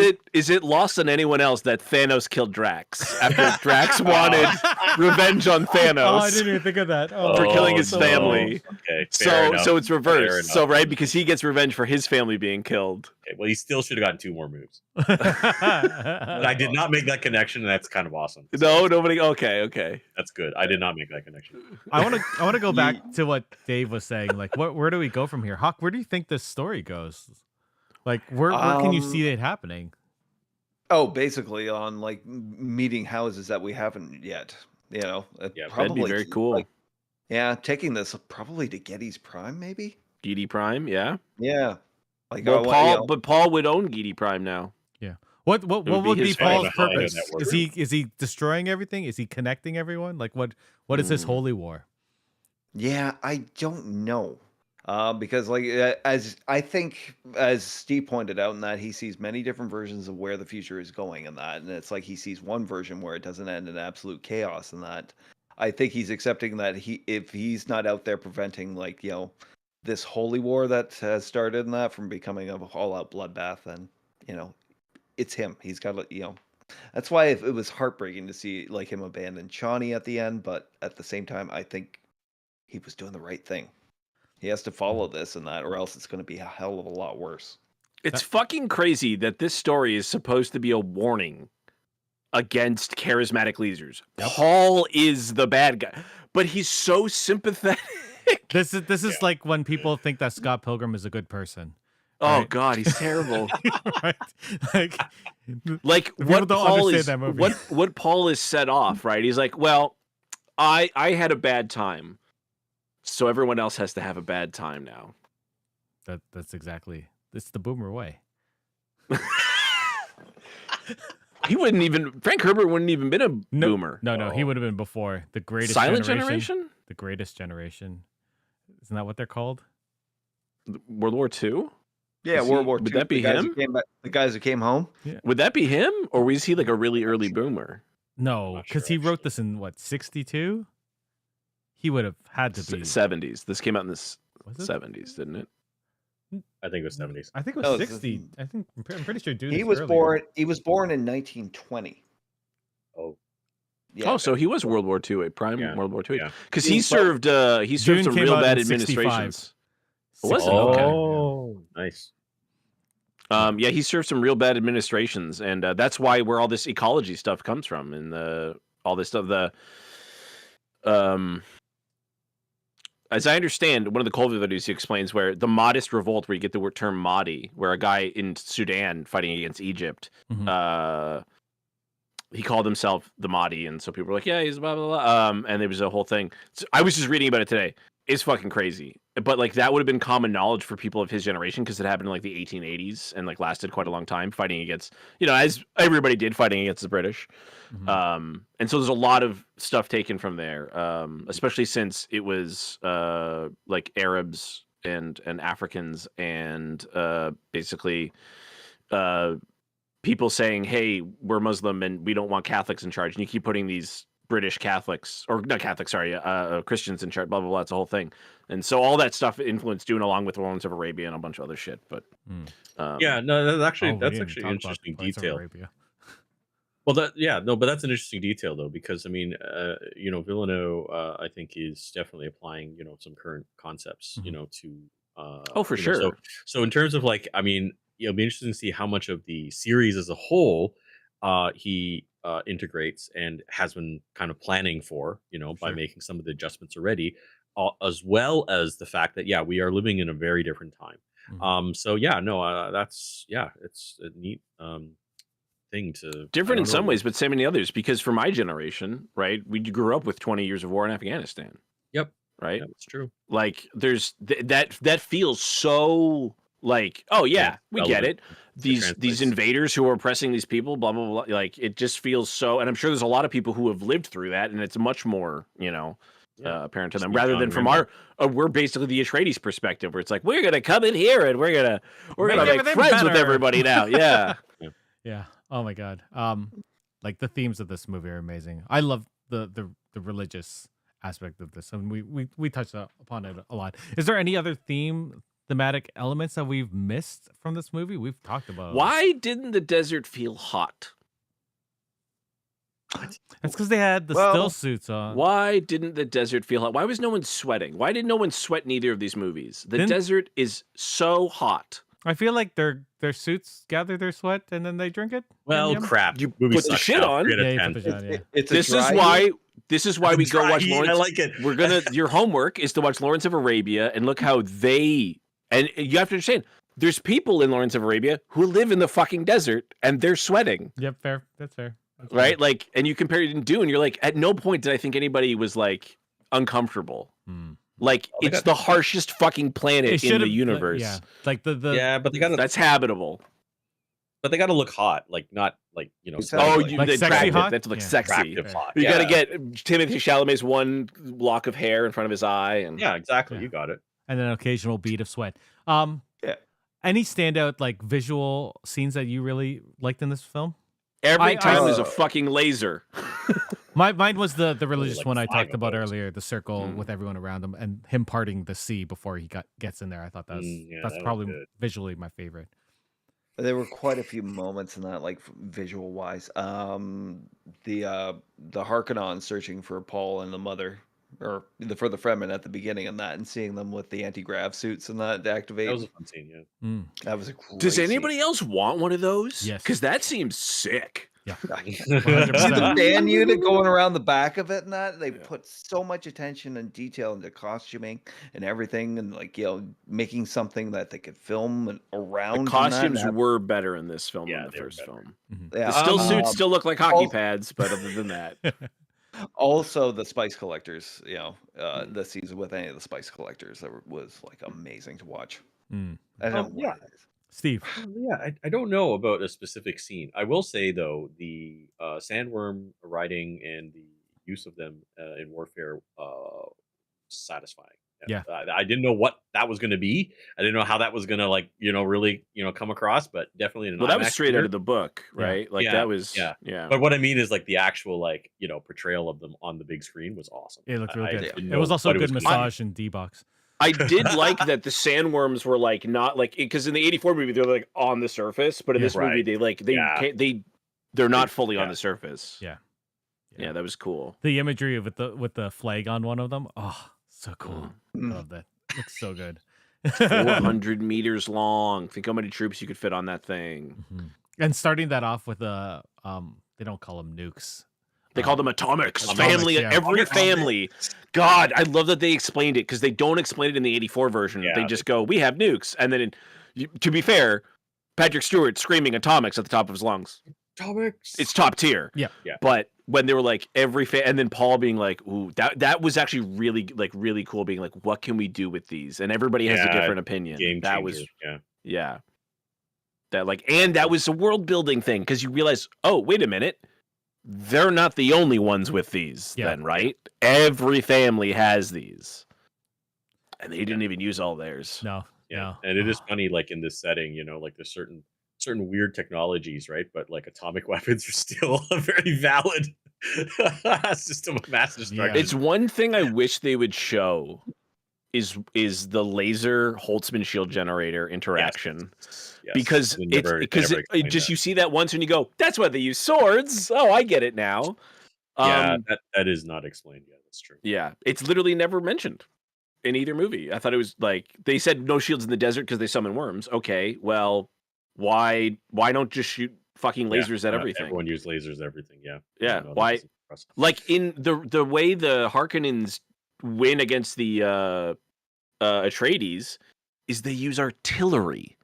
S2: it lost on anyone else that Thanos killed Drax after Drax wanted revenge on Thanos?
S1: Oh, I didn't even think of that.
S2: For killing his
S4: no.
S2: family.
S4: Okay, fair enough.
S2: So it's
S4: Fair
S2: reversed.
S4: enough.
S2: So right, because he gets revenge for his family being killed.
S4: Okay, well, he still should have gotten 2 more moves. But I did not make that connection, and that's kind of awesome.
S2: No, nobody. Okay.
S4: That's good. I did not make that connection.
S1: I want to go back to what Dave was saying. Like, where do we go from here? Hawk, where do you think this story goes? Like, where can you see it happening?
S3: Oh, basically on like meeting houses that we haven't yet. You know,
S4: Yeah,
S2: That'd be very cool.
S3: Like, yeah, taking this probably to Getty's Prime, maybe.
S2: Geedy Prime, yeah.
S3: Yeah, like
S2: Well,
S3: I
S2: Paul,
S3: want,
S2: but Paul would own Geedy Prime now.
S1: What
S2: would be
S1: would be
S2: his
S1: Paul's
S4: family.
S1: purpose?
S4: Network.
S1: Is he destroying everything? Is he connecting everyone? Like, what is this holy war?
S3: Yeah, I don't know. Because like as I think as Steve pointed out in that he sees many different versions of where the future is going in that, and it's like he sees one version where it doesn't end in absolute chaos in that. I think he's accepting that if he's not out there preventing like, you know, this holy war that has started in that from becoming an all-out bloodbath, then, you know, it's him. He's got to, you know, that's why it was heartbreaking to see like him abandon Chani at the end, but at the same time, I think he was doing the right thing. He has to follow this and that, or else it's going to be a hell of a lot worse.
S2: It's fucking crazy that this story is supposed to be a warning against charismatic leaders.
S1: Yep.
S2: Paul is the bad guy, but he's so sympathetic.
S1: This is like when people think that Scott Pilgrim is a good person.
S2: Oh
S1: Right.
S2: God, he's terrible.
S1: Right? Like
S2: Like
S1: people
S2: what
S1: don't
S2: Paul
S1: understand
S2: is
S1: that movie.
S2: what Paul is set off, right? He's like, well, I had a bad time, so everyone else has to have a bad time now.
S1: that's exactly. It's the boomer way.
S2: He wouldn't even. Frank Herbert wouldn't even been a
S1: No,
S2: boomer.
S1: No, he would have been before the greatest
S2: Silent Generation?
S1: The greatest generation. Isn't that what they're called?
S2: World War II?
S3: Yeah,
S2: Is
S3: World
S2: he-
S3: War II.
S2: would that be
S3: the guys
S2: him?
S3: Who came back, the guys who came home.
S2: Would that be him, or was he like a really early boomer?
S1: No,
S4: Not
S1: because
S4: sure,
S1: he wrote this in what 62. He would have had to be.
S2: 70s. This came out in the
S1: Was it?
S2: 70s, didn't it?
S4: I think it was 70s.
S1: I think it
S3: No,
S1: was
S3: this
S1: 60. I think I'm pretty sure Dune
S3: He
S1: is
S3: was
S1: earlier.
S3: born. He was born in 1920.
S4: Oh,
S3: Yeah.
S2: Oh, so he was World War II, a prime
S4: Yeah.
S2: World War II.
S4: Yeah.
S2: Because
S3: Dune
S2: he served
S1: Dune
S2: some
S1: came
S2: real
S1: out
S2: bad
S1: in 65.
S2: administrations. Was it?
S1: 65,
S2: Okay.
S4: Oh, nice.
S2: Yeah, he served some real bad administrations, and that's why where all this ecology stuff comes from, and all this stuff. As I understand, one of the Colville videos he explains where the Mahdist revolt, where you get the term Mahdi, where a guy in Sudan fighting against Egypt,
S1: Mhm.
S2: he called himself the Mahdi, and so people were like, "Yeah, he's blah blah blah." And there was a whole thing. So I was just reading about it today. It's fucking crazy, but like that would have been common knowledge for people of his generation because it happened in like the 1880s and like lasted quite a long time, fighting against, you know, as everybody did, fighting against the British.
S1: Mhm.
S2: And so there's a lot of stuff taken from there, especially since it was like Arabs and Africans and basically people saying, "Hey, we're Muslim and we don't want Catholics in charge," and you keep putting these British Catholics, or not Catholics, sorry, Christians in church, blah blah blah. It's a whole thing, and so all that stuff influenced Dune along with Lawrence of Arabia and a bunch of other shit. But
S4: Yeah, no,
S1: we
S4: that's
S1: didn't
S4: actually
S1: talk
S4: an
S1: about
S4: interesting
S1: Lawrence of
S4: detail.
S1: Arabia.
S4: Well, but that's an interesting detail though, because I mean, Villeneuve, I think is definitely applying, some current concepts,
S1: Mhm.
S4: to,
S2: oh, for sure.
S4: So in terms of like, I mean, it'll be interesting to see how much of the series as a whole, he integrates and has been kind of planning for, by
S1: Sure.
S4: making some of the adjustments already, as well as the fact that we are living in a very different time.
S1: Mhm.
S4: So it's a neat thing to I
S2: Different in
S4: don't
S2: some
S4: know.
S2: ways, but same in the others. Because for my generation, right, we grew up with 20 years of war in Afghanistan,
S4: Yep.
S2: right?
S4: Yeah, it's true.
S2: Like there's that feels so like, oh yeah, we get
S4: relevant.
S2: it.
S4: It
S2: These
S4: translates.
S2: invaders who are oppressing these people, blah blah blah. Like it just feels so, and I'm sure there's a lot of people who have lived through that, and it's much more, apparent to
S4: Just
S2: them
S4: need
S2: rather
S4: John
S2: than from
S4: Rambo.
S2: we're basically the Atreides perspective, where it's like we're gonna come in here and we're gonna
S1: Make
S2: make
S1: everything
S2: friends with
S1: better.
S2: everybody now. Yeah.
S1: Yeah. Oh my god. Like the themes of this movie are amazing. I love the religious aspect of this, and we touched upon it a lot. Is there any other thematic elements that we've missed from this movie? We've talked about.
S2: Why didn't the desert feel hot?
S1: It's because they had the still suits on.
S2: Why didn't the desert feel hot? Why was no one sweating? Why did no one sweat in either of these movies? The desert is so hot.
S1: I feel like their suits gather their sweat and then they drink it.
S4: Well,
S1: Yum, yum.
S4: crap.
S2: You
S4: Movie
S2: put the
S4: sucks
S2: shit
S4: now.
S2: on.
S4: 3 out of
S1: Yeah, you
S4: 10.
S1: put the shot, yeah.
S3: It's
S2: This
S3: a
S2: is
S3: dry
S2: why.
S3: heat.
S2: This is why we go
S4: Dry
S2: watch
S4: heat,
S2: Lawrence.
S4: I like it.
S2: We're gonna. Your homework is to watch Lawrence of Arabia and look how they. And you have to understand, there's people in Lawrence of Arabia who live in the fucking desert and they're sweating,
S1: Yep, fair. That's fair. That's
S2: right?
S1: fair.
S2: Like, and you compare it in Dune, you're like, at no point did I think anybody was like uncomfortable.
S1: Hmm.
S2: Like,
S4: they
S2: it's
S4: got-
S2: the harshest fucking
S1: It
S2: planet in
S1: should've-
S2: the universe.
S1: Yeah, like the
S4: Yeah, but they got to
S2: That's habitable.
S4: look hot, like not like
S3: Exactly.
S2: Oh,
S3: Like
S2: you
S1: Like
S2: the
S1: sexy
S2: attractive.
S1: hot?
S2: That's like
S1: Yeah.
S2: sexy.
S4: attractive hot.
S2: You got to
S4: Yeah.
S2: get Timothée Chalamet's one lock of hair in front of his eye, and
S4: Yeah, exactly.
S1: Yeah.
S4: You got it.
S1: and an occasional bead of sweat.
S3: Yeah.
S1: Any standout like visual scenes that you really liked in this film?
S2: every
S1: I-
S2: time there's a
S3: uh,
S2: fucking laser.
S1: Mine was the religious
S4: like
S1: one I
S4: 5
S1: talked
S4: of
S1: about
S4: those.
S1: earlier, the circle with everyone around him and him parting the sea before he gets in there. I thought that was
S4: Yeah,
S1: that's
S4: that was
S1: probably
S4: good.
S1: visually my favorite.
S3: There were quite a few moments in that, like visual wise. The Harkonnen searching for Paul and the mother, or for the Fremen at the beginning, and that, and seeing them with the anti-grav suits and that to activate.
S4: That was a fun scene. Yeah.
S1: Mm,
S3: That was a great
S2: Does
S3: scene.
S2: anybody else want one of those?
S1: Yes.
S2: Because that seems sick.
S1: yeah,
S3: See the
S1: 100%.
S3: fan unit going around the back of it, and that they put so much attention and detail into costuming and everything, and like making something that they could film and around.
S2: The
S3: and that,
S2: costumes
S3: and
S2: were better in this film
S4: Yeah,
S2: than the
S4: they were
S2: first
S4: better.
S2: film.
S1: Mhm.
S3: yeah,
S2: The still suits
S3: um,
S2: still look like hockey
S3: al-
S2: pads, but other than that,
S3: Also, the Spice Collectors, the season with any of the Spice Collectors, was like amazing to watch.
S1: Mm.
S3: I don't know
S4: yeah.
S3: what it is.
S1: Steve,
S4: Yeah, I don't know about a specific scene. I will say though, the sandworm riding and the use of them in warfare, satisfying.
S1: Yeah.
S4: I didn't know what that was going to be. I didn't know how that was going to really come across, but definitely in an
S2: well, that was
S4: IMAX
S2: straight out
S4: theater.
S2: of the book,
S1: Yeah.
S2: right? Like
S4: Yeah,
S2: that was,
S4: yeah.
S2: yeah.
S4: But what I mean is like the actual portrayal of them on the big screen was awesome.
S1: it looked really
S4: I
S1: good.
S4: didn't
S1: It
S4: know
S1: was also a
S4: what
S1: good
S4: was gonna be.
S1: massage in D-Box.
S2: I did like that the sandworms were like not like, because in the '84 movie they're like on the surface, but in
S1: Yeah.
S2: this movie
S4: Right.
S2: they're not fully on
S4: Yeah.
S2: the surface.
S1: Yeah.
S2: Yeah, that was cool.
S1: The imagery with the flag on one of them. Oh, so cool.
S3: Mm.
S1: I love that. Looks so good.
S2: 400 meters long. Think how many troops you could fit on that thing.
S1: Mhm. And starting that off with they don't call them nukes.
S2: They call them atomics.
S1: Atomics,
S2: Family,
S1: yeah.
S2: every family. God, I love that they explained it because they don't explain it in the '84 version.
S4: Yeah,
S2: they just go, "We have nukes," and then, to be fair, Patrick Stewart screaming atomics at the top of his lungs.
S4: Atomics.
S2: It's top tier.
S1: Yeah.
S4: Yeah.
S2: But when they were like and then Paul being like, "Ooh, that was actually really cool." Being like, "What can we do with these?" And everybody has a
S4: Yeah,
S2: different opinion.
S4: game
S2: That
S4: changer.
S2: was
S4: yeah.
S2: that was a world building thing because you realize, oh, wait a minute, they're not the only ones with these.
S1: Yeah.
S2: Then, right? Every family has these, and they didn't even use all theirs.
S1: No.
S4: Yeah,
S1: No.
S4: and it is funny, like in this setting, like there's certain weird technologies, right? But like atomic weapons are still very valid. System of mass destruction.
S1: Yeah.
S2: It's one thing I wish they would show is the laser Holtzman shield generator interaction.
S4: Yes.
S2: Because
S4: They
S2: it's
S4: never explain
S2: just
S4: that.
S2: you see that once and you go, that's why they use swords. Oh, I get it now.
S4: Yeah, that is not explained yet. That's true.
S2: Yeah, it's literally never mentioned in either movie. I thought it was like they said no shields in the desert because they summon worms. Okay, well, why don't just shoot fucking lasers at everything?
S4: Everyone used lasers at everything. Yeah.
S2: Yeah,
S4: No, that
S2: why?
S4: was impressive.
S2: Like in the way the Harkonnens win against the Atreides is they use artillery,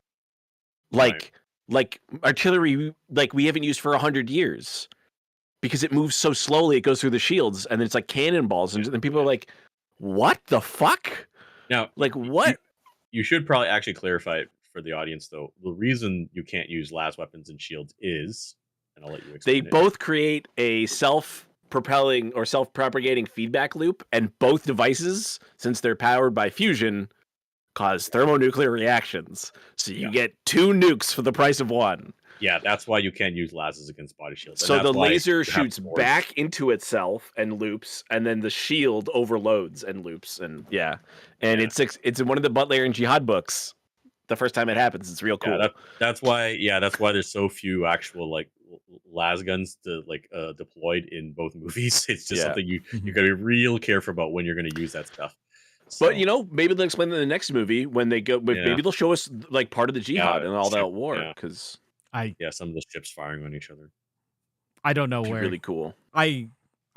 S4: Right.
S2: like artillery like we haven't used for 100 years because it moves so slowly. It goes through the shields and then it's like cannonballs, and then people are like, "What the fuck?"
S4: Now,
S2: Like what?
S4: you should probably actually clarify it for the audience, though. The reason you can't use las weapons and shields is, and I'll let you
S2: They
S4: explain it.
S2: both create a self-propelling or self-propagating feedback loop, and both devices, since they're powered by fusion, cause thermonuclear reactions. So you get 2 nukes for the price of 1.
S4: Yeah, that's why you can't use lasers against body shields. And
S2: So
S4: that's
S2: the
S4: why
S2: laser
S4: you have
S2: shoots
S4: swords.
S2: back into itself and loops, and then the shield overloads and loops, and it's in one of the Butler and Jihad books. The first time it happens, it's real cool.
S4: Yeah, that's why there's so few actual like las guns deployed in both movies. It's just something you gotta be real careful about when you're gonna use that stuff. So,
S2: But maybe they'll explain it in the next movie when they go. Maybe they'll show us like part of the jihad and all that war, because
S4: some of the ships firing on each other.
S1: I don't know where.
S2: Really cool.
S1: I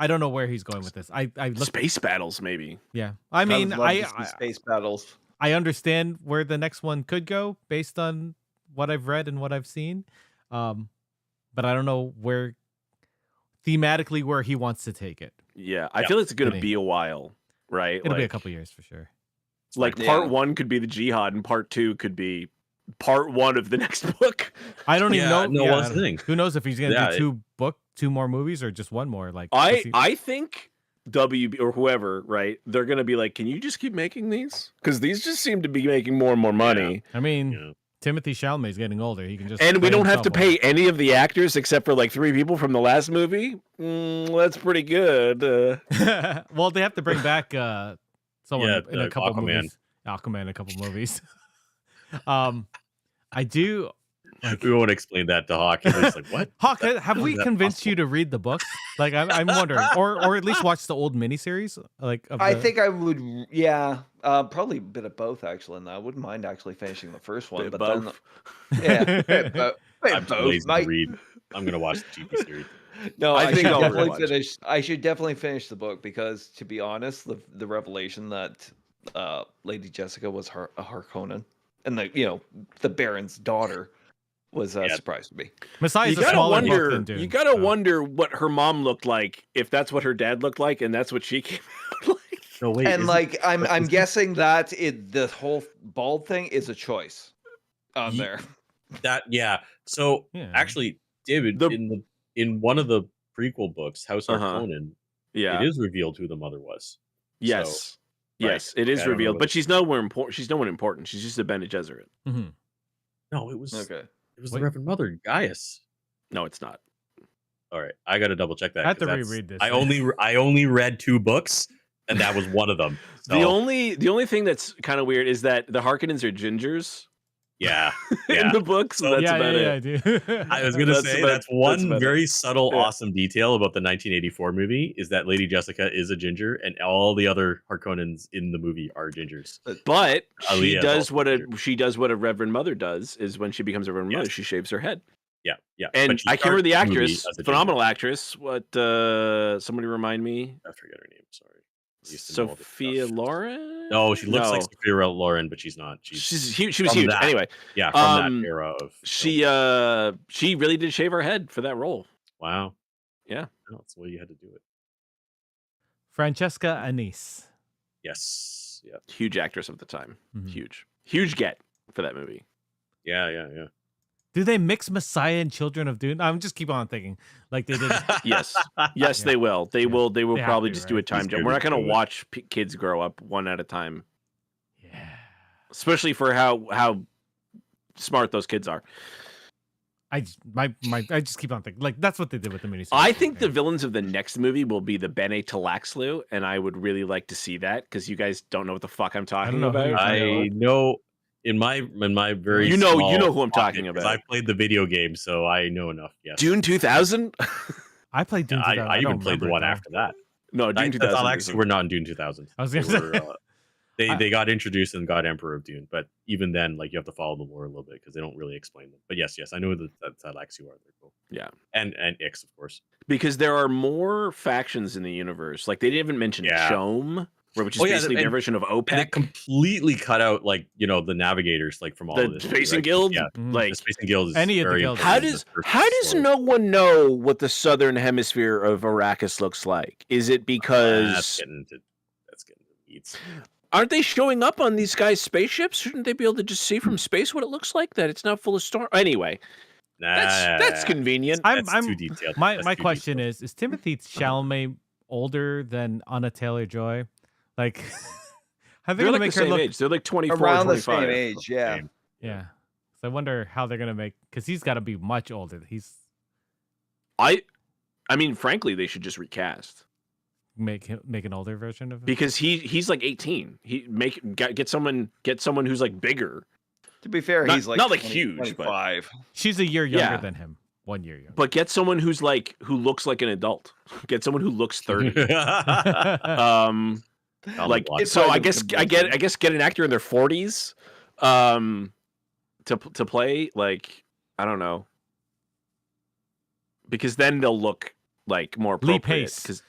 S1: don't know where he's going with this. I looked,
S2: Space battles, maybe.
S1: yeah. I mean,
S3: would love to see space battles.
S1: I understand where the next one could go based on what I've read and what I've seen, but I don't know where thematically where he wants to take it.
S2: Yeah, I feel it's going to be a while, right?
S1: It'll be a couple years for sure.
S2: Like part 1 could be the jihad, and part 2 could be part 1 of the next book.
S1: I don't even know.
S4: No, what's the thing?
S1: Who knows if he's going to do 2 more movies or just 1 more? Like
S2: I think WB or whoever, right? They're gonna be like, can you just keep making these? Because these just seem to be making more and more money.
S1: I mean, Timothy Chalamet's getting older. He can just
S2: and we don't have to pay any of the actors except for like 3 people from the last movie. That's pretty good.
S1: Well, they have to bring back someone in a couple
S4: Aquaman.
S1: movies. Aquaman in a couple movies. I do. Like,
S4: we won't explain that to Hawk. He's like, what?
S1: Hawk, have we convinced you to read the books? Like, I'm wondering, or at least watch the old miniseries. Like,
S3: I think I would. Yeah, probably a bit of both actually. And I wouldn't mind actually finishing the first one, but
S2: both.
S3: Then,
S4: I'm too
S3: both.
S4: lazy to read. I'm gonna watch the GP series.
S3: No,
S2: I think I'll rewatch.
S3: I should definitely finish the book because, to be honest, the revelation that Lady Jessica was a Harkonnen and the Baron's daughter was a surprise to me.
S1: Messiah's
S2: You
S1: a smaller book
S2: wonder.
S1: than Dune,
S2: You gotta wonder what her mom looked like, if that's what her dad looked like, and that's what she came out like.
S4: No, wait.
S3: And like, I'm guessing that the whole bald thing is a choice on there.
S4: So
S1: Yeah.
S4: actually, David, in one of the prequel books, House Harkonnen, it is revealed who the mother was.
S2: Yes.
S4: So,
S2: yes,
S4: right.
S2: it is
S4: I don't know
S2: revealed,
S4: what
S2: but she's nowhere important. She's no one important. She's just a Bene Gesserit.
S1: Mhm.
S4: No, it was
S3: Okay.
S4: It was the Reverend Mother, Gaius.
S2: No, it's not.
S4: All right, I got to double check that.
S1: I have to reread this.
S4: I only read 2 books, and that was one of them. So,
S2: The only thing that's kind of weird is that the Harkonnens are gingers
S4: yeah.
S2: in the book, so that's about it.
S1: I do.
S4: I was gonna say that's one
S2: about
S4: very subtle, awesome detail about the 1984 movie is that Lady Jessica is a ginger, and all the other Harkonnens in the movie are gingers.
S2: But she
S4: Aaliyah is
S2: does
S4: also
S2: what a Reverend Mother does is when she becomes a Reverend Mother, she shaves her head.
S4: Yeah.
S2: And
S4: But she
S2: I can't remember the
S4: starts movie
S2: actress,
S4: as a
S2: phenomenal actress. What? Somebody remind me.
S4: I forget her name. Sorry. I used to know all this
S2: Sophia
S4: stuff.
S2: Loren?
S4: No, she looks like Sophia Loren, but she's not.
S2: She was huge.
S4: that.
S2: Anyway,
S4: Yeah, from that era of
S2: she really did shave her head for that role.
S4: Wow.
S2: Yeah.
S4: No, that's the way you had to do it.
S1: Francesca Anise.
S4: Yes. Yeah.
S2: Huge actress of the time.
S1: Mhm.
S2: Huge get for that movie.
S4: Yeah.
S1: Do they mix Messiah and Children of Dune? I'm just keep on thinking like they did.
S2: Yes, they will. They will
S1: They have
S2: probably
S1: to,
S2: just do a
S1: right?
S2: time
S4: He's
S2: jump.
S4: good
S2: We're
S4: to
S2: not going
S4: do
S2: to
S4: it.
S2: watch kids grow up one at a time,
S1: Yeah.
S2: especially for how smart those kids are.
S1: I just keep on thinking like that's what they did with the miniseries.
S2: I think the villains of the next movie will be the Bene Talaxlu, and I would really like to see that because you guys don't know what the fuck I'm talking
S1: know who
S2: about.
S1: you're
S4: I know in my very
S2: you know
S4: small
S2: who I'm talking
S4: pocket, 'cause
S2: about.
S4: I played the video game, so I know enough. Yes.
S2: Dune 2000.
S1: I played Dune 2000.
S4: I even
S1: don't
S4: played the
S1: remember
S4: one
S1: it, though.
S4: after that.
S2: No, Dune
S4: I
S2: 2000.
S4: thought actually we're not in Dune 2000.
S1: I was
S4: They
S1: gonna
S4: were,
S1: say.
S4: they got introduced and got Emperor of Dune, but even then, like you have to follow the lore a little bit because they don't really explain them. But yes, I know that Alexu are. They're cool.
S2: Yeah,
S4: and Ix, of course,
S2: because there are more factions in the universe. Like they didn't even mention Chome, which is basically their version of OPEC.
S4: And it completely cut out like the navigators like from all
S2: the
S4: of this.
S2: Spacing Guild.
S4: Yeah,
S2: like
S4: the Spacing Guild is
S1: any of the
S4: very
S1: guilds.
S2: How does no one know what the southern hemisphere of Arrakis looks like? Is it because
S4: that's getting into weeds.
S2: Aren't they showing up on these guys' spaceships? Shouldn't they be able to just see from space what it looks like? That it's not full of storm. Anyway, that's convenient.
S4: That's too detailed.
S1: My question is Timothée Chalamet older than Anna Taylor-Joy? Like, how
S2: they're like the same age. They're like 24,
S3: around
S2: 25.
S3: the same age. Yeah.
S1: Yeah. So I wonder how they're gonna make because he's got to be much older.
S2: I mean, frankly, they should just recast.
S1: Make an older version of him?
S2: Because he's like 18. Get someone who's like bigger.
S3: To be fair, he's like
S2: not like
S3: 20,
S2: huge,
S3: 25.
S1: She's a year younger than him. 1 year younger.
S2: But get someone who looks like an adult. Get someone who looks 30. Like so I guess get an actor in their 40s to play, like, I don't know. Because then they'll look like more appropriate.
S1: Lee Pace.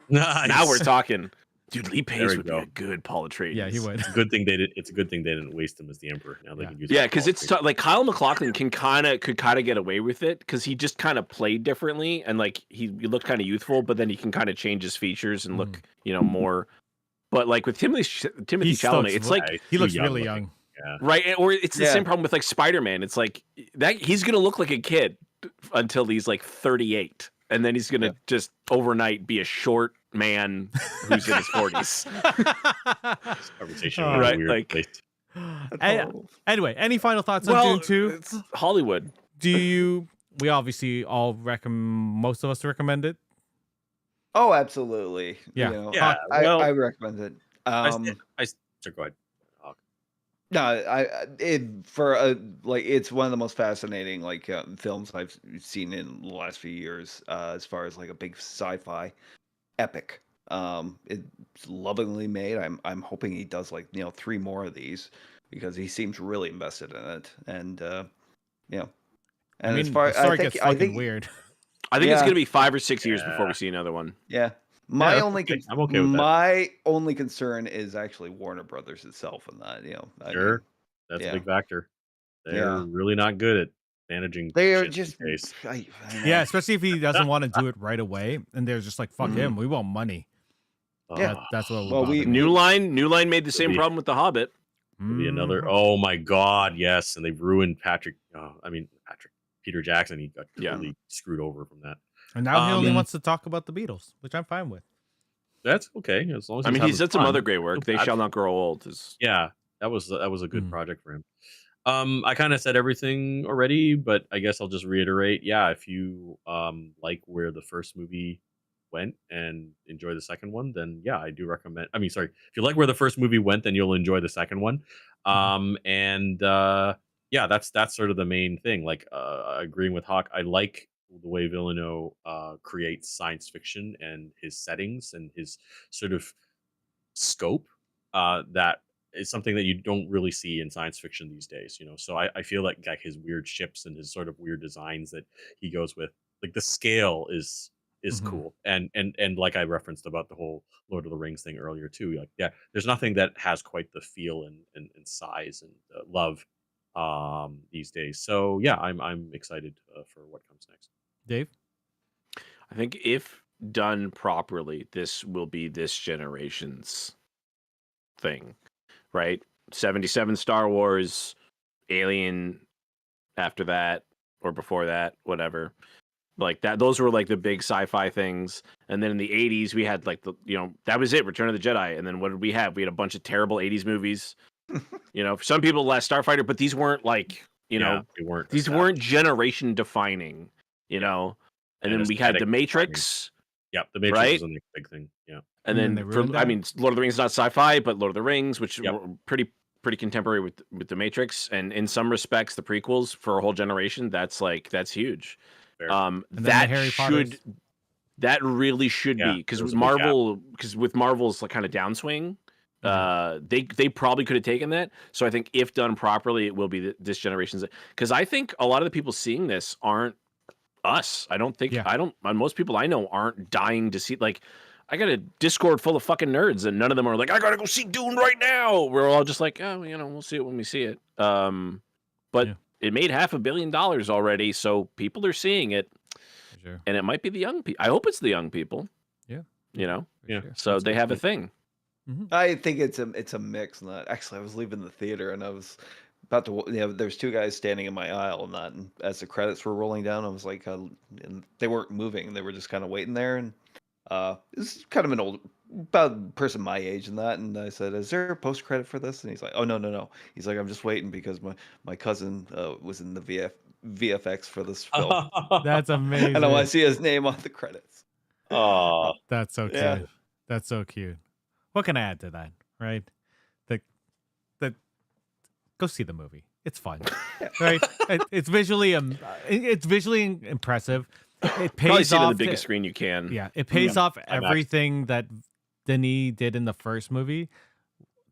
S4: Nice.
S2: Now we're talking. Dude, Lee Pace would
S4: go.
S2: be a good Paul Atreides.
S1: Yeah, he would.
S4: It's a good thing they didn't waste him as the Emperor. Now they can use.
S2: Yeah, because it's like Kyle MacLachlan could kind of get away with it because he just kind of played differently and like he looked kind of youthful, but then he can kind of change his features and look more. But like with Timothée Chalamet, it's like
S1: he looks really young.
S4: Yeah.
S2: Right, or it's the same problem with like Spider-Man. It's like that he's gonna look like a kid until he's like 38, and then he's gonna just overnight be a short man who's in his 40s.
S4: This conversation
S2: right,
S4: weird
S2: like.
S4: place.
S1: Anyway, any final thoughts on Dune 2?
S2: It's Hollywood.
S1: We obviously all most of us recommend it.
S3: Oh, absolutely.
S1: Yeah.
S3: You know,
S4: Yeah,
S3: I recommend it.
S4: So go ahead.
S3: No, it's one of the most fascinating films I've seen in the last few years, as far as like a big sci-fi epic. It's lovingly made. I'm hoping he does 3 more of these because he seems really invested in it. And and
S1: I mean,
S3: as far
S1: the story
S3: I
S1: gets
S3: think
S1: fucking weird.
S2: I think it's gonna be 5 or 6 years before we see another one.
S3: Yeah.
S4: I'm okay with that.
S3: My only concern is actually Warner Brothers itself, and that
S4: That's a big factor. They're really not good at managing.
S3: they are
S4: shit
S3: just
S4: these days.
S1: Yeah, especially if he doesn't want to do it right away, and they're just like, "Fuck him, we want money." That's what.
S3: Well,
S2: New Line made the same problem with The Hobbit.
S4: Be another. Oh my God, yes, and they've ruined Peter Jackson. He got totally screwed over from that.
S1: And now he only wants to talk about the Beatles, which I'm fine with.
S4: That's okay as long as
S2: he's done some other great work. They Shall Not Grow Old.
S4: Yeah, that was a good project for him. I kind of said everything already, but I guess I'll just reiterate. Yeah, if you like where the first movie went and enjoy the second one, then yeah, I do recommend. If you like where the first movie went, then you'll enjoy the second one. Yeah, that's sort of the main thing. Like agreeing with Hawk, I like the way Villeneuve creates science fiction and his settings and his sort of scope. That is something that you don't really see in science fiction these days, So I feel like his weird ships and his sort of weird designs that he goes with, like the scale is cool. And like I referenced about the whole Lord of the Rings thing earlier too. Like, yeah, there's nothing that has quite the feel and size and love these days. So yeah, I'm excited for what comes next.
S1: Dave?
S2: I think if done properly, this will be this generation's thing, right? 77 Star Wars, Alien after that or before that, whatever. Like that, those were like the big sci-fi things. And then in the 80s, we had like that was it, Return of the Jedi. And then what did we have? We had a bunch of terrible 80s movies. For some people, Last Starfighter, but these weren't like, You know,
S4: they weren't.
S2: these weren't generation defining. You know, and then we had the Matrix.
S4: Yeah, the Matrix
S2: right?
S4: was the next big thing. Yeah,
S2: and then I mean, Lord of the Rings is not sci-fi, but Lord of the Rings, which were pretty contemporary with the Matrix, and in some respects, the prequels for a whole generation. That's huge. That really should be, because with Marvel's like kind of downswing, they probably could have taken that. So I think if done properly, it will be this generation's. Because I think a lot of the people seeing this aren't us. I don't think most people I know aren't dying to see. Like, I got a Discord full of fucking nerds, and none of them are like, I gotta go see Dune right now. We're all just like, oh, we'll see it when we see it. But it made $500 million already, so people are seeing it. Sure. And it might be the young people. I hope it's the young people.
S1: Yeah.
S2: Sure. So they have a thing.
S3: Mm-hmm. I think it's a mix. Actually, I was leaving the theater and I was about to. There's two guys standing in my aisle, and as the credits were rolling down, I was like, and they weren't moving. They were just kind of waiting there, and it's kind of an old about person my age and that. And I said, "Is there a post credit for this?" And he's like, "Oh no." He's like, "I'm just waiting because my cousin was in the VFX for this film."
S1: That's amazing.
S3: And I want to see his name on the credits.
S4: Oh,
S1: that's so cute. That's so cute. What can I add to that? Right? Go see the movie. It's fun, right? It's visually impressive. It pays
S2: Probably see
S1: off
S2: it on the biggest screen you can.
S1: Yeah, it pays off everything that Denis did in the first movie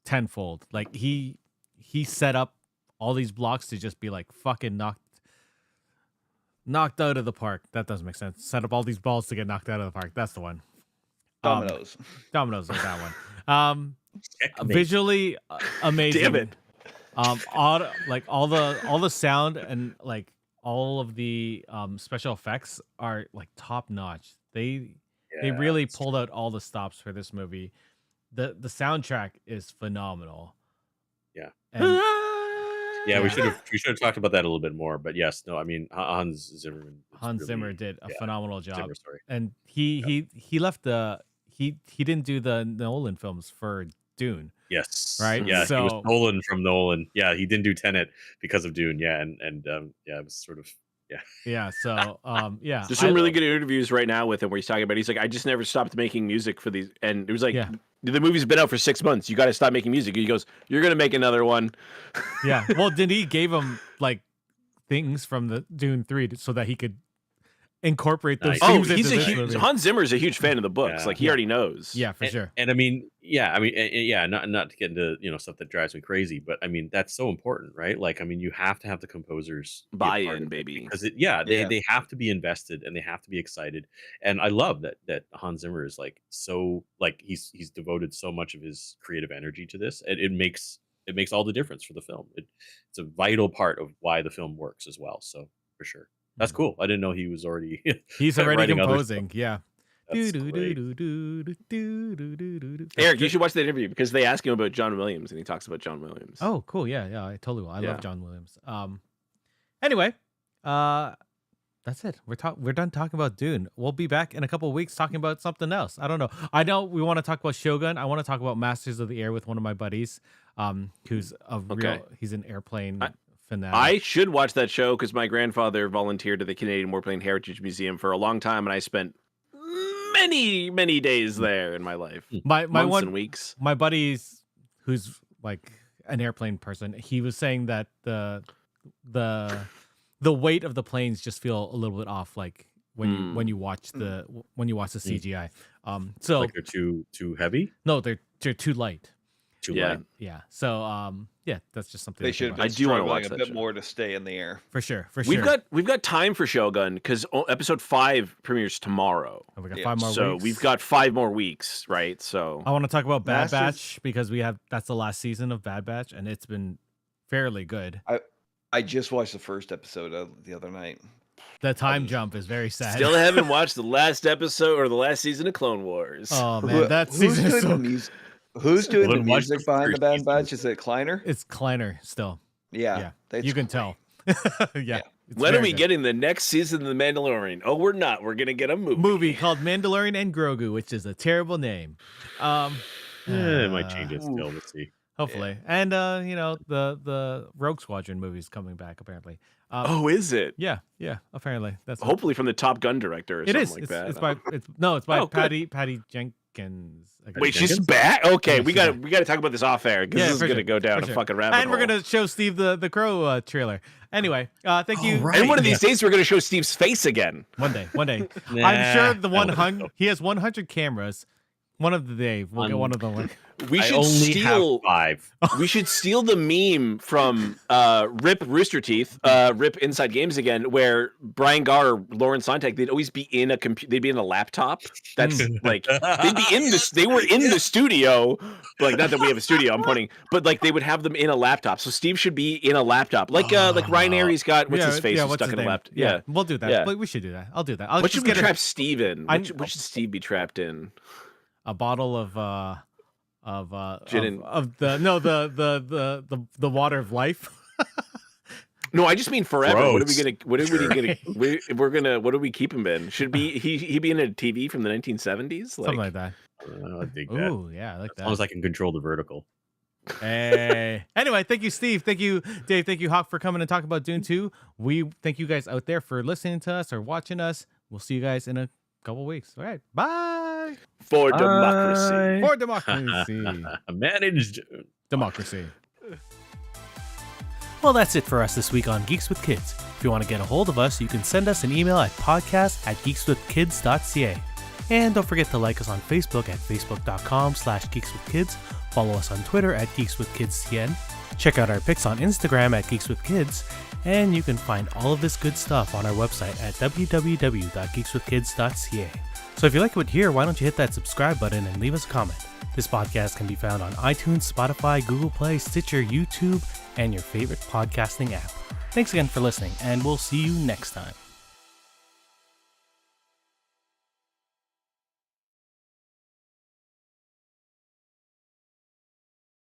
S1: tenfold. Like he set up all these blocks to just be like fucking knocked out of the park. That doesn't make sense. Set up all these balls to get knocked out of the park. That's the one.
S3: Dominoes
S1: is that one. Visually amazing.
S2: Damn it.
S1: All the sound and like all of the special effects are like top notch. They really pulled out all the stops for this movie. The soundtrack is phenomenal.
S4: Yeah.
S1: And,
S4: we should have talked about that a little bit more. But yes, no, I mean Hans
S1: Zimmer did a phenomenal job. And he left he didn't do the Nolan films for Dune.
S4: Yes.
S1: Right.
S4: Yeah.
S1: So,
S4: he was stolen from Nolan. Yeah. He didn't do Tenet because of Dune. Yeah. And it was sort of. Yeah.
S1: Yeah. So
S2: there's some really good interviews right now with him where he's talking about. He's like, I just never stopped making music for these, and it was like, the movie's been out for 6 months. You got to stop making music. He goes, you're gonna make another one.
S1: Yeah. Well, Denis gave him like things from the Dune 3 so that he could incorporate those themes into this movie.
S2: Hans Zimmer's a huge fan of the books. Like he already knows.
S1: Yeah, for sure.
S4: And I mean, not to get into stuff that drives me crazy, but I mean that's so important, right? Like I mean, you have to have the composers
S2: buy in, baby,
S4: because they have to be invested and they have to be excited. And I love that Hans Zimmer is like so like he's devoted so much of his creative energy to this, and it makes all the difference for the film. It's a vital part of why the film works as well. So for sure. That's cool. I didn't know he was already.
S1: He's already composing. Yeah.
S2: Eric, you should watch that interview because they ask him about John Williams and he talks about John Williams.
S1: Oh, cool. Yeah. I totally will. I love John Williams. Anyway, that's it. We're done talking about Dune. We'll be back in a couple of weeks talking about something else. I don't know. I know we want to talk about Shogun. I want to talk about Masters of the Air with one of my buddies, who's he's an airplane.
S2: I should watch that show because my grandfather volunteered at the Canadian Warplane Heritage Museum for a long time, and I spent many days there in my life. Months and weeks.
S1: My buddy's who's like an airplane person. He was saying that the weight of the planes just feel a little bit off, like when you watch the CGI. So
S4: like they're too heavy.
S1: No, they're too light.
S4: Too light.
S1: Yeah. So that's just something
S3: they should. I do want to watch a bit more to stay in the air.
S1: For sure.
S2: We've got time for Shogun because episode 5 premieres tomorrow.
S1: We got 5 more weeks.
S2: So we've got 5 more weeks, right? So
S1: I want to talk about Bad Batch because that's the last season of Bad Batch, and it's been fairly good.
S3: I just watched the first episode the other night.
S1: The time jump is very sad.
S2: Still haven't watched the last episode or the last season of Clone Wars.
S1: Oh man, that season is so.
S3: Who's doing the music behind the Bad Batch? Is it Kleiner?
S1: It's Kleiner still.
S3: Yeah.
S1: You can tell. Yeah.
S2: When are we getting the next season of The Mandalorian? Oh, we're not. We're going to get a movie
S1: called Mandalorian and Grogu, which is a terrible name.
S4: It might change it still. Let's see.
S1: Hopefully. And the Rogue Squadron movie's coming back apparently.
S2: Oh, is it?
S1: Yeah, apparently. That's
S2: Hopefully from the Top Gun director or
S1: it
S2: something
S1: is.
S2: like
S1: It's,
S2: that.
S1: it's by
S2: Oh, good.
S1: Patty Jenkins. I guess.
S2: Wait, she's
S4: Jenkins?
S2: back? Okay,
S1: Yeah,
S2: we
S1: she's
S2: got to talk about this off air because this is
S1: for
S2: going to
S1: sure,
S2: go down
S1: for
S2: a
S1: sure.
S2: fucking rabbit
S1: And we're
S2: hole.
S1: gonna show Steve the Crow trailer. Anyway, thank you.
S3: right.
S2: And one of these days we're going to show Steve's face again.
S1: One day.
S4: Nah,
S1: I'm sure the
S4: I don't think
S1: 100.
S4: so.
S1: He has 100 cameras. One of the day we'll get one of them.
S2: We
S4: I
S2: should
S4: only
S2: steal.
S4: have 5.
S2: We should steal the meme from Rip Rooster Teeth, Rip Inside Games again, where Brian Garr or Lauren Sontag, they'd always be in a they'd be in a laptop. That's like they'd be in this. They were in the studio, like not that we have a studio. I'm pointing, but like they would have them in a laptop. So Steve should be in a laptop, like Ryan Airy's got what's his face who's
S1: what's
S2: stuck
S1: his
S2: in a
S1: name?
S2: laptop. Yeah.
S1: We'll do that.
S2: Yeah.
S1: But we should do that. I'll do that. I'll
S2: What
S1: just
S2: should we
S1: get
S2: trap Steve in? What should Steve be trapped in?
S1: a bottle of
S2: Gin
S1: the water of life.
S2: No, I just mean forever.
S4: Gross.
S2: What do we keep him in? Should he be in a TV from the 1970s?
S1: Something like that.
S4: I dig that.
S1: Ooh, yeah, I like
S4: As long as
S1: that.
S4: I can control the vertical.
S1: Hey. Anyway, thank you, Steve. Thank you, Dave. Thank you, Hawk, for coming and talking about Dune 2. We thank you guys out there for listening to us or watching us. We'll see you guys in a couple weeks. All right. Bye.
S2: For democracy.
S1: For democracy.
S4: Managed.
S1: Democracy. Well, that's it for us this week on Geeks with Kids. If you want to get a hold of us, you can send us an email at podcast@geekswithkids.ca. And don't forget to like us on Facebook at facebook.com/geekswithkids. Follow us on Twitter at geekswithkidscn. Check out our pics on Instagram at geekswithkids. And you can find all of this good stuff on our website at www.geekswithkids.ca. So if you like what you hear, why don't you hit that subscribe button and leave us a comment. This podcast can be found on iTunes, Spotify, Google Play, Stitcher, YouTube, and your favorite podcasting app. Thanks again for listening, and we'll see you next time.